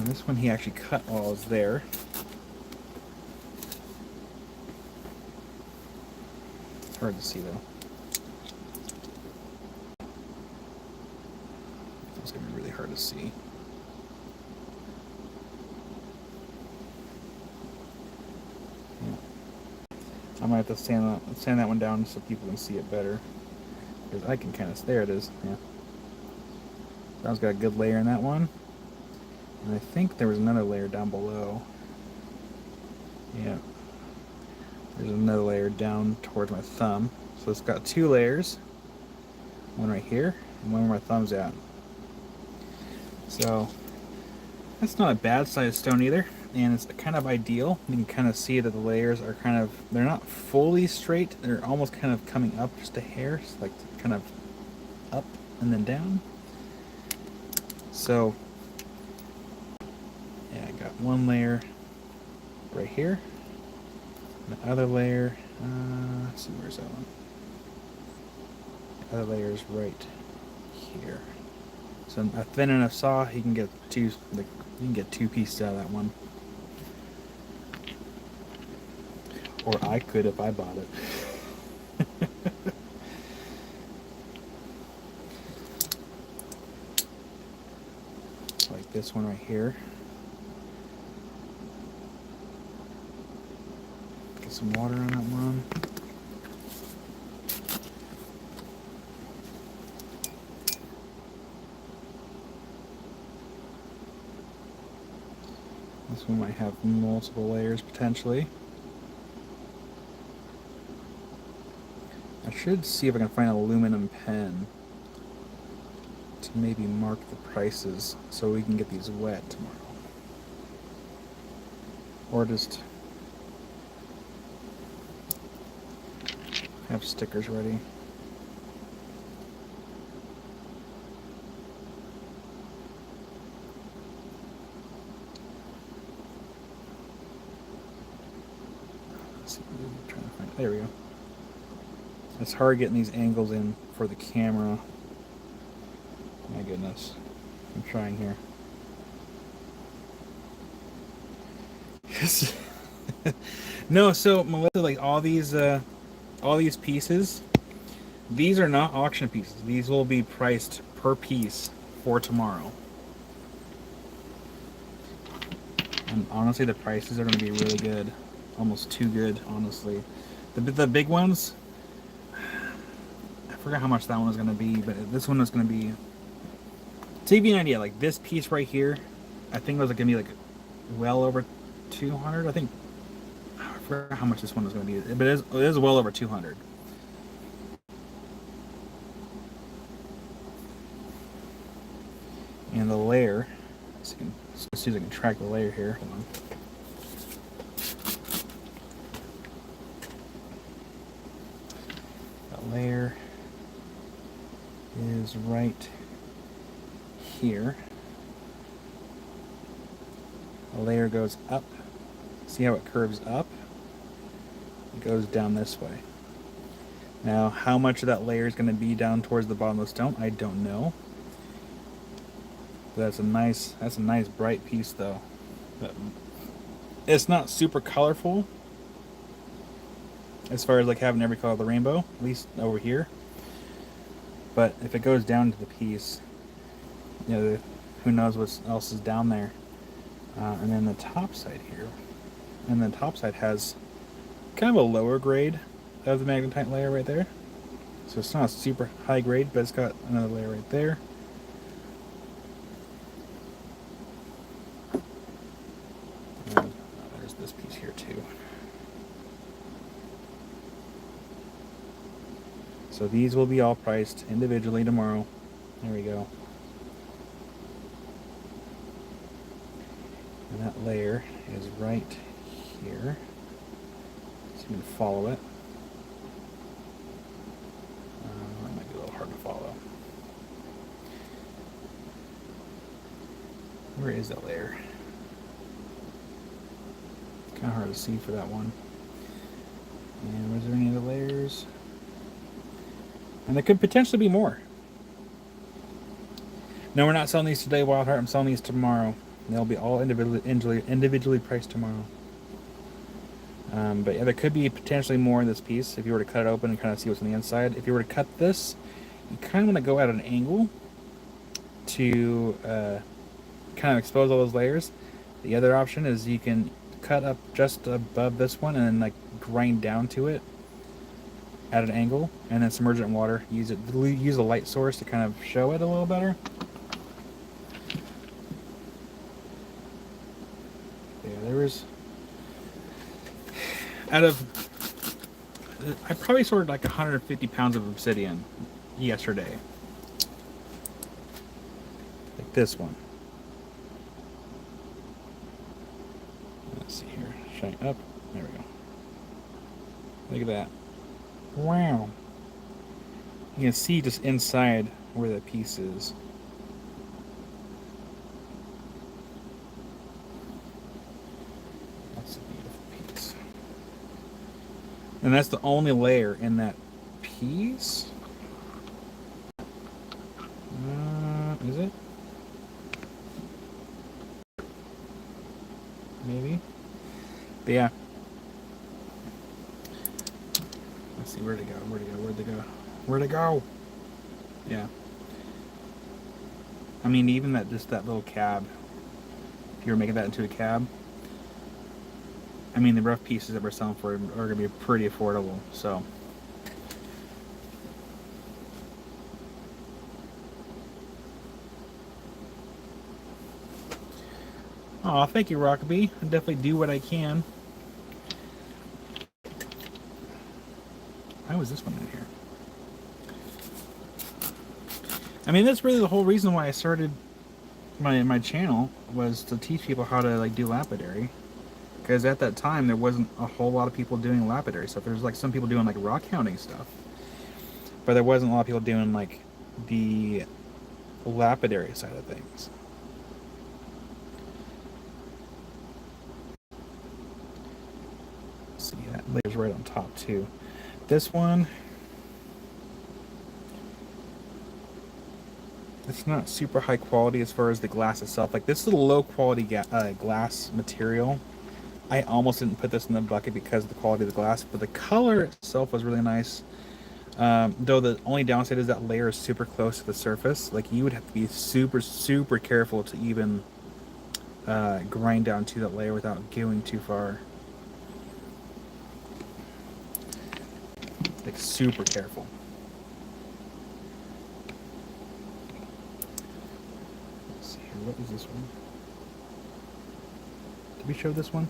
This one he actually cut while I was there. It's hard to see though. It's going to be really hard to see. I might have to sand that one down so people can see it better. Because I can kind of, there it is, yeah. That one's got a good layer in that one. And I think there was another layer down below. Yeah. There's another layer down towards my thumb. So it's got two layers. One right here, and one where my thumb's at. So, that's not a bad sized stone either. And it's kind of ideal. You can kind of see that the layers are kind of, they're not fully straight. They're almost kind of coming up just a hair. So like kind of up and then down. So, yeah, I got one layer right here. And the other layer, let's see, where's that one? The other layer is right here. So a thin enough saw, you can get two pieces out of that one. Or I could if I bought it. Like this one right here. Get some water on that one. This one might have multiple layers potentially. I should see if I can find an aluminum pen to maybe mark the prices so we can get these wet tomorrow. Or just have stickers ready. Let's see, I'm trying to find. There we go. It's hard getting these angles in for the camera. My goodness. I'm trying here. No, so Melissa, like all these pieces, these are not auction pieces. These will be priced per piece for tomorrow. And honestly, the prices are going to be really good. Almost too good, honestly. The big ones, I forgot how much that one was going to be, but this one is going to be, to give you an idea, like this piece right here, I think it was going to be like well over 200. I think, I forgot how much this one was going to be, but it is well over 200. And the layer, let's see if I can track the layer here. Hold on. That layer is right here. The layer goes up. See how it curves up? It goes down this way. Now, how much of that layer is going to be down towards the bottom of the stone, I don't know. But that's a nice bright piece though. But it's not super colorful as far as like having every color of the rainbow, at least over here. But if it goes down to the piece, you know, who knows what else is down there. And then the top side here, and the top side has kind of a lower grade of the magnetite layer right there. So it's not super high grade, but it's got another layer right there. And there's this piece here too. So these will be all priced individually tomorrow. There we go. And that layer is right here. So you can follow it. That might be a little hard to follow. Where is that layer? Kind of hard to see for that one. And was there any other layers? And there could potentially be more. No, we're not selling these today, Wildheart. I'm selling these tomorrow. They'll be all individually priced tomorrow. But yeah, there could be potentially more in this piece if you were to cut it open and kind of see what's on the inside. If you were to cut this, you kind of want to go at an angle to kind of expose all those layers. The other option is you can cut up just above this one and then like grind down to it at an angle, and then submerge it in water. Use a light source to kind of show it a little better. Yeah, there was I probably sorted like 150 pounds of obsidian yesterday. Like this one. Let's see here. Shine up. There we go. Look at that. Wow. You can see just inside where that piece is. That's a beautiful piece. And that's the only layer in that piece. Is it? Maybe. But yeah. see, where'd it go? Where'd it go? Yeah. I mean, even that little cab. If you were making that into a cab, I mean, the rough pieces that we're selling for are going to be pretty affordable. So. Oh, thank you, Rockaby. I definitely do what I can. Why was this one in here? I mean, that's really the whole reason why I started my channel, was to teach people how to like do lapidary. Because at that time there wasn't a whole lot of people doing lapidary stuff. There's like some people doing like rock hounding stuff, but there wasn't a lot of people doing like the lapidary side of things. See, that layer's right on top too. This one, it's not super high quality as far as the glass itself. Like, this is a low quality glass material. I almost didn't put this in the bucket because of the quality of the glass, but the color itself was really nice. Though the only downside is that layer is super close to the surface. Like, you would have to be super, super careful to even grind down to that layer without going too far. Like, super careful. Let's see here. What is this one? Did we show this one?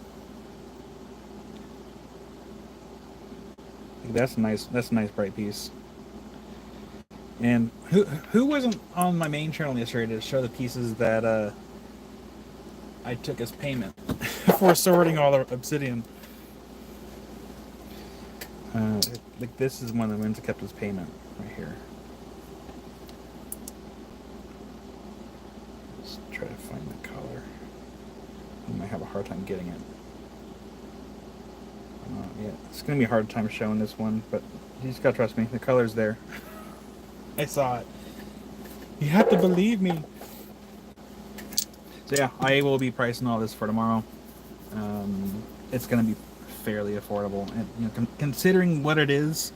That's nice. That's a nice bright piece. And who wasn't on my main channel yesterday to show the pieces that I took as payment for sorting all the obsidian? Like, this is one of the ones that kept as payment right here. Let's try to find the color. I might have a hard time getting it. Yeah, it's gonna be a hard time showing this one, but you just gotta trust me. The color's there. I saw it. You have to believe me. So yeah, I will be pricing all this for tomorrow. It's gonna be fairly affordable, and you know, considering what it is.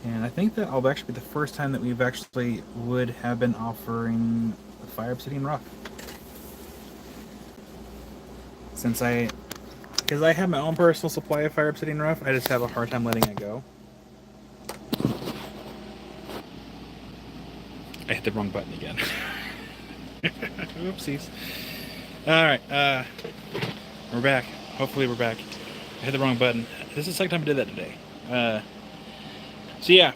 And I think that will actually be the first time that we've actually would have been offering the Fire Obsidian Rough. Since because I have my own personal supply of Fire Obsidian Rough, I just have a hard time letting it go. I hit the wrong button again. Oopsies. Alright, we're back. Hopefully we're back. I hit the wrong button. This is the second time I did that today. So yeah,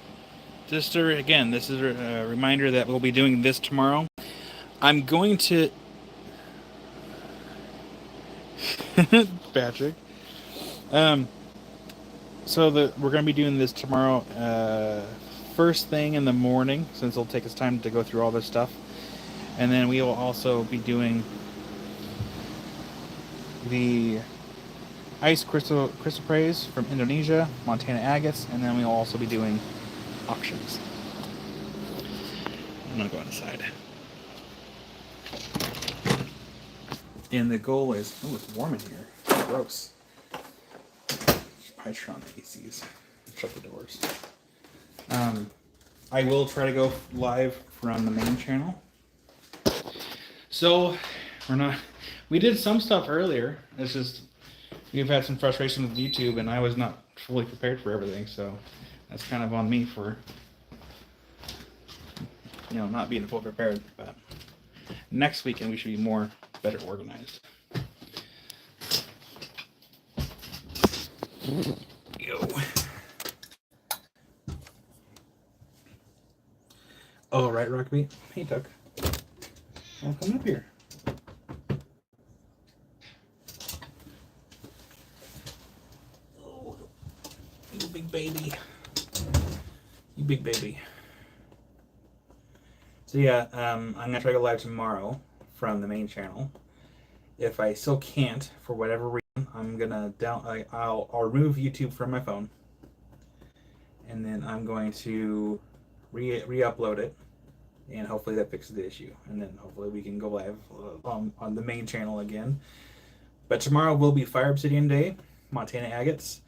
just again, this is a reminder that we'll be doing this tomorrow. I'm going to... Patrick. So we're going to be doing this tomorrow first thing in the morning, since it'll take us time to go through all this stuff. And then we will also be doing the ice crystal praise from Indonesia, Montana agates, and then we'll also be doing auctions. I'm gonna go inside. And the goal is, oh, it's warm in here. Gross. I turn on the ACs. Shut the doors. I will try to go live from the main channel. So we did some stuff earlier. It's just we've had some frustration with YouTube, and I was not fully prepared for everything, so that's kind of on me for, you know, not being fully prepared. But next weekend we should be better organized. Yo. Oh, right, Rockby. Hey, Tuck. Well, come up here. Oh, you big baby. You big baby. So yeah, I'm gonna try to go live tomorrow from the main channel. If I still can't, for whatever reason, I'm gonna I'll remove YouTube from my phone, and then I'm going to re-upload it, and hopefully that fixes the issue, and then hopefully we can go live on the main channel again. But tomorrow will be Fire Obsidian Day, Montana agates.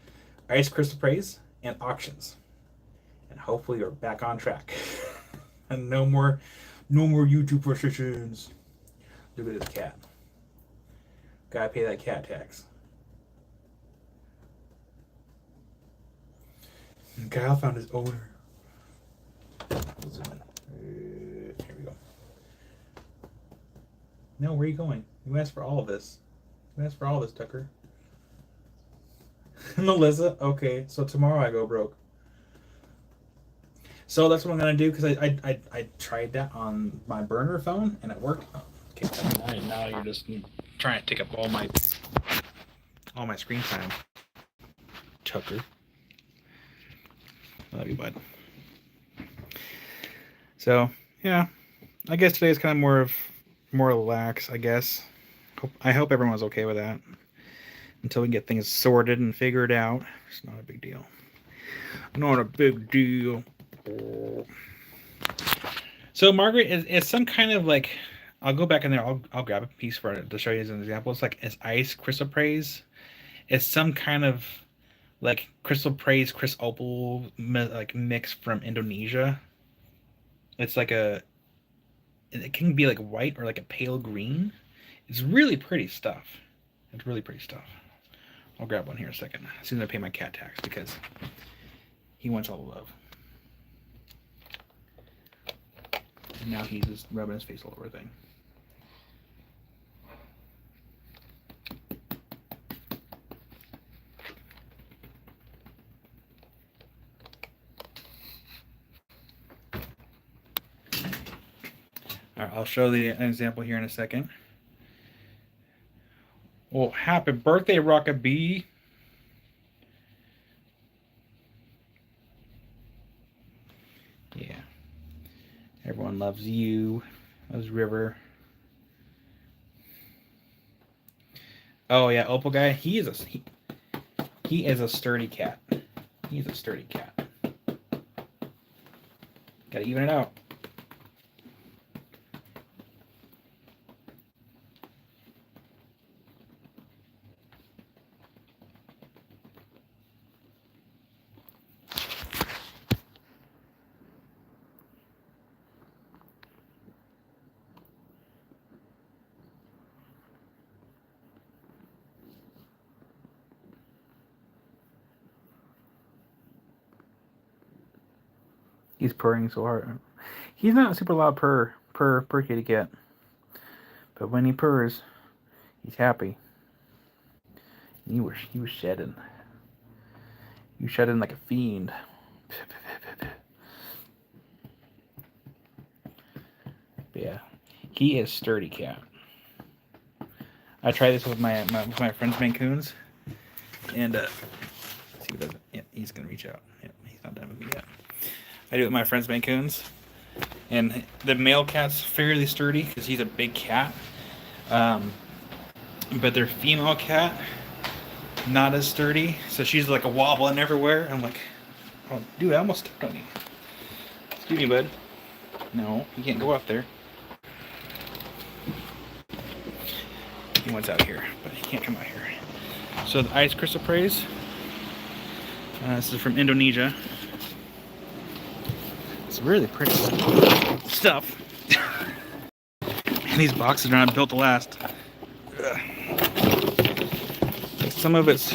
Ice Chrysoprase, and auctions. And hopefully we're back on track. And no more YouTube restrictions. Look at this cat. Gotta pay that cat tax. And Kyle found his owner. Here we go. No, where are you going? You asked for all of this. You asked for all of this, Tucker. Melissa? Okay, so tomorrow I go broke. So that's what I'm gonna do, because I tried that on my burner phone and it worked. Oh, okay, now you're just trying to take up all my screen time, Tucker. Love you, bud. So yeah, I guess today is kind of more relaxed. I guess. I hope everyone's okay with that. Until we get things sorted and figured out, it's not a big deal. Not a big deal. So Margaret is some kind of like, I'll go back in there. I'll grab a piece for it to show you as an example. It's like it's ice chrysoprase. It's some kind of like chrysoprase, chrysople like mix from Indonesia. It's like it can be like white or like a pale green. It's really pretty stuff. It's really pretty stuff. I'll grab one here in a second. As soon as I pay my cat tax, because he wants all the love. And now he's just rubbing his face all over everything. All right, I'll show an example here in a second. Well, happy birthday, Rocket B. Yeah. Everyone loves you. Loves River. Oh yeah, Opal guy. He is a sturdy cat. He's a sturdy cat. Gotta even it out. He's purring so hard. He's not a super loud purr kitty cat. But when he purrs, he's happy. He was shedding. You shedding like a fiend. But yeah, he is sturdy cat. I tried this with my friend's Mancoons, and let's see what does it. Yeah, he's gonna reach out. Yeah, he's not done with me yet. I do it with my friend's Mancoons, and the male cat's fairly sturdy because he's a big cat, but their female cat not as sturdy, so she's like a wobbling everywhere. I'm like, oh dude, I almost stepped on you. Excuse me, bud. No, you can't go up there. He wants out here, but he can't come out here. So the ice chrysoprase. This is from Indonesia. It's really pretty stuff. And these boxes are not built to last. Some of it's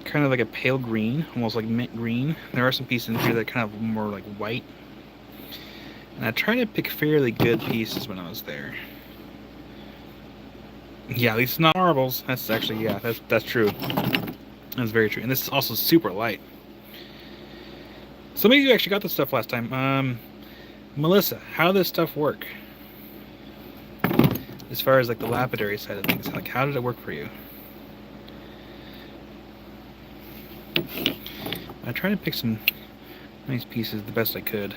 kind of like a pale green, almost like mint green. There are some pieces in here that are kind of more like white. And I tried to pick fairly good pieces when I was there. Yeah, at least it's not marbles. That's actually, yeah, that's true. That's very true. And this is also super light. Some of you actually got this stuff last time. Melissa, how does this stuff work? As far as like the lapidary side of things, like how did it work for you? I tried to pick some nice pieces the best I could.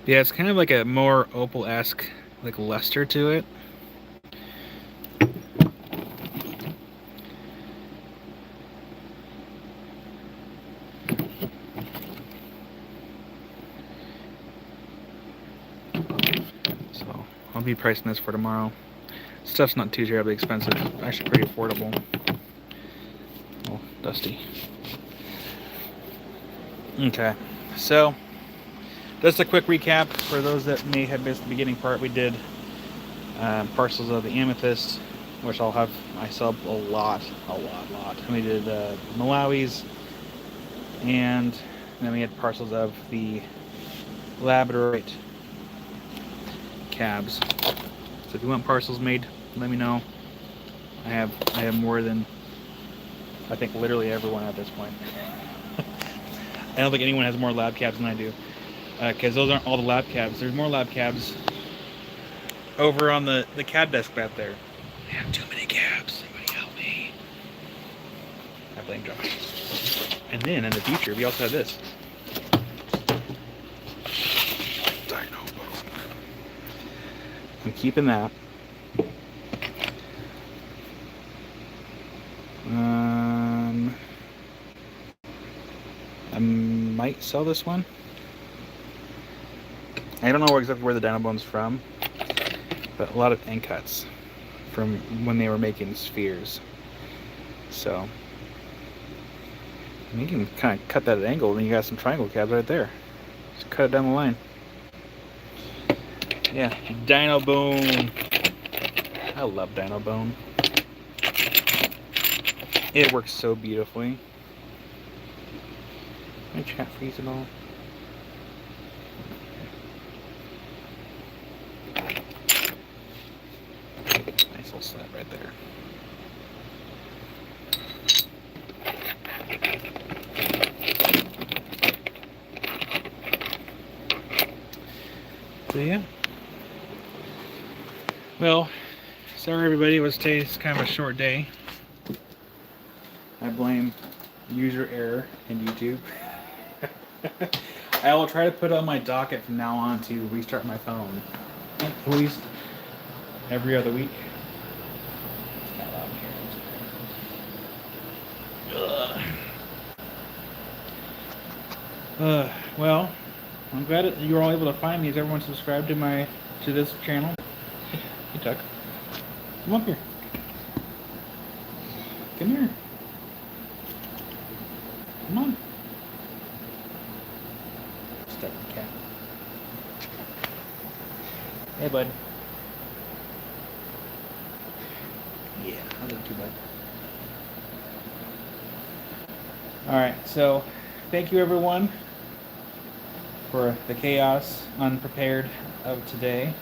Yeah, it's kind of like a more opal-esque like luster to it. So I'll be pricing this for tomorrow. Stuff's not too terribly expensive. Actually pretty affordable. Oh, dusty. Okay, so just a quick recap for those that may have missed the beginning part. We did parcels of the amethyst, which I sell a lot. And we did Malawi's, and then we had parcels of the labradorite cabs. So if you want parcels made, let me know. I have more than, I think, literally everyone at this point. I don't think anyone has more lab cabs than I do, because those aren't all the lab cabs. There's more lab cabs over on the cab desk back there. I have too many cabs. Somebody help me. I blame Josh. And then in the future, we also have this. Dino Bone. I'm keeping that. I might sell this one. I don't know exactly where the Dino Bone's from, but a lot of end cuts from when they were making spheres. So you can kind of cut that at an angle, and you got some triangle cabs right there. Just cut it down the line. Yeah, Dino Bone. I love Dino Bone. It works so beautifully. My chat freeze and all. Nice little set right there. So yeah. Well, sorry everybody, it's kind of a short day. I blame user error in YouTube. I will try to put on my docket from now on to restart my phone at least every other week. It's kind of loud here. Well, I'm glad that you were all able to find me as everyone subscribed to this channel. Hey Tuck, come up here. Come here. Come on. Step the cat. Hey, bud. Yeah, I love you, bud. Alright, so thank you everyone for the chaos unprepared of today.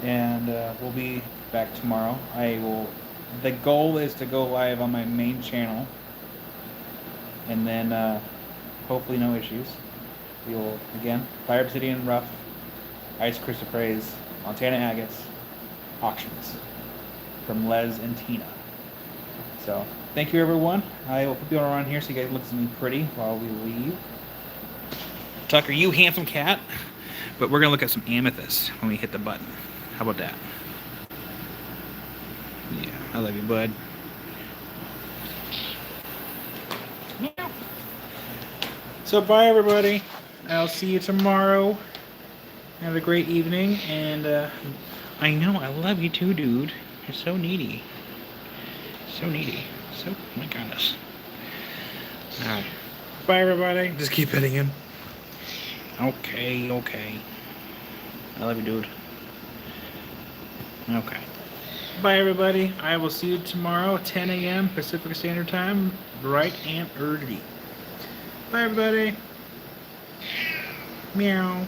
And we'll be back tomorrow. The goal is to go live on my main channel. And then hopefully no issues. We will, again, Fire Obsidian Rough, Ice Chrysoprase, Montana Agates, auctions from Les and Tina. So, thank you everyone. I will put you all around here so you guys look at me pretty while we leave. Tucker, you handsome cat. But we're going to look at some amethyst when we hit the button. How about that? Yeah, I love you, bud. Yeah. So, bye everybody. I'll see you tomorrow. Have a great evening, and I know, I love you too, dude. You're so needy. So needy. Oh my goodness. Alright. Bye everybody. Just keep hitting him. Okay. I love you, dude. Okay. Bye everybody. I will see you tomorrow at 10 a.m. Pacific Standard Time, bright and early. Bye everybody. Meow.